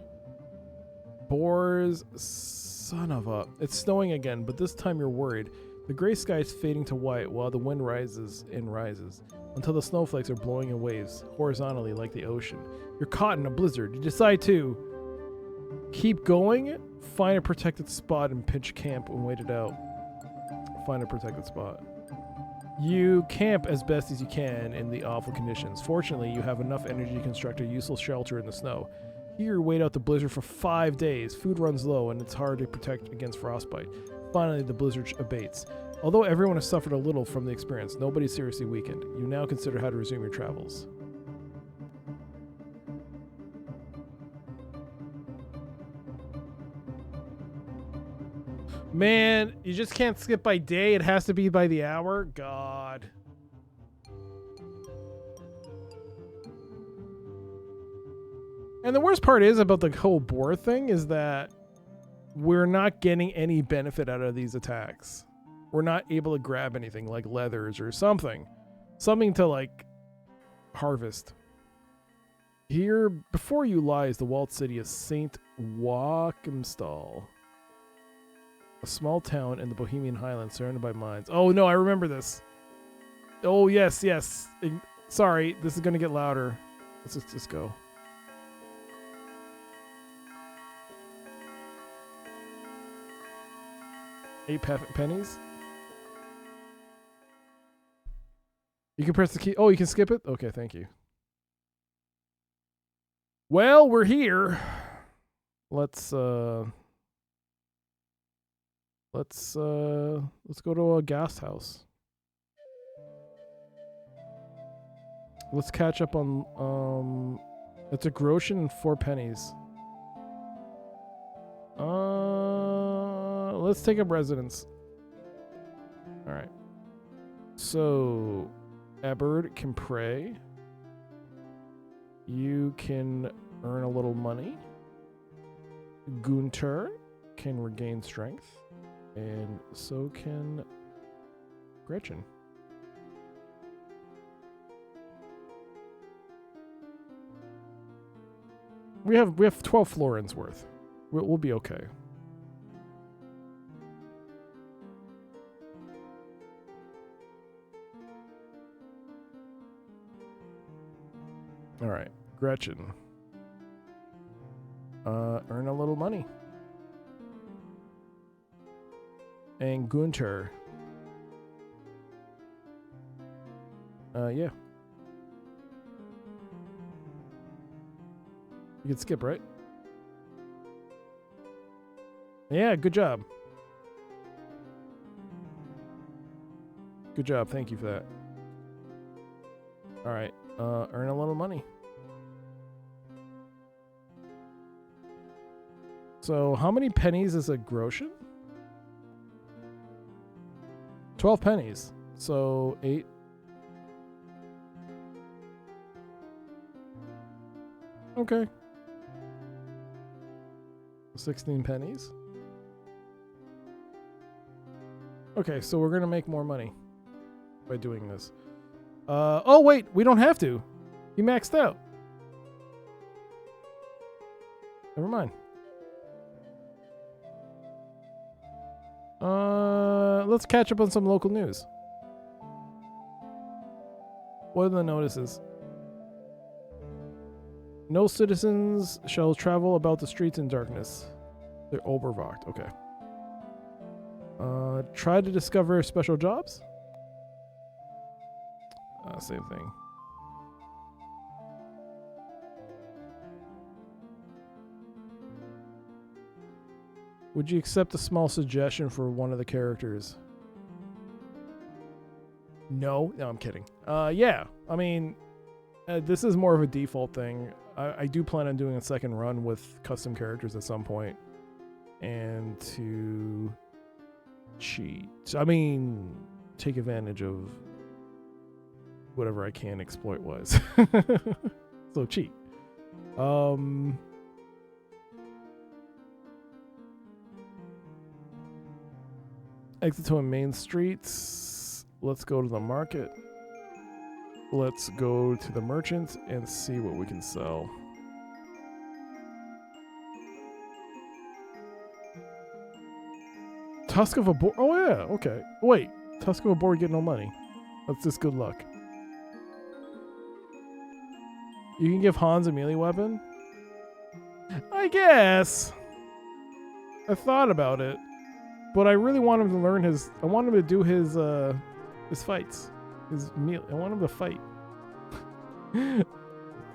Boars, son of a... It's snowing again, but this time you're worried. The gray sky is fading to white while the wind rises and rises, until the snowflakes are blowing in waves, horizontally like the ocean. You're caught in a blizzard. You decide to keep going, find a protected spot and pitch camp and wait it out. Find a protected spot. You camp as best as you can in the awful conditions. Fortunately, you have enough energy to construct a useful shelter in the snow. Here, wait out the blizzard for 5 days. Food runs low, and it's hard to protect against frostbite. Finally, the blizzard abates. Although everyone has suffered a little from the experience, nobody's seriously weakened. You now consider how to resume your travels. Man, you just can't skip by day. It has to be by the hour. God. And the worst part is about the whole boar thing is that we're not getting any benefit out of these attacks. We're not able to grab anything like leathers or something. Something to like harvest. Here before you lies the walled city of St. Joachimsthal. A small town in the Bohemian Highlands surrounded by mines. Oh no, I remember this. Oh yes, yes. Sorry, this is gonna get louder. Let's just go. $8 You can press the key. Oh, you can skip it? Okay, thank you. Well, we're here. Let's go to a gas house. Let's catch up on it's a groschen and 4 pennies. Let's take up residence. All right. So, Ebert can pray. You can earn a little money. Gunter can regain strength. And so can Gretchen. We have 12 florins worth. We'll be okay. All right, Gretchen. Earn a little money. And Gunter. Yeah. You can skip, right? Yeah, good job. Good job. Thank you for that. All right. Earn a little money. So, how many pennies is a groschen? 12 pennies. So, 8. Okay. 16 pennies. Okay, so we're going to make more money by doing this. Oh, wait, we don't have to. He maxed out. Never mind. Let's catch up on some local news. What are the notices? No citizens shall travel about the streets in darkness. They're Oberwacht. Okay. Try to discover special jobs? Same thing. Would you accept a small suggestion for one of the characters? No, I'm kidding. Yeah, I mean, this is more of a default thing. I do plan on doing a second run with custom characters at some point, and to cheat. I mean, take advantage of whatever I can exploit-wise. So cheat. Exit to a main streets. Let's go to the market. Let's go to the merchant and see what we can sell. Tusk of a Boar. Oh yeah, okay. Wait, Tusk of a Boar get no money. That's just good luck. You can give Hans a melee weapon? I guess. I thought about it. But I really want him to learn his... I want him to do his fights. His melee. I want him to fight. I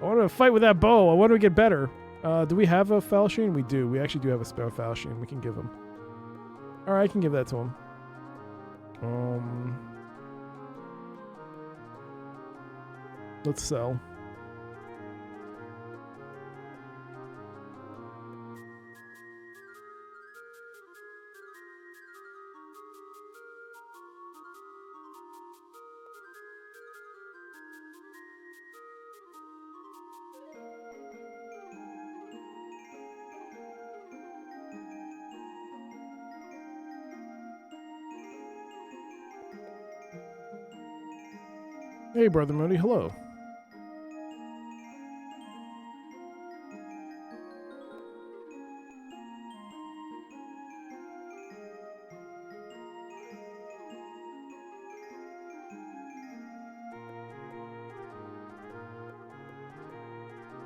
want him to fight with that bow. I want him to get better. Do we have a falchion? We do. We actually do have a spare falchion. We can give him. Alright, I can give that to him. Let's sell. Hey, Brother Moody, hello.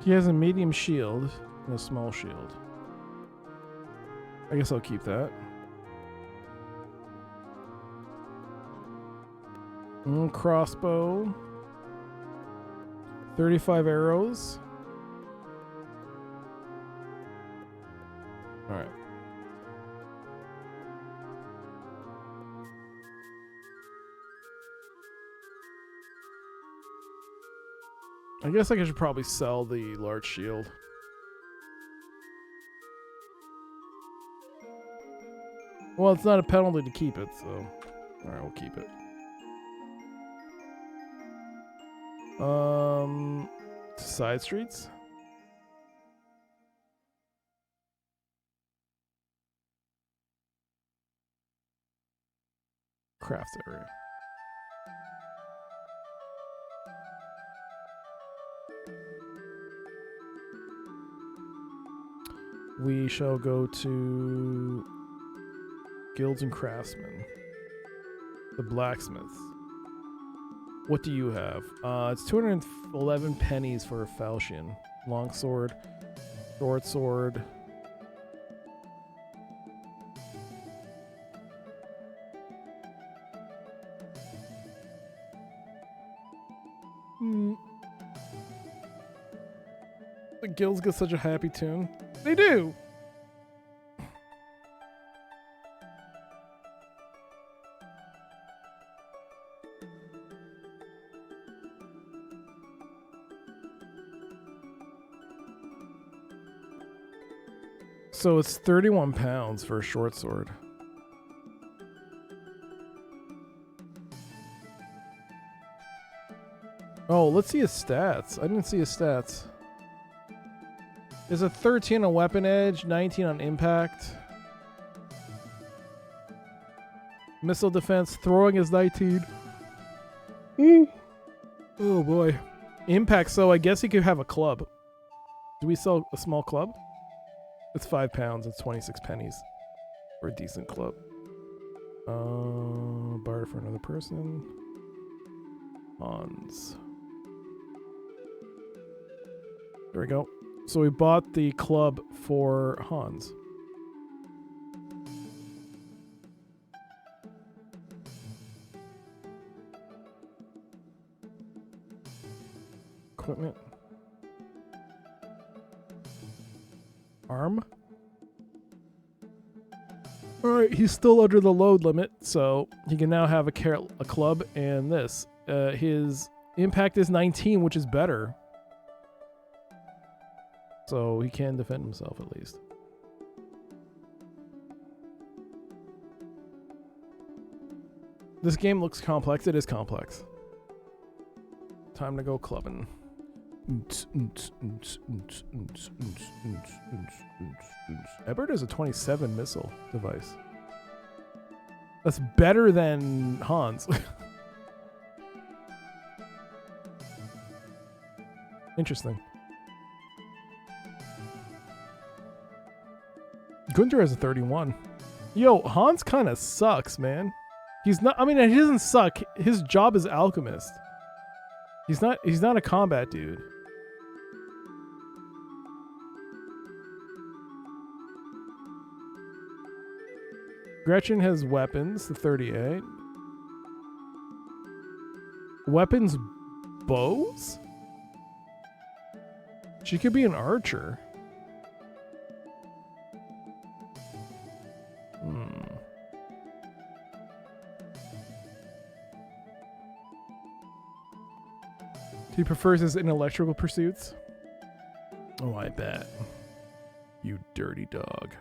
He has a medium shield and a small shield. I guess I'll keep that. Crossbow. 35 arrows. Alright. I guess I should probably sell the large shield. Well, it's not a penalty to keep it, so... Alright, we'll keep it. Side streets? Crafts area. We shall go to Guilds and Craftsmen. The Blacksmiths. What do you have? It's 211 pennies for a falchion. Longsword, short sword. The guilds get such a happy tune. They do! So it's 31 pounds for a short sword. Oh, let's see his stats. I didn't see his stats. There's a 13 on weapon edge, 19 on impact. Missile defense, throwing is 19. Oh boy. Impact, so I guess he could have a club. Do we sell a small club? It's 5 pounds, it's 26 pennies for a decent club. Barter for another person. Hans. There we go. So we bought the club for Hans. Equipment. Arm. Alright, he's still under the load limit, so he can now have a club and this. his impact is 19, which is better. So he can defend himself at least. This game looks complex. It is complex. Time to go clubbing. Ebert is a 27 missile device. That's better than Hans. Interesting. Gunther has a 31. Yo, Hans kind of sucks, man. He's not. I mean, he doesn't suck. His job is alchemist. He's not a combat dude. Gretchen has weapons, the 38. Weapons, bows? She could be an archer. He prefers his intellectual pursuits. Oh, I bet. You dirty dog.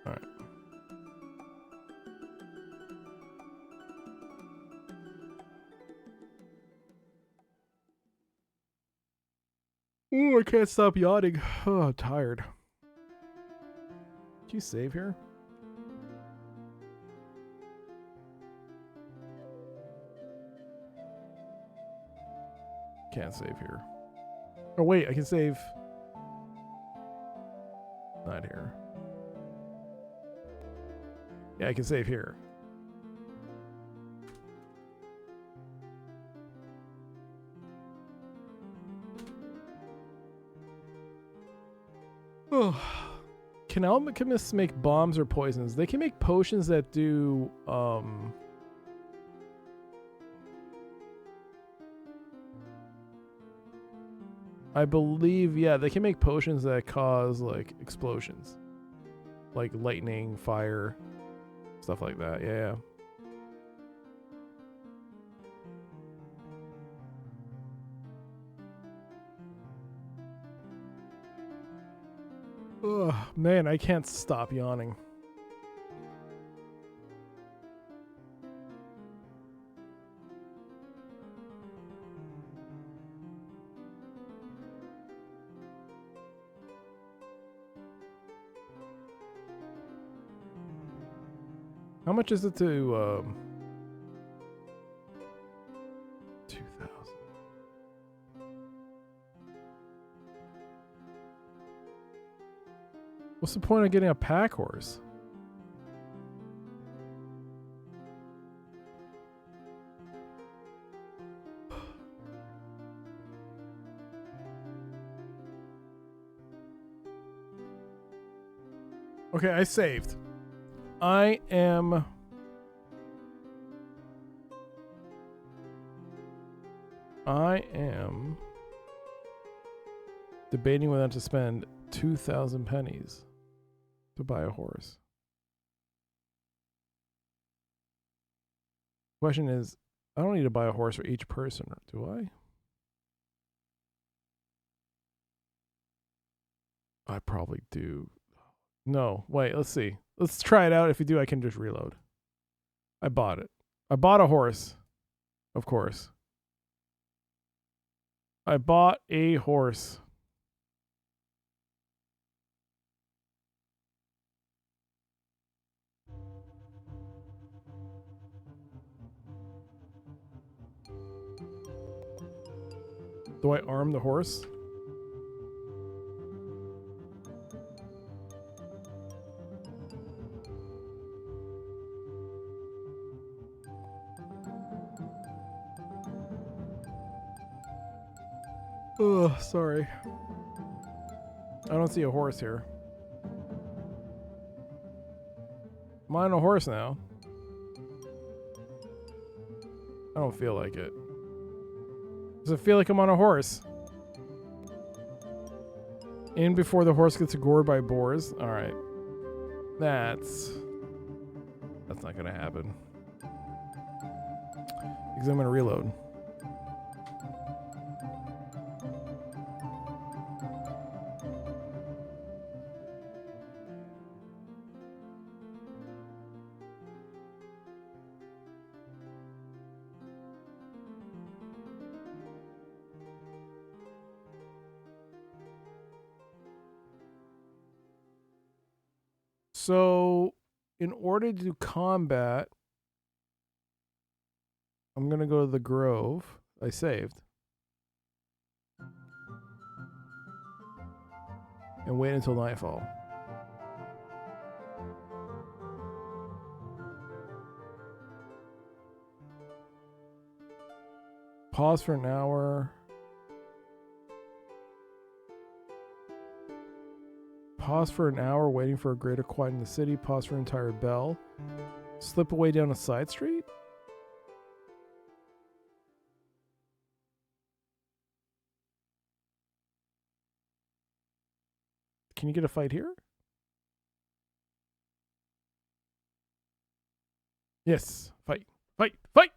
All right. Oh, I can't stop yawning. Oh, I'm tired. Did you save here? Can't save here. Oh wait, I can save. Not here. Yeah, I can save here. Oh. Can alchemists make bombs or poisons? They can make potions that do I believe, yeah, they can make potions that cause, like, explosions. Like lightning, fire, stuff like that, yeah. Ugh, man, I can't stop yawning. How much is it to 2,000? What's the point of getting a pack horse? Okay, I saved. I am debating whether to spend 2,000 pennies to buy a horse. Question is, I don't need to buy a horse for each person, do I? I probably do. No, wait, let's see. Let's try it out. If you do, I can just reload. I bought it. I bought a horse. Of course. I bought a horse. Do I arm the horse? Ugh, sorry. I don't see a horse here. Am I on a horse now? I don't feel like it. Does it feel like I'm on a horse? In before the horse gets gored by boars? Alright. That's not gonna happen. Because I'm gonna reload. So, in order to do combat, I'm going to go to the Grove. I saved. And wait until nightfall. Pause for an hour. Pause for an hour waiting for a greater quiet in the city. Pause for an entire bell. Slip away down a side street? Can you get a fight here? Yes. Fight. Fight. Fight!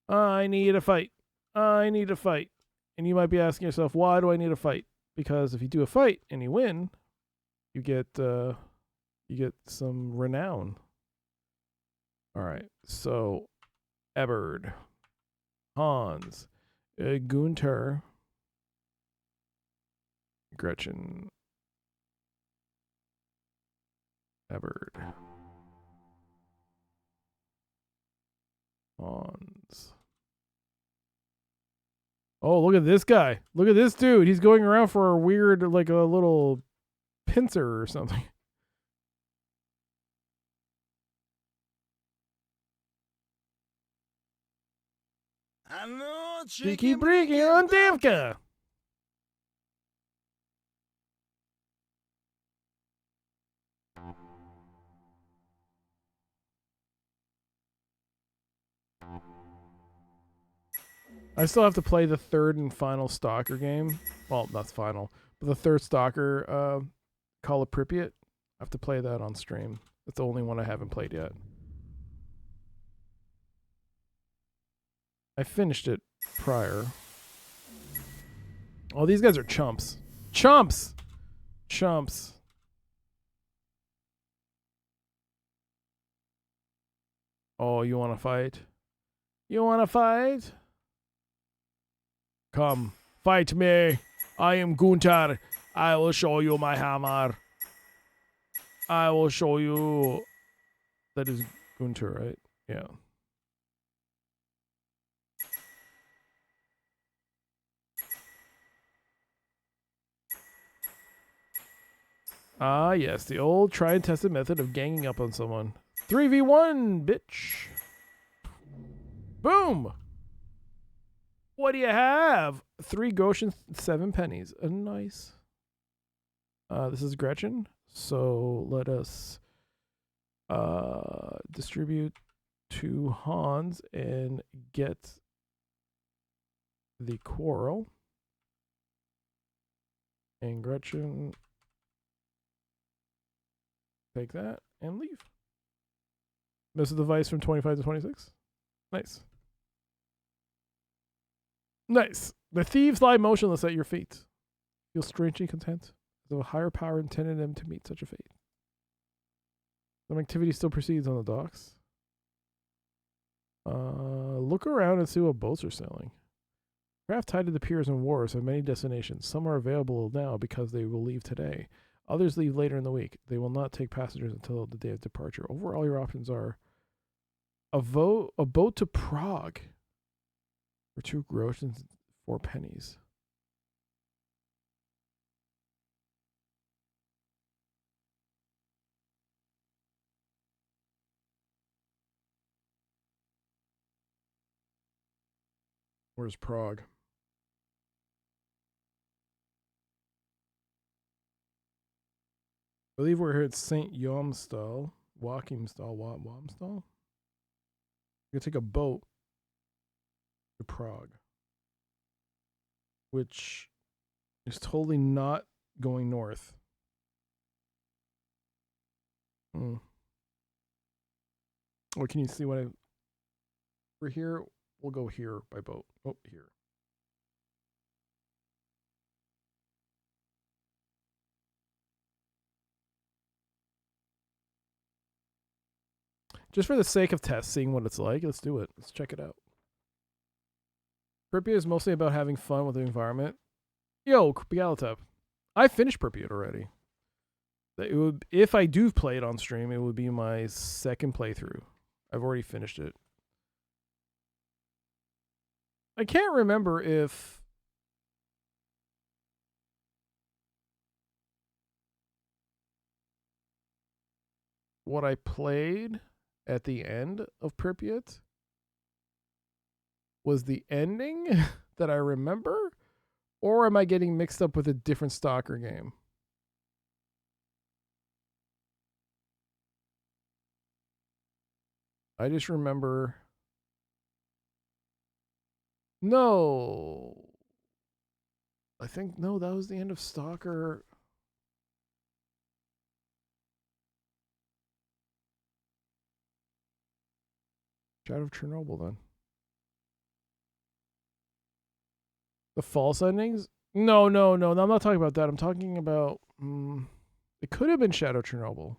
I need a fight. I need a fight. And you might be asking yourself, why do I need a fight? Because if you do a fight and you win, you get some renown. All right. So, Eberd, Hans, Gunther, Gretchen, Eberd, Hans. Oh, look at this guy. Look at this dude. He's going around for a weird, like a little pincer or something. Cheeky breaky on Devka. I still have to play the third and final Stalker game. Well, not final, but the third Stalker, Call of Pripyat. I have to play that on stream. That's the only one I haven't played yet. I finished it prior. Oh, these guys are chumps. Chumps! Chumps. Oh, you want to fight? You want to fight? Come, fight me. I am Gunther. I will show you my hammer. I will show you. That is Gunther, right? Yeah. Ah, yes, the old tried and tested method of ganging up on someone. 3v1, bitch. Boom. What do you have? 3 Goshen, 7 pennies. Nice. This is Gretchen. So let us distribute to Hans and get the quarrel. And Gretchen, take that and leave. This is the vice from 25 to 26. Nice. Nice. The thieves lie motionless at your feet. Feel strangely content, as though a higher power intended them to meet such a fate. Some activity still proceeds on the docks. Look around and see what boats are sailing. Craft tied to the piers and wharves have many destinations. Some are available now because they will leave today. Others leave later in the week. They will not take passengers until the day of departure. Overall, your options are a boat to Prague for 2 groschen and 4 pennies. Where's Prague? I believe we're here at St. Yomstal. Womstal? You take a boat to Prague, which is totally not going north. Hmm. Oh, can you see what I... We're here. We'll go here by boat. Oh, here. Just for the sake of seeing what it's like, let's do it. Let's check it out. Pripyat is mostly about having fun with the environment. Yo, Bialatep. I finished Pripyat already. It would, if I do play it on stream, it would be my second playthrough. I've already finished it. I can't remember if what I played at the end of Pripyat was the ending that I remember, or am I getting mixed up with a different Stalker game? I just remember... No. I think, no, that was the end of Stalker. Shadow of Chernobyl, then. The false endings? No, I'm not talking about that. I'm talking about... it could have been Shadow Chernobyl.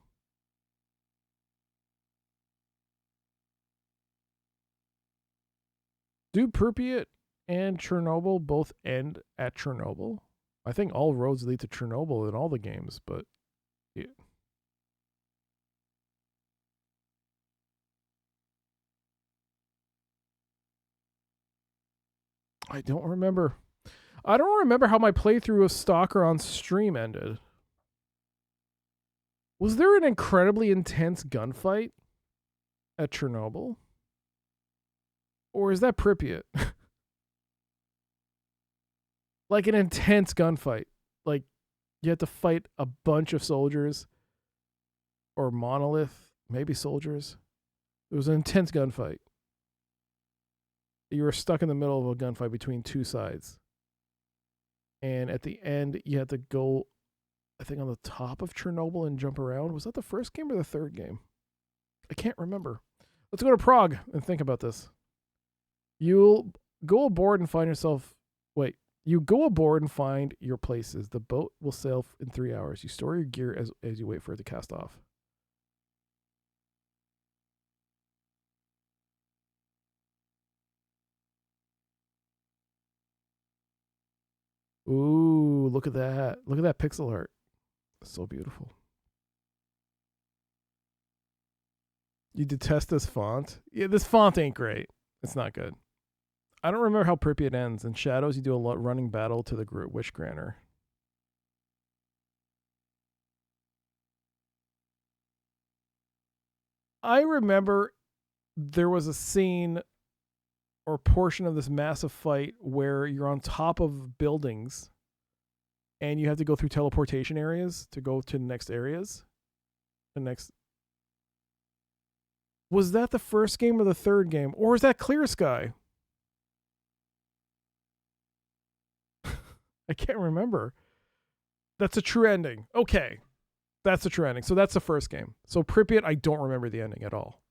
Do Pripyat and Chernobyl both end at Chernobyl? I think all roads lead to Chernobyl in all the games, but... Yeah. I don't remember. I don't remember how my playthrough of Stalker on stream ended. Was there an incredibly intense gunfight at Chernobyl? Or is that Pripyat? Like an intense gunfight. Like you had to fight a bunch of soldiers. Or monolith, maybe soldiers. It was an intense gunfight. You were stuck in the middle of a gunfight between two sides. And at the end, you had to go, I think, on the top of Chernobyl and jump around. Was that the first game or the third game? I can't remember. Let's go to Prague and think about this. You'll go aboard and find yourself... Wait. You go aboard and find your places. The boat will sail in 3 hours. You store your gear as you wait for it to cast off. Ooh, look at that. Look at that pixel art. So beautiful. You detest this font? Yeah, this font ain't great. It's not good. I don't remember how Pripyat ends. In Shadows, you do a running battle to the Wish Granter. I remember there was a scene or portion of this massive fight where you're on top of buildings and you have to go through teleportation areas to go to the next areas. Was that the first game or the third game? Or is that Clear Sky? I can't remember. That's a true ending. Okay. That's a true ending. So that's the first game. So Pripyat, I don't remember the ending at all.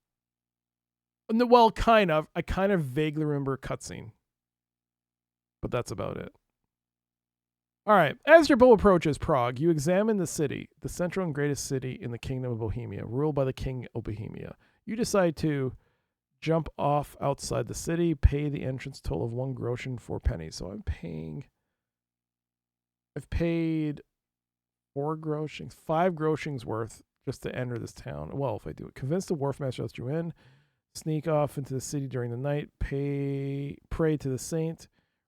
Well, kind of. I kind of vaguely remember a cutscene. But that's about it. All right. As your boat approaches Prague, you examine the city, the central and greatest city in the Kingdom of Bohemia, ruled by the King of Bohemia. You decide to jump off outside the city, pay the entrance toll of 1 groschen 4 pennies. So I've paid 4 groschings, 5 groschings worth just to enter this town. Well, if I do it. Convince the wharfmaster lets you in. Sneak off into the city during the night. Pray to the saint.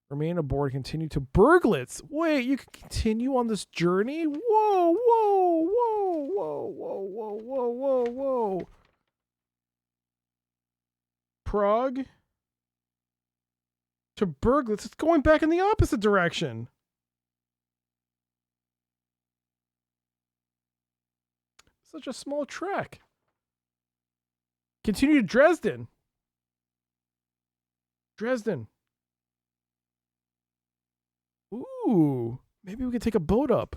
Remain aboard. Continue to Burglitz. Wait, you can continue on this journey? Whoa, whoa, whoa, whoa, whoa, whoa, whoa, whoa, whoa. Prague to Burglitz. It's going back in the opposite direction. Such a small trek. Continue to Dresden. Ooh. Maybe we could take a boat up.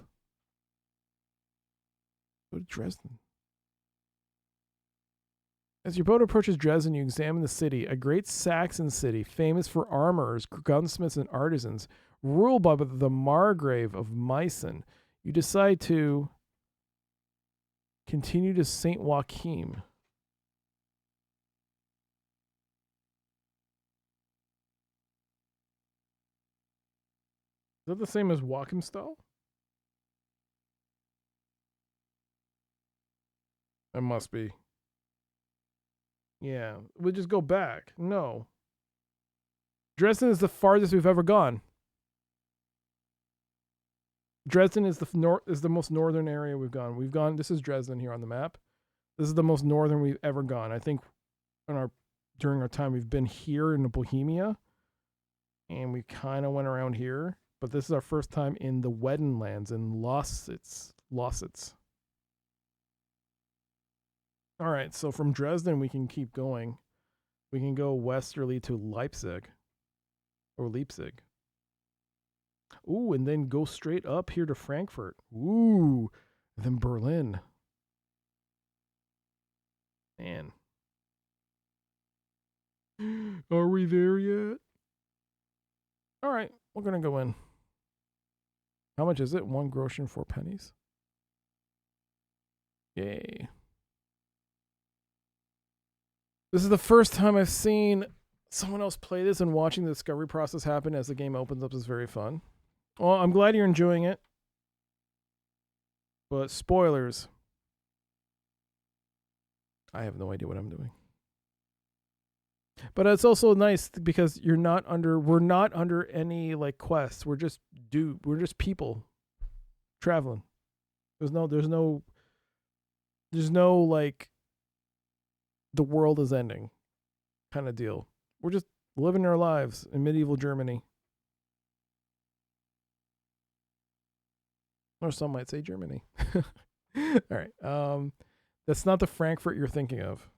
Go to Dresden. As your boat approaches Dresden, you examine the city, a great Saxon city, famous for armorers, gunsmiths, and artisans, ruled by the Margrave of Meissen. You decide to continue to St. Joachim. Is that the same as Joachimsthal? It must be. Yeah, we'll just go back. No. Dresden is the farthest we've ever gone. Dresden is the most northern area we've gone. We've gone. This is Dresden here on the map. This is the most northern we've ever gone. I think during our time we've been here in Bohemia, and we kind of went around here. But this is our first time in the Wedenlands in Lausitz. All right, so from Dresden we can keep going. We can go westerly to Leipzig. Ooh, and then go straight up here to Frankfurt. Ooh, and then Berlin. Man. Are we there yet? All right, we're going to go in. How much is it? 1 groschen, 4 pennies. Yay. This is the first time I've seen someone else play this, and watching the discovery process happen as the game opens up is very fun. Well, I'm glad you're enjoying it. But spoilers. I have no idea what I'm doing. But it's also nice because we're not under any like quests. We're just people traveling. There's no like the world is ending kind of deal. We're just living our lives in medieval Germany. Or some might say Germany. All right. That's not the Frankfurt you're thinking of.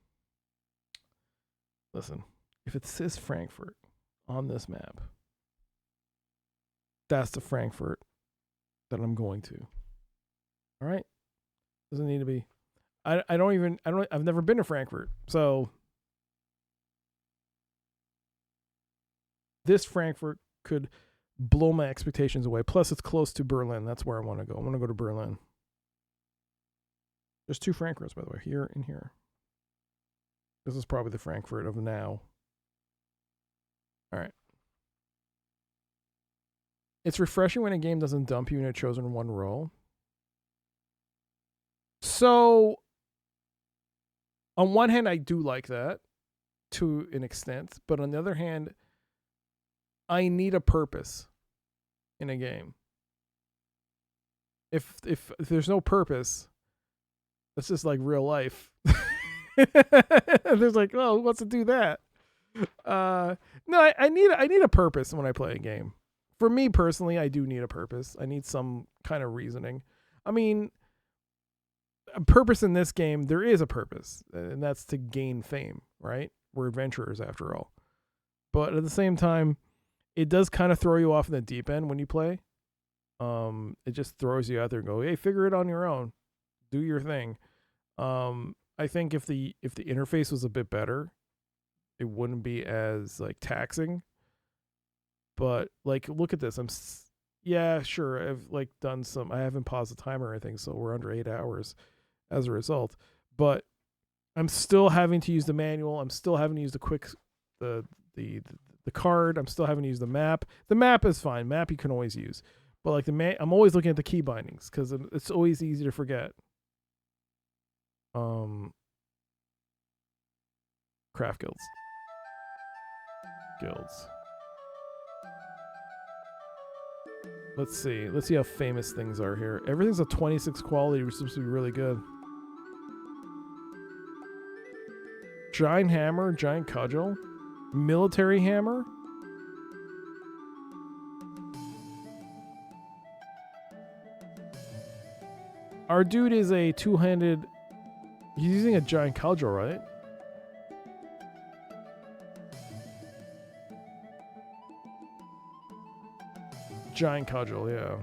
Listen, if it says Frankfurt on this map, that's the Frankfurt that I'm going to. All right? Doesn't need to be. I've never been to Frankfurt. So this Frankfurt could blow my expectations away. Plus, it's close to Berlin. That's where I want to go. I want to go to Berlin. There's 2 Frankfurts, by the way, here and here. This is probably the Frankfurt of now. All right. It's refreshing when a game doesn't dump you in a chosen one role. So, on one hand, I do like that to an extent, but on the other hand, I need a purpose in a game. If there's no purpose, that's just like real life. There's like, oh, who wants to do that? No, I need a purpose when I play a game. For me personally, I do need a purpose. I need some kind of reasoning. I mean, a purpose in this game, there is a purpose, and that's to gain fame, right? We're adventurers after all. But at the same time, it does kind of throw you off in the deep end when you play. It just throws you out there and go, hey, figure it on your own. Do your thing. I think if the interface was a bit better, it wouldn't be as like taxing. But like, look at this. Yeah, sure. I've like done some. I haven't paused the timer or anything, so we're under 8 hours as a result. But I'm still having to use the manual. I'm still having to use the card. I'm still having to use the map. The map is fine. Map you can always use. But like I'm always looking at the key bindings because it's always easy to forget. Craft guilds. Let's see how famous things are here. Everything's a 26 quality, which seems to be really good. Giant hammer, giant cudgel, military hammer. Our dude is a two-handed. He's using a giant cudgel, right? Giant cudgel, yeah.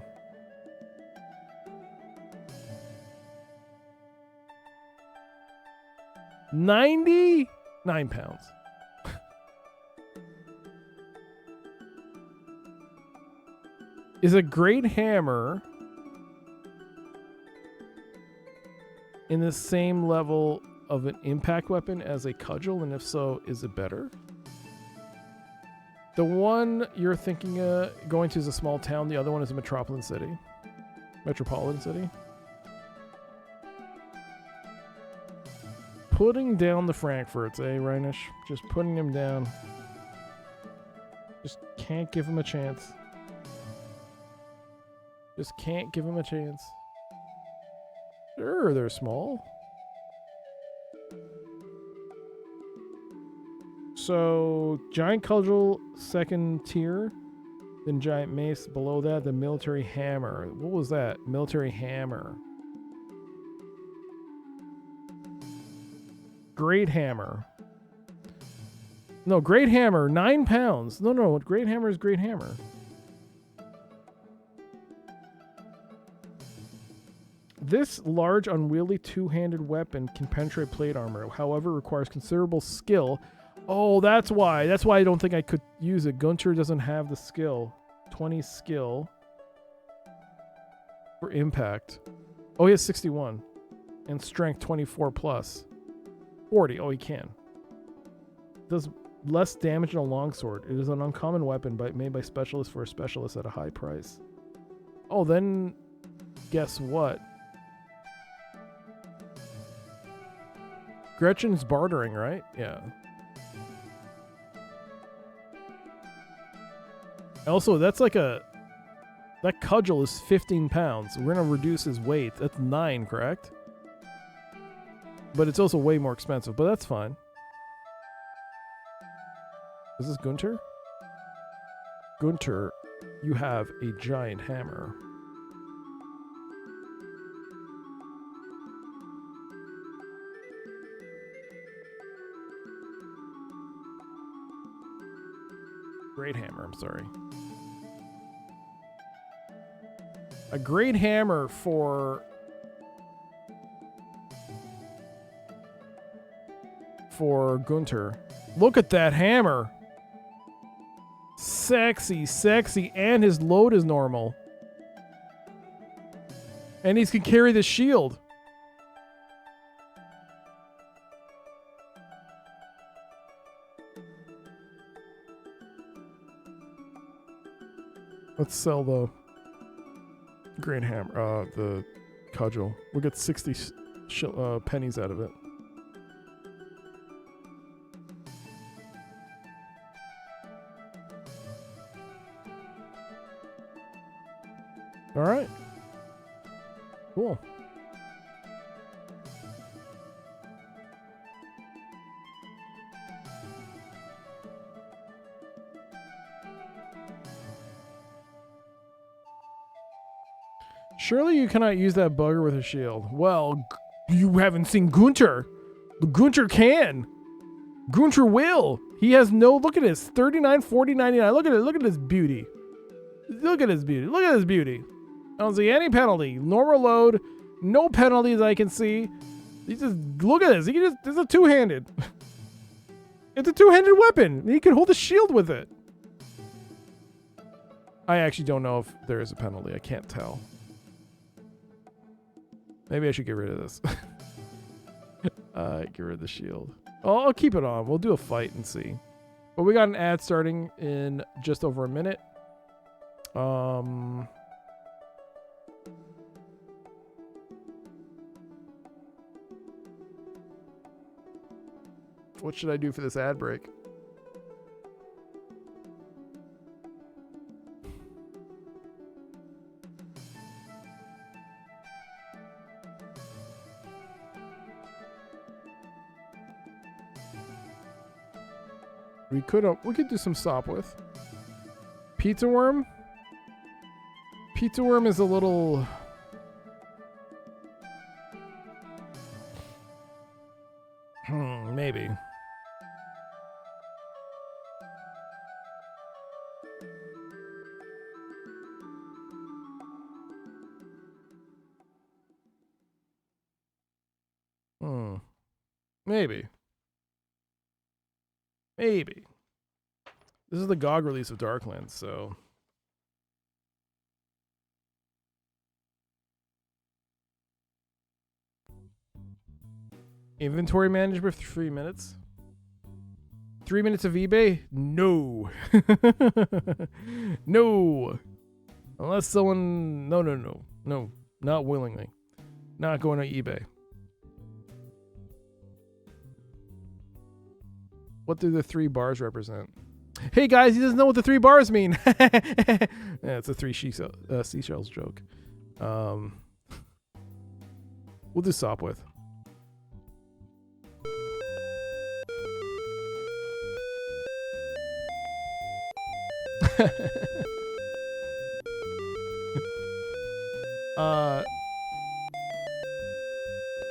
99 pounds. Is a great hammer in the same level of an impact weapon as a cudgel? And if so, is it better? The one you're thinking going to is a small town. The other one is a metropolitan city. Putting down the Frankfurts, eh, Reinish? Just putting them down. Just can't give them a chance. Just can't give them a chance. Sure, they're small. So, giant cudgel, second tier. Then giant mace below that, the military hammer. What was that? Military hammer. Great hammer. No, great hammer, 9 pounds. No, great hammer is great hammer. This large, unwieldy two-handed weapon can penetrate plate armor. However, requires considerable skill. Oh, that's why. That's why I don't think I could use it. Gunter doesn't have the skill. 20 skill for impact. Oh, he has 61. And strength 24 plus. 40. Oh, he can. Does less damage than a longsword. It is an uncommon weapon made by specialists for a specialist at a high price. Oh, then guess what? Gretchen's bartering, right? Yeah. Also, that's like that cudgel is 15 pounds. We're going to reduce his weight. That's 9, correct? But it's also way more expensive, but that's fine. Is this Gunter? Gunter, you have a giant hammer. Great hammer, I'm sorry. A great hammer for Gunter. Look at that hammer. Sexy, and his load is normal. And he can carry the shield. Let's sell the great hammer, the cudgel. We'll get 60 pennies out of it. All right. Cool. Surely you cannot use that bugger with a shield. Well, you haven't seen Gunter. Gunter can. Gunter will. He has no... Look at this. 39, 40, 99. Look at it. Look at this beauty. Look at this beauty. Look at this beauty. I don't see any penalty. Normal load. No penalties I can see. You just... Look at this. He just... It's a two-handed. It's a two-handed weapon. He can hold a shield with it. I actually don't know if there is a penalty. I can't tell. Maybe I should get rid of this. Get rid of the shield. Oh, I'll keep it on. We'll do a fight and see. But we got an ad starting in just over a minute. What should I do for this ad break? We could do some stop with. Pizza worm? Pizza worm is a little... maybe. Maybe. Maybe. This is the GOG release of Darklands, so... Inventory management for 3 minutes. 3 minutes of eBay? No. No. Unless someone... No. No. Not willingly. Not going to eBay. What do the 3 bars represent? Hey guys, he doesn't know what the 3 bars mean. Yeah, it's a 3 seashells joke. We'll do Sopwith.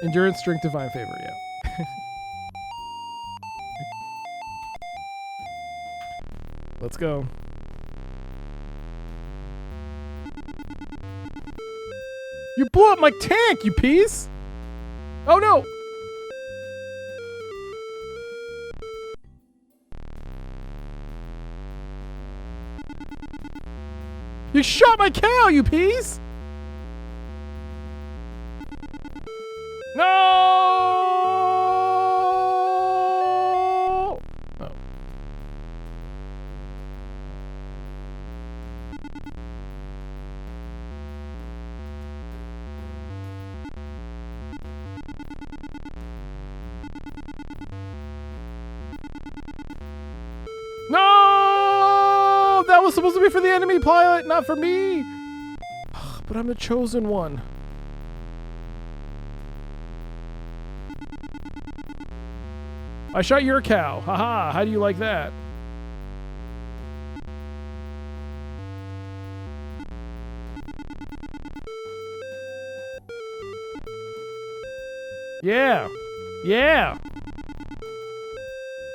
Endurance, strength, divine favor, yeah. Let's go. You blew up my tank, you piece! Oh no! You shot my cow, you piece! No! Oh. No! That was supposed to be for the enemy pilot, not for me! But I'm the chosen one. I shot your cow. Haha, how do you like that? Yeah. Yeah.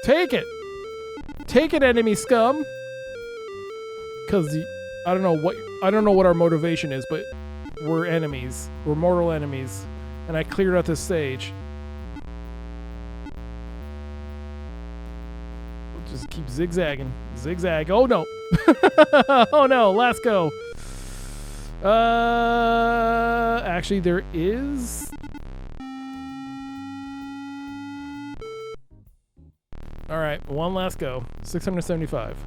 Take it. Take it, enemy scum. Cuz I don't know what our motivation is, but we're enemies. We're mortal enemies. And I cleared out this stage. Just keep zigzagging. Zigzag. Oh no. Oh no, let's go. Actually there is... Alright, one last go. 675.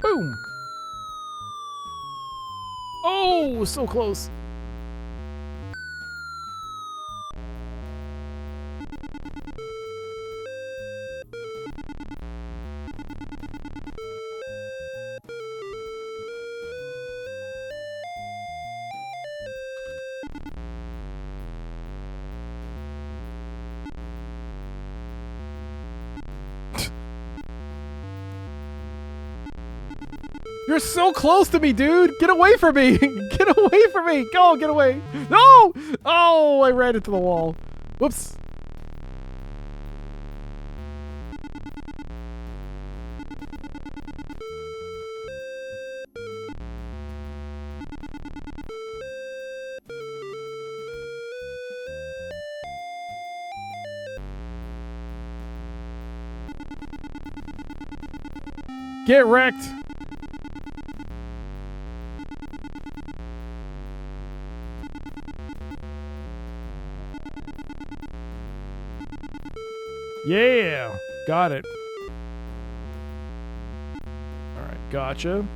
Boom! Oh, so close. You're so close to me, dude! Get away from me! Get away from me! Go, get away! No! Oh, I ran into the wall. Whoops. Get wrecked! Yeah, got it. All right, gotcha.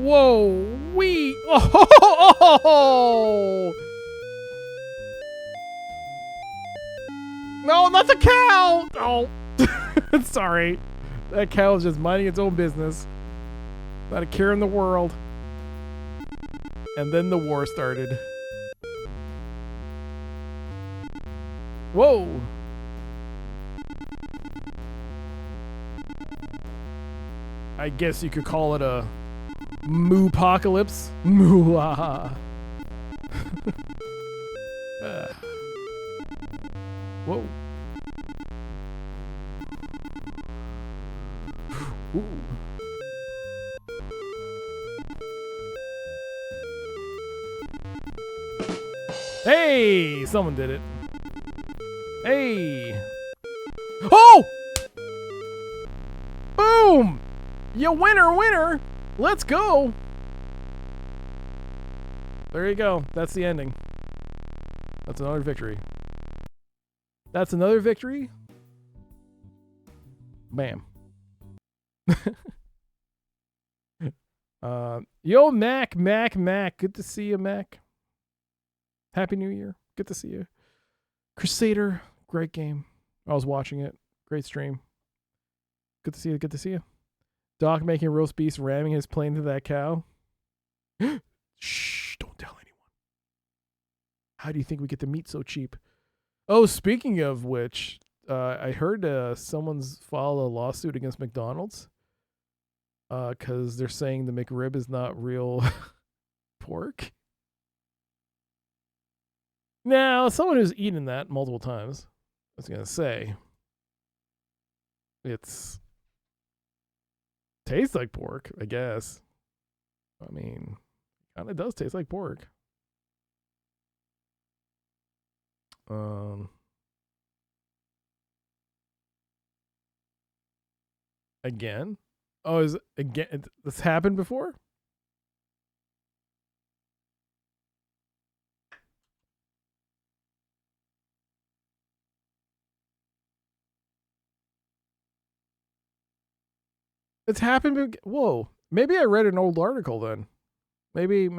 Whoa, wee! Oh! No, not the cow! Oh, sorry. That cow is just minding its own business. Not a care in the world. And then the war started. Whoa! I guess you could call it a moo-pocalypse. Moo-ah. Whoa. Ooh. Hey, someone did it. Hey. Oh! Boom! You winner. Let's go. There you go. That's the ending. That's another victory. That's another victory. Bam. Yo, Mac. Good to see you, Mac. Happy New Year. Good to see you. Crusader, great game. I was watching it. Great stream. Good to see you. Doc making roast beef, ramming his plane to that cow. Shh, don't tell anyone. How do you think we get the meat so cheap? Oh, speaking of which, I heard someone's filed a lawsuit against McDonald's because they're saying the McRib is not real pork. Now, someone who's eaten that multiple times, I was going to say, tastes like pork, I guess. I mean, kind of does taste like pork. Again? Oh, is it again? This happened before? It's happened. Whoa. Maybe I read an old article then. Maybe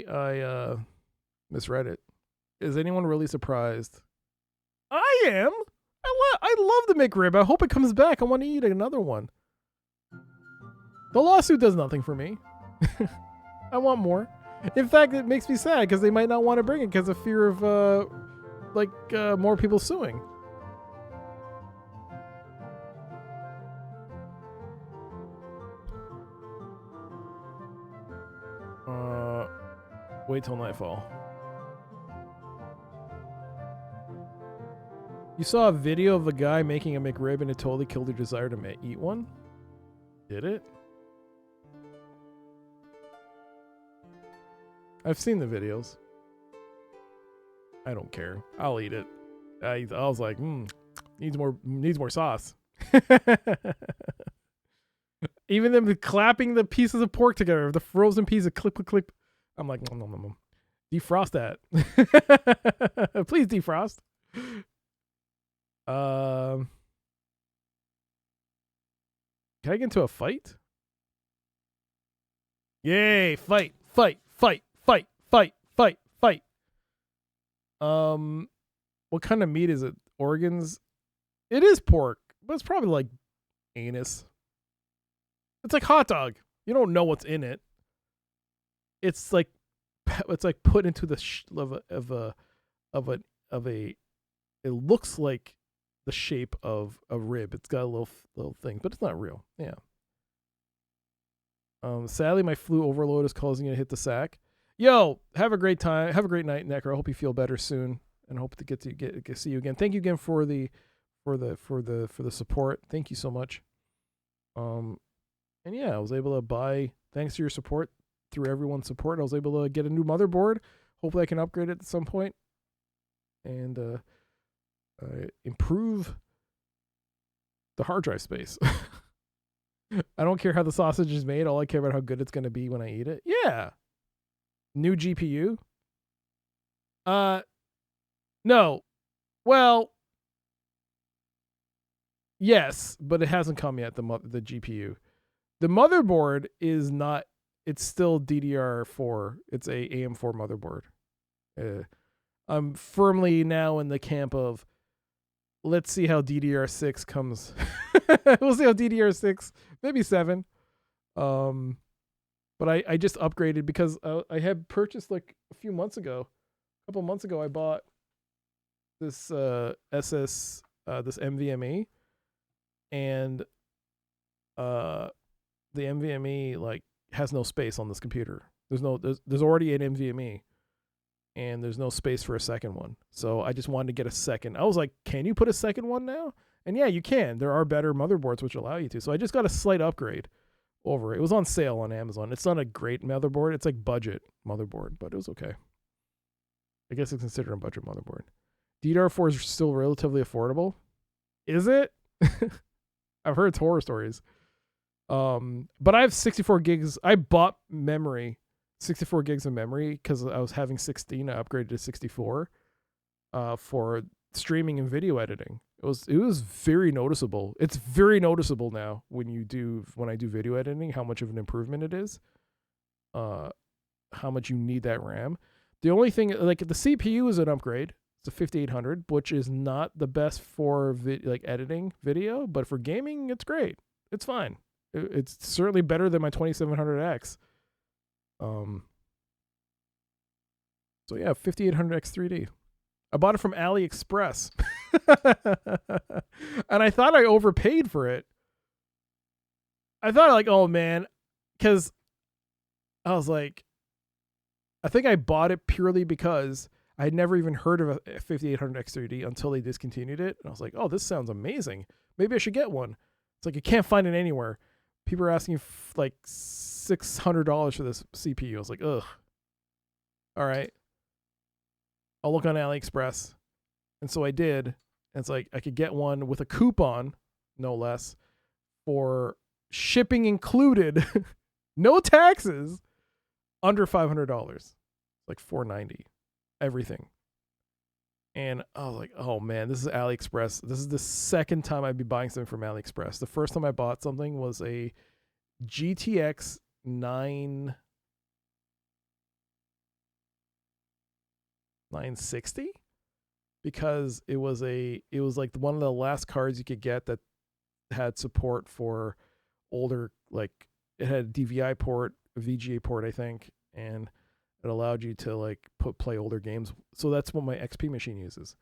I misread it. Is anyone really surprised? I am. I love the McRib. I hope it comes back. I want to eat another one. The lawsuit does nothing for me. I want more. In fact, it makes me sad because they might not want to bring it because of fear of more people suing. Wait till nightfall. You saw a video of a guy making a McRib and it totally killed your desire to eat one? Did it? I've seen the videos. I don't care. I'll eat it. I was like, needs more sauce. Even them clapping the pieces of pork together, the frozen pieces, clip, clip, clip. I'm like, nom. Defrost that. Please defrost. Can I get into a fight? Yay, fight. What kind of meat is it? Organs? It is pork, but it's probably like anus. It's like hot dog. You don't know what's in it. It's like put into the it looks like the shape of a rib. It's got a little thing, but it's not real. Yeah. Sadly, my flu overload is causing you to hit the sack. Yo, have a great time. Have a great night, Necker. I hope you feel better soon, and hope to get to see you again. Thank you again for the support. Thank you so much. And yeah, I was able to buy, thanks to your support, through everyone's support, I was able to get a new motherboard. Hopefully, I can upgrade it at some point, and improve the hard drive space. I don't care how the sausage is made. All I care about how good it's going to be when I eat it. Yeah. New GPU? No. Well, yes, but it hasn't come yet, the GPU. The motherboard is not, it's still DDR4. It's a AM4 motherboard. I'm firmly now in the camp of, let's see how DDR6 comes. We'll see how DDR6, maybe 7. But I just upgraded because I had purchased like a couple months ago, I bought this this NVMe, and the NVMe like has no space on this computer. There's already an NVMe, and there's no space for a second one. So I just wanted to get a second. I was like, can you put a second one now? And yeah, you can. There are better motherboards which allow you to. So I just got a slight upgrade. over it. It was on sale on Amazon. It's not a great motherboard. It's like budget motherboard, but it was okay. I guess it's considered a budget motherboard. DDR4 is still relatively affordable. Is it? I've heard horror stories. But I have 64 gigs. I bought memory, 64 gigs of memory, because I was having 16. I upgraded to 64 for streaming and video editing. It was very noticeable. It's very noticeable now when I do video editing, how much of an improvement it is. How much you need that RAM. The only thing, like the CPU is an upgrade. It's a 5800, which is not the best for editing video, but for gaming, it's great. It's fine. It's certainly better than my 2700X. So yeah, 5800X 3D. I bought it from AliExpress. And I thought I overpaid for it. I thought like, oh man, because I was like, I think I bought it purely because I had never even heard of a 5800X 3D until they discontinued it. And I was like, oh, this sounds amazing. Maybe I should get one. It's like, you can't find it anywhere. People are asking like $600 for this CPU. I was like, ugh. All right. I'll look on AliExpress. And so I did. And it's like, I could get one with a coupon, no less, for shipping included, no taxes, under $500. Like $490. Everything. And I was like, oh man, this is AliExpress. This is the second time I'd be buying something from AliExpress. The first time I bought something was a GTX 960, because it was like one of the last cards you could get that had support for older, like it had a DVI port, a VGA port, I think, and it allowed you to like play older games. So that's what my XP machine uses.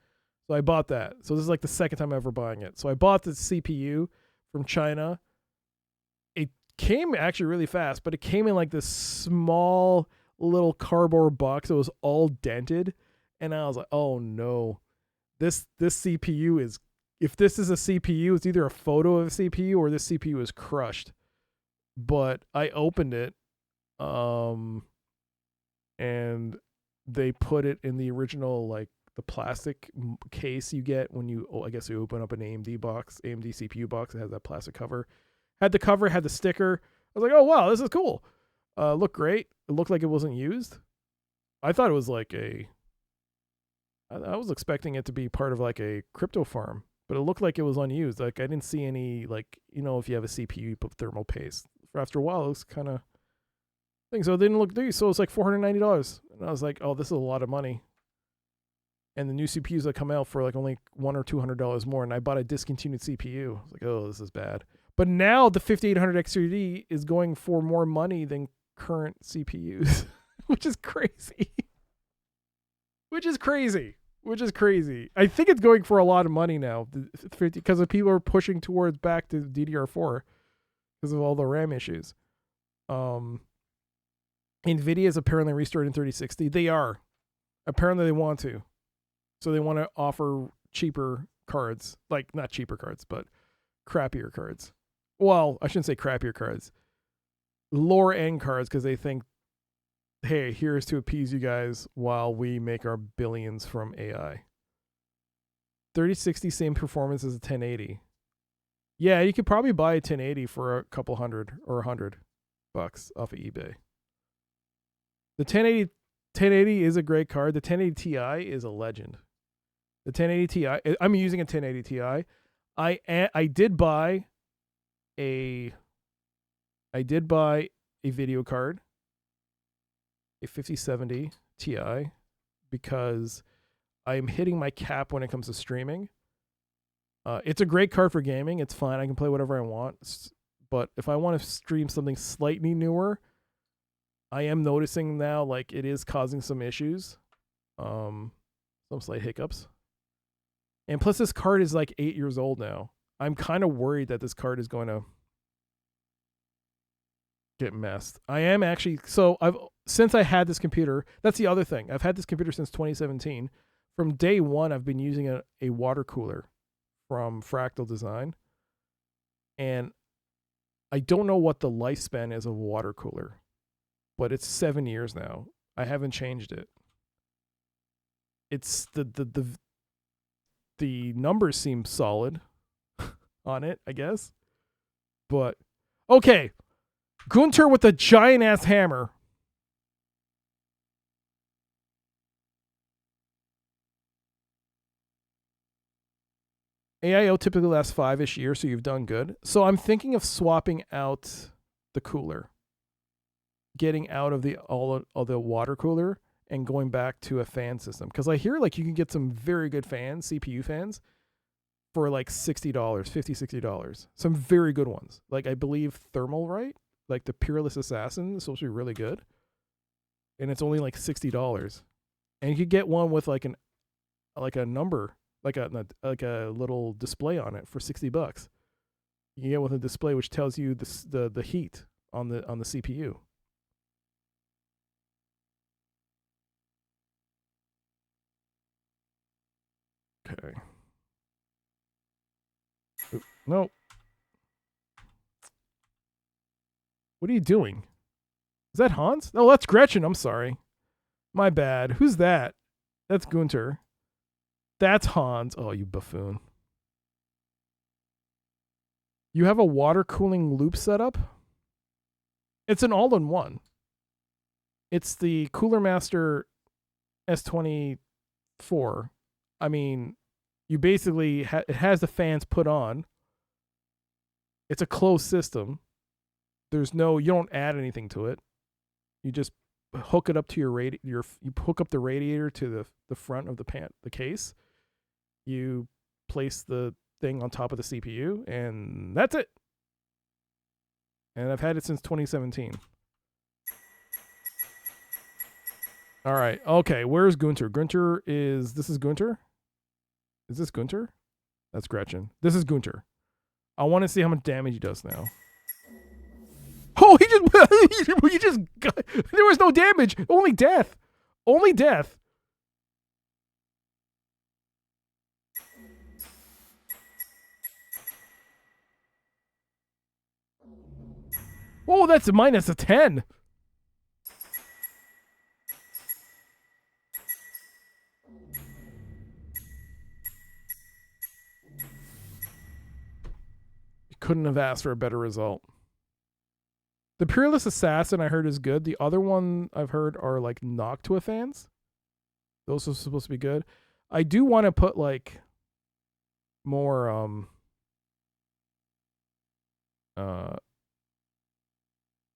So I bought that. So this is like the second time ever buying it. So I bought the CPU from China. It came actually really fast, but it came in like this small little cardboard box. It was all dented. And I was like, oh no, this CPU is, if this is a CPU, it's either a photo of a CPU or this CPU is crushed. But I opened it, and they put it in the original, like the plastic case you get when you, I guess you open up an AMD CPU box. It has that plastic cover. Had the cover, had the sticker. I was like, oh wow, this is cool. Looked great. It looked like it wasn't used. I thought it was like I was expecting it to be part of like a crypto farm, but it looked like it was unused. Like I didn't see any, like, you know, if you have a CPU, you put thermal paste. After a while, it was kind of thing. So it didn't look new. So it's like $490. And I was like, oh, this is a lot of money. And the new CPUs that come out for like only $100 or $200 more. And I bought a discontinued CPU. I was like, oh, this is bad. But now the 5800X 3D is going for more money than current CPUs, which is crazy. Which is crazy. I think it's going for a lot of money now, because of people are pushing towards back to DDR4 because of all the RAM issues. NVIDIA is apparently restored in 3060. They are. Apparently they want to. So they want to offer cheaper cards. Like, not cheaper cards, but crappier cards. Well, I shouldn't say crappier cards. Lower end cards, because they think, hey, here's to appease you guys while we make our billions from AI. 3060, same performance as a 1080. Yeah, you could probably buy a 1080 for a couple hundred or $100 off of eBay. The 1080 is a great card. The 1080 Ti is a legend. The 1080 Ti, I'm using a 1080 Ti. I did buy a video card, a 5070 Ti, because I'm hitting my cap when it comes to streaming. It's a great card for gaming. It's fine. I can play whatever I want. But if I want to stream something slightly newer, I am noticing now, like, it is causing some issues. Some slight hiccups. And plus, this card is like 8 years old now. I'm kind of worried that this card is going to get messed. I am actually, since I had this computer, that's the other thing. I've had this computer since 2017. From day one, I've been using a water cooler from Fractal Design. And I don't know what the lifespan is of a water cooler, but it's 7 years now. I haven't changed it. It's the numbers seem solid on it, I guess. But okay, Gunter with a giant ass hammer. AIO typically lasts 5-ish years, so you've done good. So I'm thinking of swapping out the cooler, getting out of the water cooler and going back to a fan system. Because I hear like you can get some very good fans, CPU fans, for like $60, $50-$60. Some very good ones. Like I believe Thermal, right? Like the Peerless Assassin is supposed to be really good. And it's only like $60. And you could get one with like a number, like a little display on it for $60. You can get with a display which tells you the heat on the CPU. Okay. Oop, no. What are you doing? Is that Hans? No, that's Gretchen. I'm sorry. My bad. Who's that? That's Gunter. That's Hans. Oh, you buffoon. You have a water cooling loop setup? It's an all-in-one. It's the Cooler Master S24. I mean, you basically it has the fans put on. It's a closed system. You don't add anything to it. You just hook it up to you hook up the radiator to the front of the case. You place the thing on top of the CPU, and that's it. And I've had it since 2017. All right. Okay, where's Gunter? This is Gunter? Is this Gunter? That's Gretchen. This is Gunter. I want to see how much damage he does now. Oh, he just got, there was no damage. Only death. Only death. Oh, that's a minus a 10. You couldn't have asked for a better result. The Peerless Assassin I heard is good. The other one I've heard are like Noctua fans. Those are supposed to be good. I do want to put like more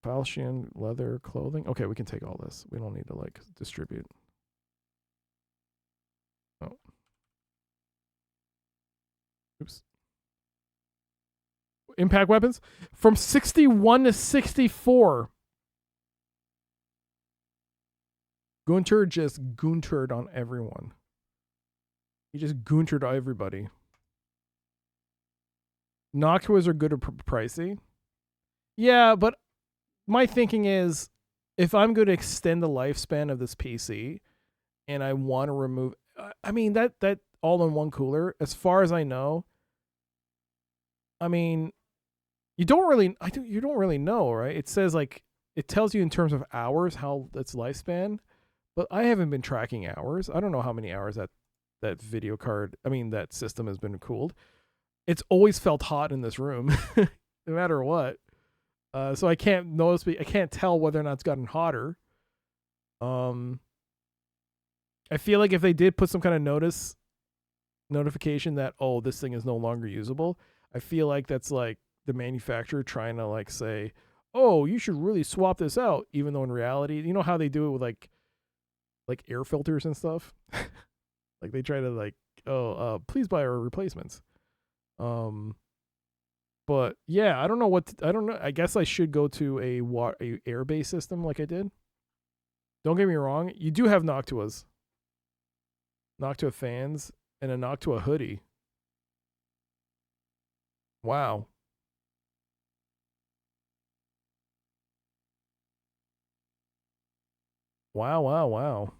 Falchion leather clothing. Okay, we can take all this. We don't need to like distribute. Oh. Oops. Impact weapons from 61 to 64. Gunter just Guntered on everyone. He just Guntered everybody. Noctuas are good or pricey. Yeah, but my thinking is if I'm going to extend the lifespan of this PC and I want to remove, I mean, that all-in-one cooler, as far as I know, I mean, you don't really know, right? It says like, it tells you in terms of hours how its lifespan, but I haven't been tracking hours. I don't know how many hours that that system has been cooled. It's always felt hot in this room, no matter what. So I can't tell whether or not it's gotten hotter. I feel like if they did put some kind of notification that, oh, this thing is no longer usable, I feel like that's like the manufacturer trying to like say, oh, you should really swap this out, even though in reality, you know how they do it with like air filters and stuff? Like they try to like, please buy our replacements. But yeah, I don't know. I guess I should go to a air-based system like I did. Don't get me wrong. You do have Noctua fans, and a Noctua hoodie. Wow. Wow.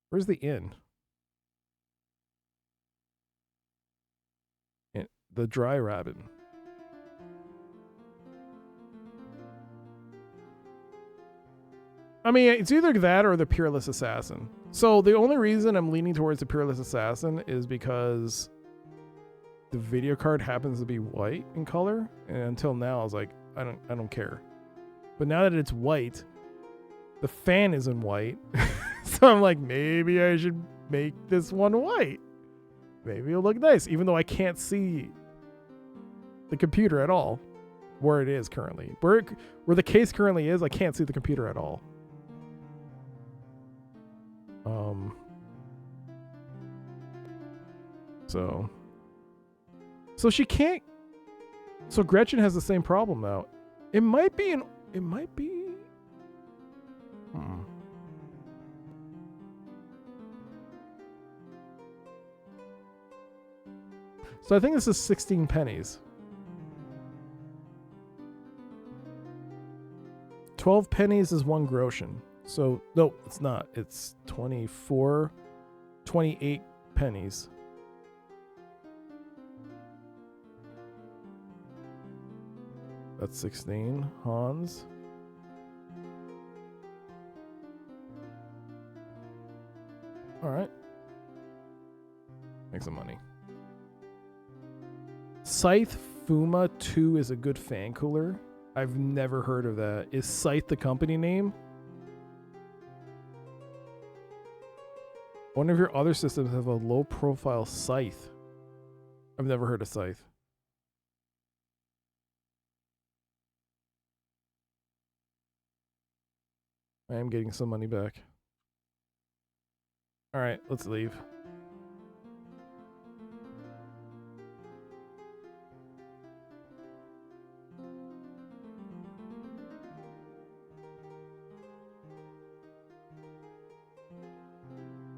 Where's the inn? The Dry Rabbit. I mean, it's either that or the Peerless Assassin. So the only reason I'm leaning towards the Peerless Assassin is because the video card happens to be white in color, and until now I was like, I don't care. But now that it's white, the fan is in white, so I'm like, maybe I should make this one white. Maybe it'll look nice, even though I can't see the computer at all where it is currently. Where the case currently is, I can't see the computer at all. So she can't. So Gretchen has the same problem now. It might be. So I think this is 16 pennies. 12 pennies is 1 groschen. So, no, it's not. It's 28 pennies. That's 16. Hans. All right. Make some money. Scythe Fuma 2 is a good fan cooler. I've never heard of that. Is Scythe the company name? One of your other systems have a low profile Scythe. I've never heard of Scythe. I am getting some money back. All right, let's leave.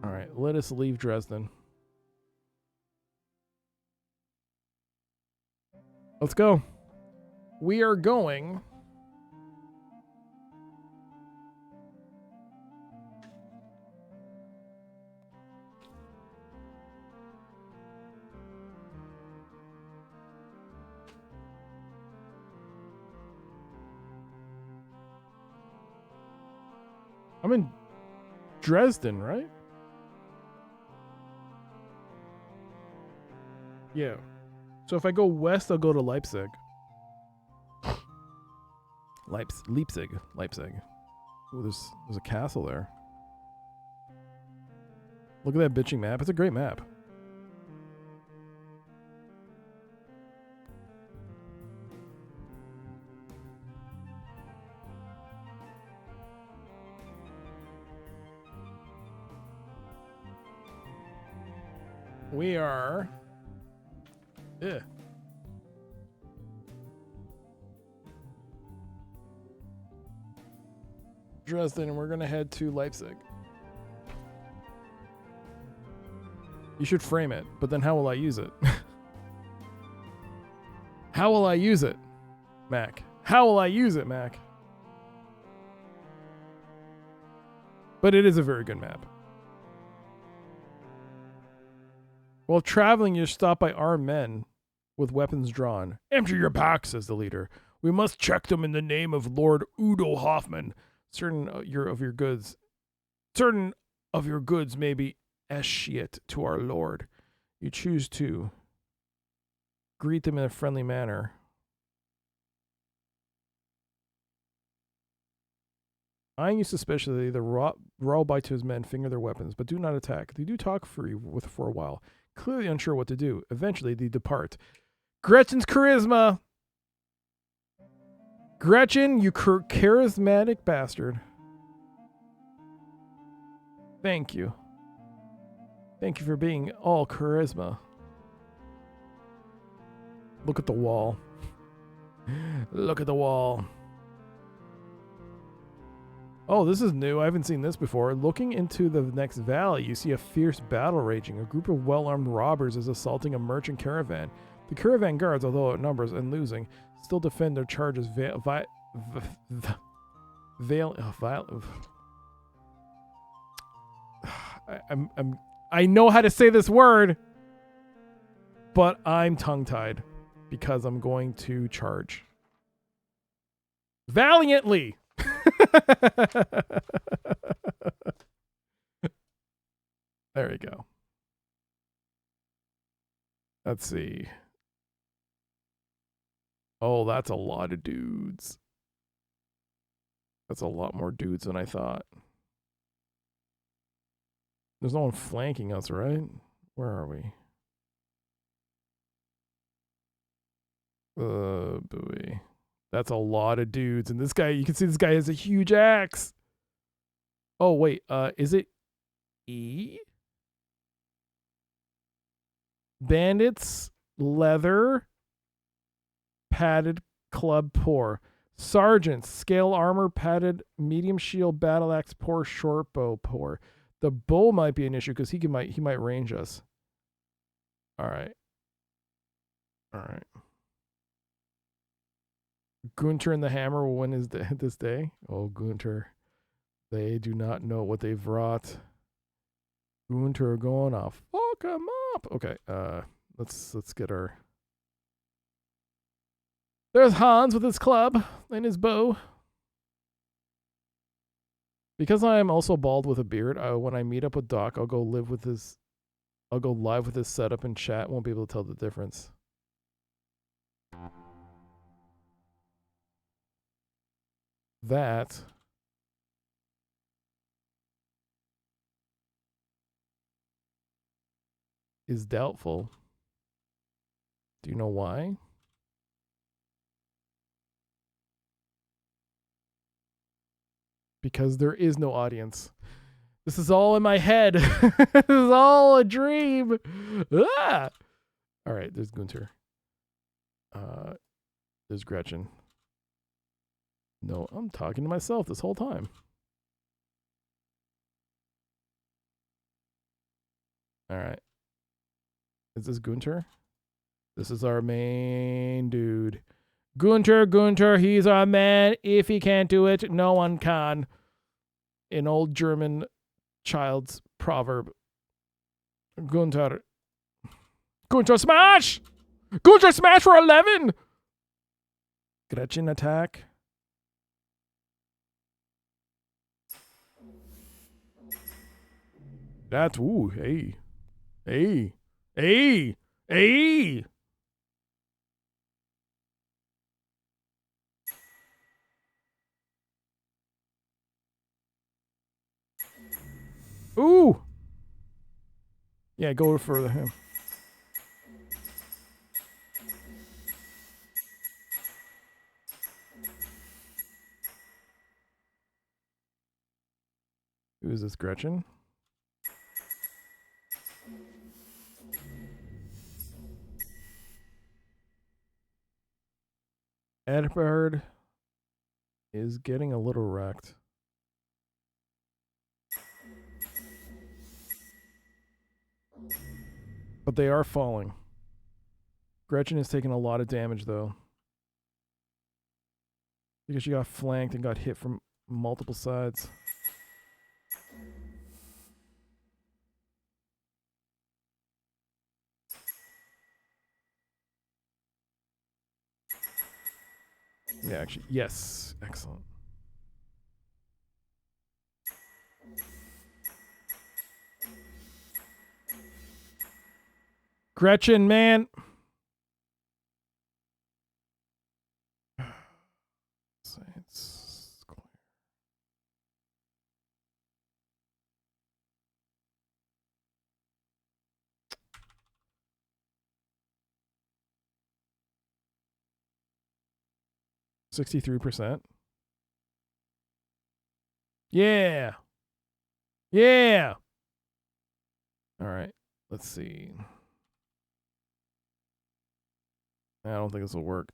All right, let us leave Dresden. Let's go. We are going. I'm in Dresden, right? Yeah. So if I go west, I'll go to Leipzig. Leipzig. Ooh, there's a castle there. Look at that bitching map. It's a great map. We are... Yeah. Dresden, and we're going to head to Leipzig. You should frame it, but then how will I use it? How will I use it, Mac? How will I use it, Mac? But it is a very good map. While traveling, you're stopped by armed men with weapons drawn. Empty your pack, says the leader. We must check them in the name of Lord Udo Hoffman. Certain of your goods may be escheat to our lord. You choose to greet them in a friendly manner. Eyeing you suspiciously, the Rawbite to his men finger their weapons, but do not attack. They do talk for a while, clearly unsure what to do. Eventually, they depart. Gretchen's charisma. Gretchen, you charismatic bastard. Thank you. Thank you for being all charisma. Look at the wall. Look at the wall. Oh, this is new. I haven't seen this before. Looking into the next valley, you see a fierce battle raging. A group of well-armed robbers is assaulting a merchant caravan. The caravan guards, although outnumbered and losing, still defend their charges. I know how to say this word, but I'm tongue-tied because I'm going to charge valiantly. There you go. Let's see. Oh, that's a lot of dudes. That's a lot more dudes than I thought. There's no one flanking us, right? Where are we? Boy. That's a lot of dudes. And this guy, you can see this guy has a huge axe. Oh, wait. Is it E? Bandits, leather, padded club, poor. Sergeants, scale armor, padded, medium shield, battle axe, poor, short bow, poor. The bow might be an issue because he might range us. All right. All right. Gunter and the Hammer will win this day. Oh, Gunter. They do not know what they've wrought. Gunter going off. Fuck him up. Okay, let's get our... There's Hans with his club and his bow. Because I am also bald with a beard, when I meet up with Doc, I'll go live with his... I'll go live with his setup and chat. Won't be able to tell the difference. That is doubtful. Do you know why? Because there is no audience. This is all in my head. This is all a dream. Ah! All right, there's Gunter. There's Gretchen. No, I'm talking to myself this whole time. All right. Is this Gunter? This is our main dude. Gunter, he's our man. If he can't do it, no one can. An old German child's proverb. Gunter smash! Gunter smash for 11! Gretchen attack. That's, ooh, hey. Hey. Hey. Hey. Ooh. Yeah, go further him. Who is this, Gretchen? Edward is getting a little wrecked. But they are falling. Gretchen is taking a lot of damage, though. Because she got flanked and got hit from multiple sides. Yeah, actually, yes. Excellent. Gretchen, man. It's clear. %. Yeah. Yeah. All right. Let's see. I don't think this will work.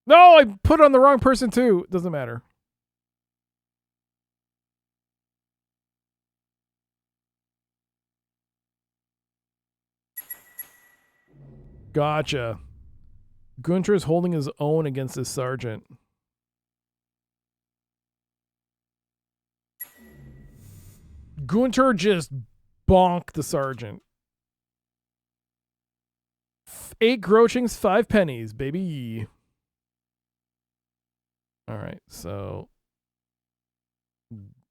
No, I put it on the wrong person too. It doesn't matter. Gotcha. Gunter is holding his own against this sergeant. Gunter just bonked the sergeant. 8 groachings, 5 pennies, baby. All right, so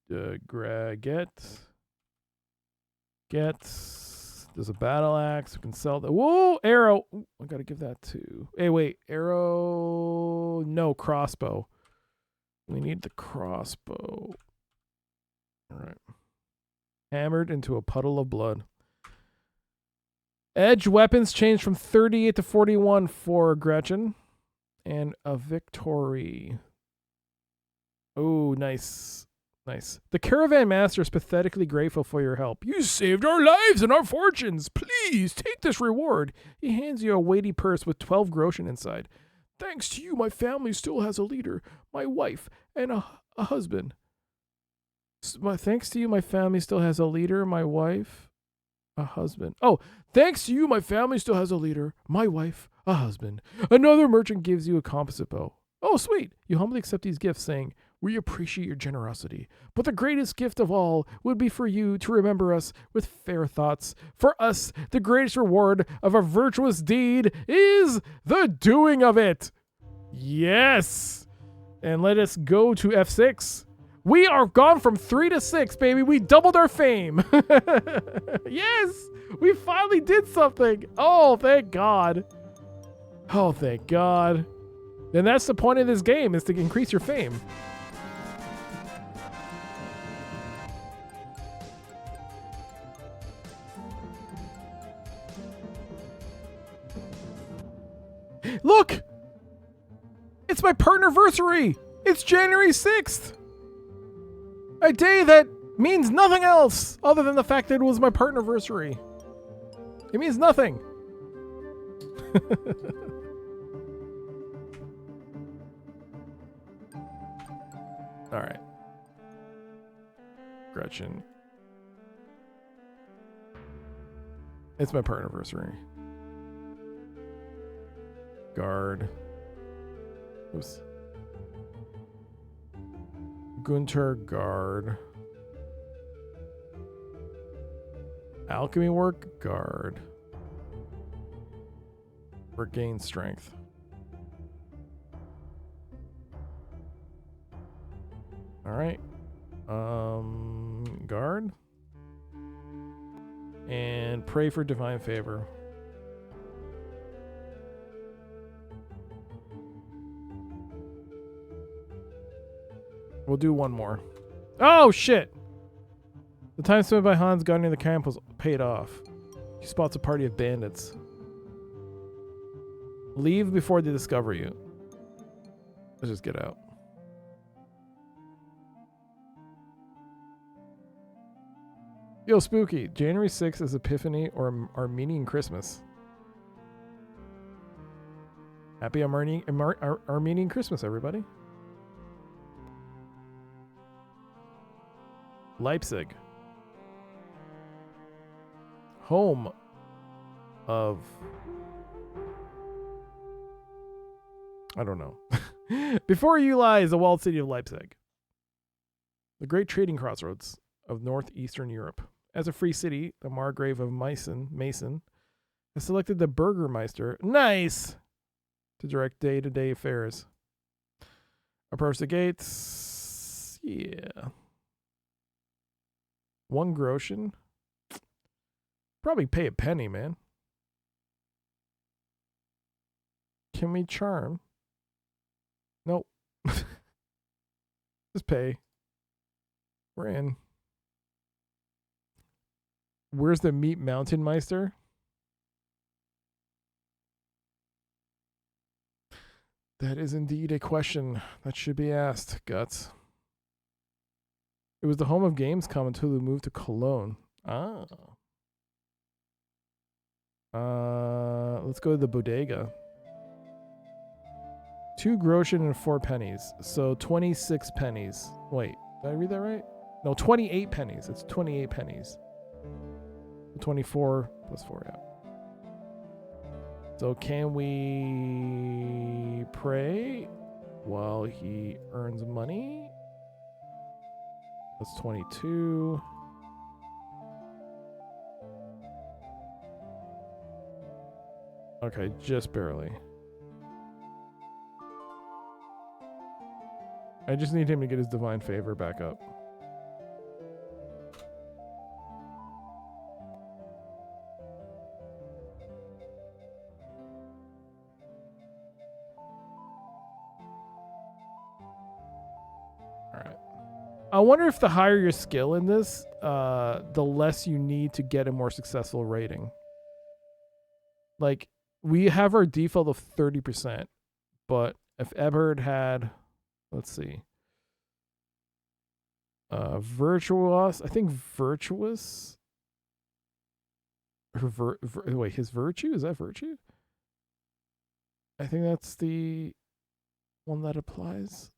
Get. There's a battle axe. We can sell that. Whoa, arrow. Ooh, I gotta give that to. Hey, wait, arrow. No, crossbow. We need the crossbow. All right. Hammered into a puddle of blood. Edge weapons changed from 38 to 41 for Gretchen. And a victory. Oh, nice. Nice. The caravan master is pathetically grateful for your help. You saved our lives and our fortunes. Please take this reward. He hands you a weighty purse with 12 groschen inside. Thanks to you, my family still has a leader, my wife, and a husband. Thanks to you, my family still has a leader, my wife, a husband. Oh, thanks to you, my family still has a leader, my wife, a husband. Another merchant gives you a composite bow. Oh, sweet. You humbly accept these gifts, saying, we appreciate your generosity, but the greatest gift of all would be for you to remember us with fair thoughts. For us, the greatest reward of a virtuous deed is the doing of it. Yes. And let us go to F6. We are gone from 3 to 6, baby. We doubled our fame. Yes, we finally did something. Oh, thank God. Oh, thank God. And that's the point of this game, is to increase your fame. Look! It's my partnerversary! It's January 6th! A day that means nothing else other than the fact that it was my partnerversary. It means nothing. Alright. Gretchen. It's my partnerversary. Guard. Oops. Gunter guard. Alchemy work guard. Or gain strength. Alright. Guard. And pray for divine favor. We'll do one more. Oh, shit! The time spent by Hans guarding the camp was paid off. He spots a party of bandits. Leave before they discover you. Let's just get out. Yo, Spooky. January 6th is Epiphany or Armenian Christmas. Happy Armenian Christmas, everybody. Leipzig. Home of... I don't know. Before you lies the walled city of Leipzig, the great trading crossroads of northeastern Europe. As a free city, the Margrave of Mason has selected the Burgermeister, nice, to direct day-to-day affairs. Approach the gates. Yeah. 1 groschen. Probably pay a penny, man. Can we charm? Nope. Just pay. We're in. Where's the Meat Mountain Meister? That is indeed a question that should be asked, Guts. It was the home of Gamescom until we moved to Cologne. Ah. Let's go to the bodega. 2 groschen and 4 pennies. So 26 pennies. Wait, did I read that right? No, 28 pennies. It's 28 pennies. 24 plus 4, yeah. So can we pray while he earns money? That's 22. Okay, just barely. I just need him to get his divine favor back up. I wonder if the higher your skill in this, the less you need to get a more successful rating. Like, we have our default of 30%, but if Ebert had, let's see, virtuous, I think virtuous, wait, his virtue, is that virtue? I think that's the one that applies.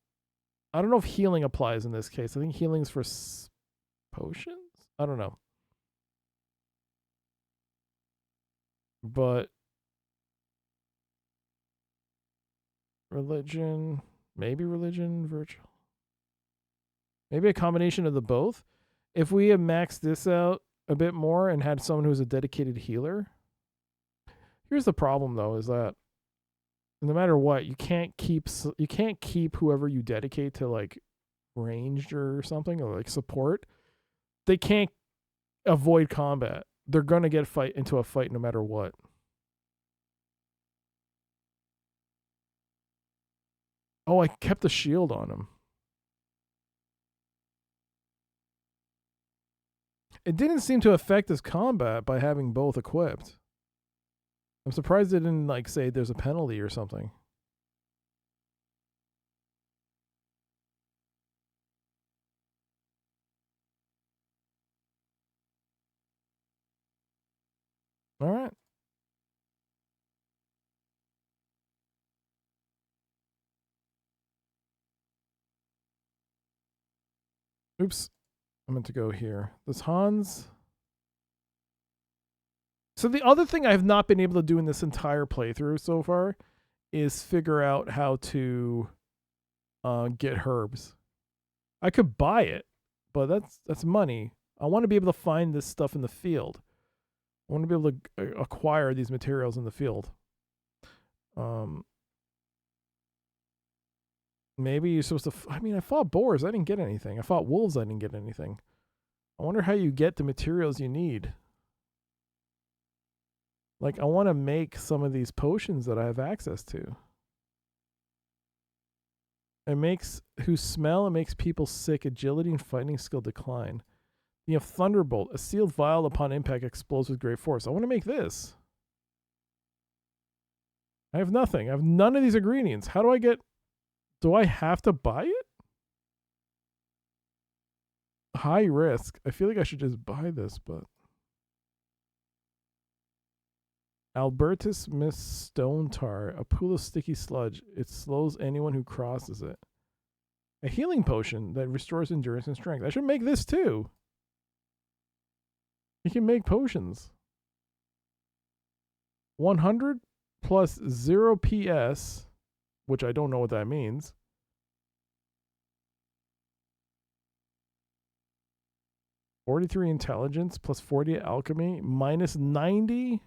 I don't know if healing applies in this case. I think healing's for potions? I don't know. But religion, maybe religion, virtual. Maybe a combination of the both. If we had maxed this out a bit more and had someone who's a dedicated healer. Here's the problem though, is that no matter what, you can't keep whoever you dedicate to like ranged or something, or like support. They can't avoid combat. They're gonna get into a fight no matter what. Oh, I kept the shield on him. It didn't seem to affect his combat by having both equipped. I'm surprised it didn't like say there's a penalty or something. All right. Oops. I meant to go here. This Hans. So the other thing I have not been able to do in this entire playthrough so far is figure out how to get herbs. I could buy it, but that's money. I want to be able to find this stuff in the field. I want to be able to acquire these materials in the field. Maybe you're supposed to... I mean, I fought boars. I didn't get anything. I fought wolves. I didn't get anything. I wonder how you get the materials you need. Like, I want to make some of these potions that I have access to. It makes... Whose smell, it makes people sick. Agility and fighting skill decline. You have Thunderbolt. A sealed vial upon impact explodes with great force. I want to make this. I have nothing. I have none of these ingredients. How do I get... Do I have to buy it? High risk. I feel like I should just buy this, but... Albertus Miss Stone Tar. A pool of sticky sludge. It slows anyone who crosses it. A healing potion that restores endurance and strength. I should make this too. You can make potions. 100 plus 0 PS, which I don't know what that means. (43) intelligence plus 40 alchemy minus 90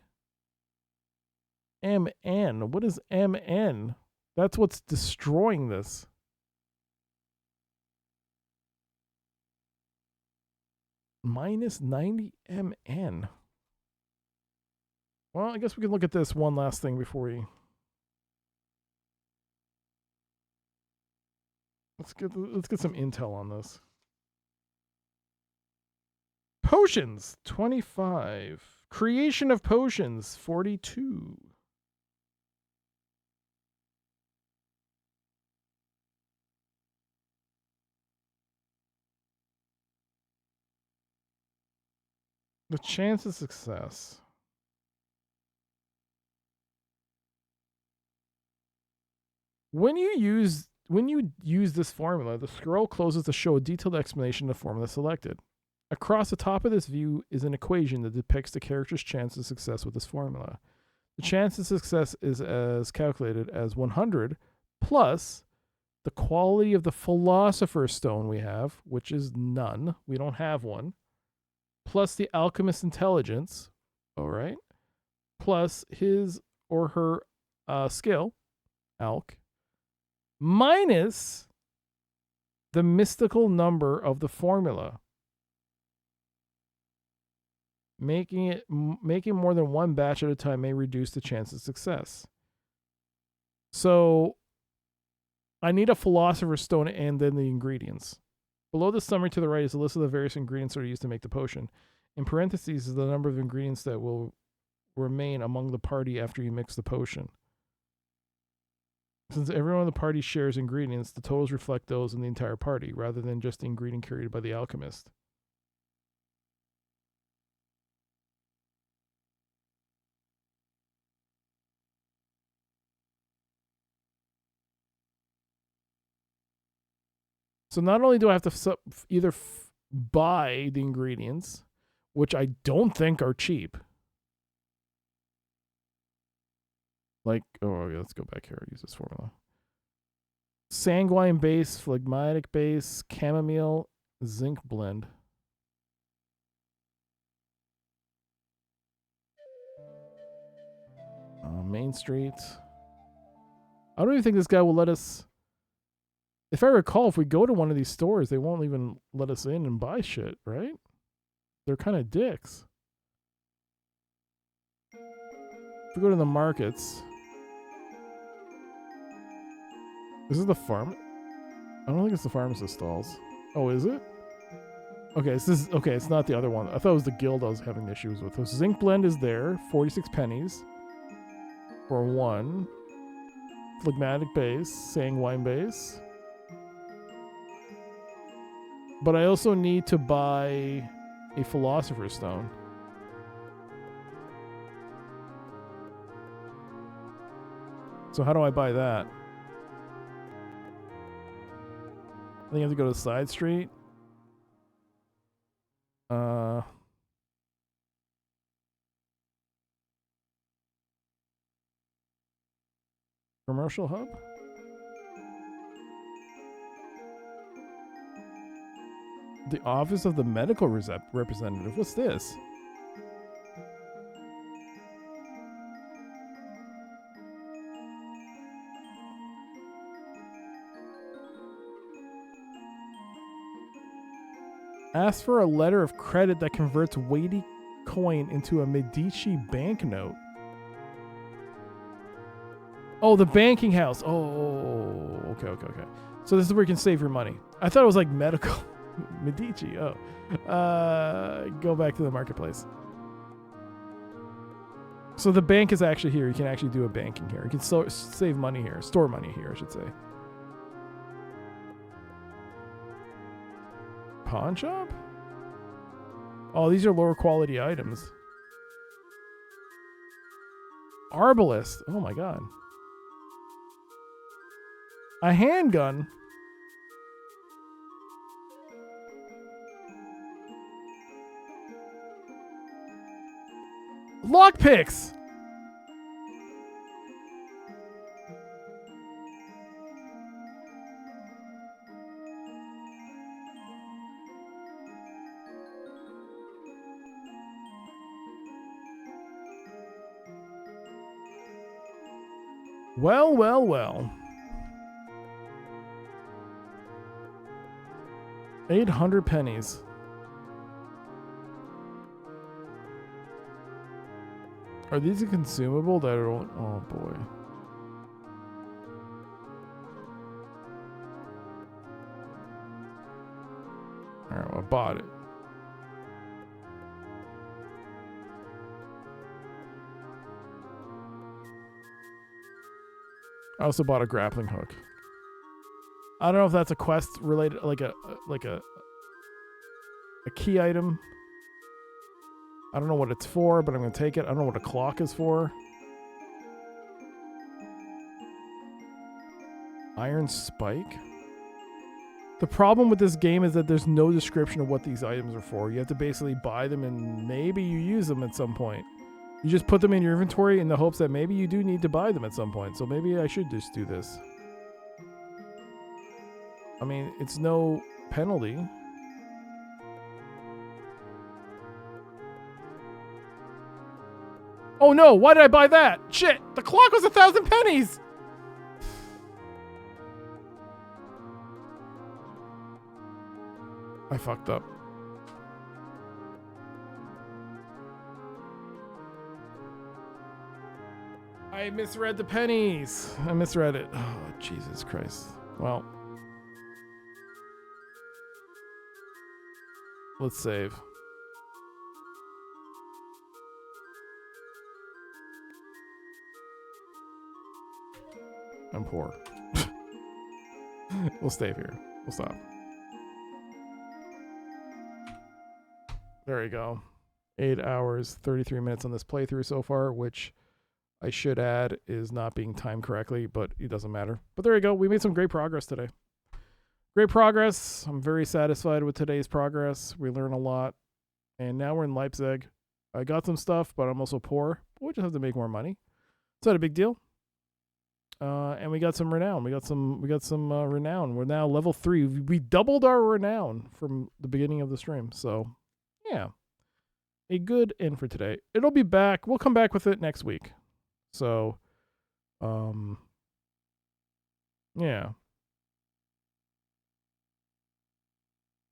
MN. What is MN? That's what's destroying this. Minus 90 MN. Well, I guess we can look at this one last thing before we... Let's get some intel on this. Potions, 25. Creation of potions, 42. The chance of success. When you use this formula, the scroll closes to show a detailed explanation of the formula selected. Across the top of this view is an equation that depicts the character's chance of success with this formula. The chance of success is as calculated as 100 plus the quality of the Philosopher's Stone we have, which is none. We don't have one. Plus the Alchemist's Intelligence, all right, plus his or her skill, Alch, minus the mystical number of the formula, making more than one batch at a time may reduce the chance of success. So I need a Philosopher's Stone and then the ingredients. Below the summary to the right is a list of the various ingredients that are used to make the potion. In parentheses is the number of ingredients that will remain among the party after you mix the potion. Since everyone in the party shares ingredients, the totals reflect those in the entire party, rather than just the ingredient created by the alchemist. So not only do I have to either buy the ingredients, which I don't think are cheap. Like, oh, yeah, let's go back here. Use this formula. Sanguine base, phlegmatic base, chamomile, zinc blend. Main Street. I don't even think this guy will let us... If I recall, if we go to one of these stores, they won't even let us in and buy shit, right? They're kind of dicks. If we go to the markets... This is the farm... I don't think it's the pharmacist stalls. Oh, is it? Okay, it's not the other one. I thought it was the guild I was having issues with. So zinc blend is there, 46 pennies. For one. Phlegmatic base, sanguine base. But I also need to buy a Philosopher's Stone. So how do I buy that? I think I have to go to the side street. Commercial hub? The office of the medical representative. What's this? Ask for a letter of credit that converts weighty coin into a Medici banknote. Oh, the banking house. Oh, okay. So this is where you can save your money. I thought it was like medical. Medici. Oh. Go back to the marketplace. So the bank is actually here. You can actually do a banking here. You can save money here. Store money here, I should say. Pawn shop? Oh, these are lower quality items. Arbalist. Oh my god. A handgun? Lockpicks! Well. 800 pennies. Are these a consumable that are... Oh, boy. Alright, well, I bought it. I also bought a grappling hook. I don't know if that's a quest related, like a key item. I don't know what it's for, but I'm going to take it. I don't know what a clock is for. Iron spike. The problem with this game is that there's no description of what these items are for. You have to basically buy them and maybe you use them at some point. You just put them in your inventory in the hopes that maybe you do need to buy them at some point. So maybe I should just do this. I mean, it's no penalty. Oh no, why did I buy that? Shit, the clock was 1,000 pennies! I fucked up. I misread the pennies. I misread it. Oh, Jesus Christ. Well. Let's save. I'm poor. We'll save here. We'll stop. There we go. 8 hours, 33 minutes on this playthrough so far, which I should add is not being timed correctly, but it doesn't matter. But there you go. We made some great progress today. Great progress. I'm very satisfied with today's progress. We learned a lot. And now we're in Leipzig. I got some stuff, but I'm also poor. We just have to make more money. It's not a big deal. And we got some renown. We got some renown. We're now level 3. We doubled our renown from the beginning of the stream. So, yeah. A good end for today. It'll be back. We'll come back with it next week. So, yeah.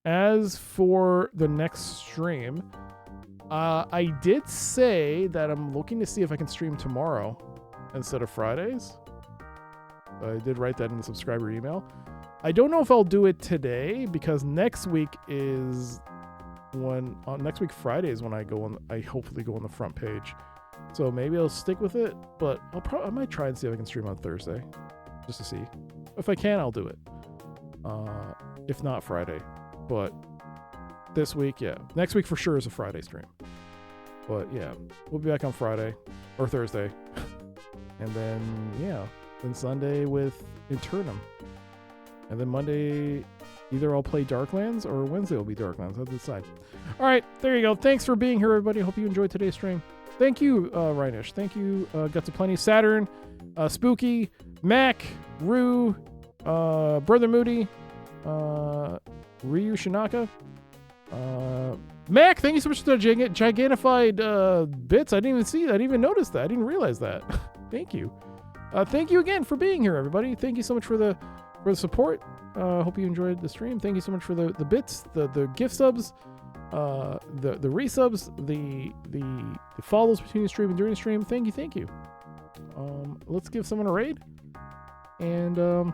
As for the next stream, I did say that I'm looking to see if I can stream tomorrow instead of Fridays. I did write that in the subscriber email. I don't know if I'll do it today because next week is next week Friday is when I hopefully go on the front page. So maybe I'll stick with it, but I might try and see if I can stream on Thursday just to see. If I can, I'll do it. If not Friday, but this week, yeah. Next week for sure is a Friday stream. But yeah, we'll be back on Friday or Thursday. And then, yeah, then Sunday with Internum. And then Monday, either I'll play Darklands or Wednesday will be Darklands. I'll decide. All right, there you go. Thanks for being here, everybody. Hope you enjoyed today's stream. Thank you, Reinish. Thank you, Guts of Plenty, Saturn, Spooky, Mac, Rue, Brother Moody, Ryu Shinaka, Mac, thank you so much for the gigantified bits. I didn't even see that. I didn't even notice that. I didn't realize that. Thank you. Thank you again for being here, everybody. Thank you so much for the support. Hope you enjoyed the stream. Thank you so much for the bits, the gift subs, the resubs, the follows between the stream and during the stream. Thank you. Let's give someone a raid, and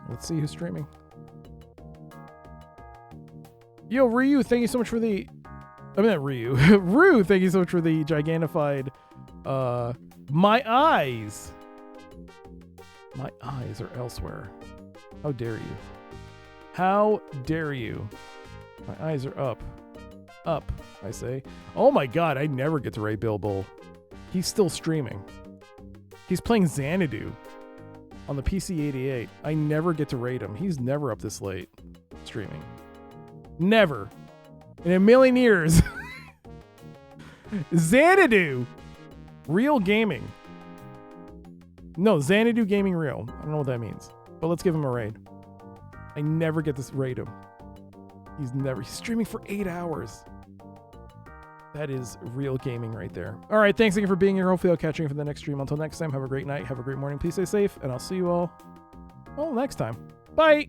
let's see who's streaming. Yo, Ryu, thank you so much for the... I mean, not Ryu. Rue, thank you so much for the gigantified... my eyes! My eyes are elsewhere. How dare you? How dare you? My eyes are up. Up, I say. Oh my god, I never get to raid Bilbo. He's still streaming. He's playing Xanadu on the PC-88. I never get to raid him. He's never up this late streaming. Never. In a million years. Xanadu. Real gaming. No, Xanadu Gaming Real. I don't know what that means. But let's give him a raid. I never get to raid him. He's streaming for 8 hours. That is real gaming right there. All right, thanks again for being here. Hopefully I'll catch you for the next stream. Until next time, have a great night. Have a great morning. Please stay safe. And I'll see you all next time. Bye.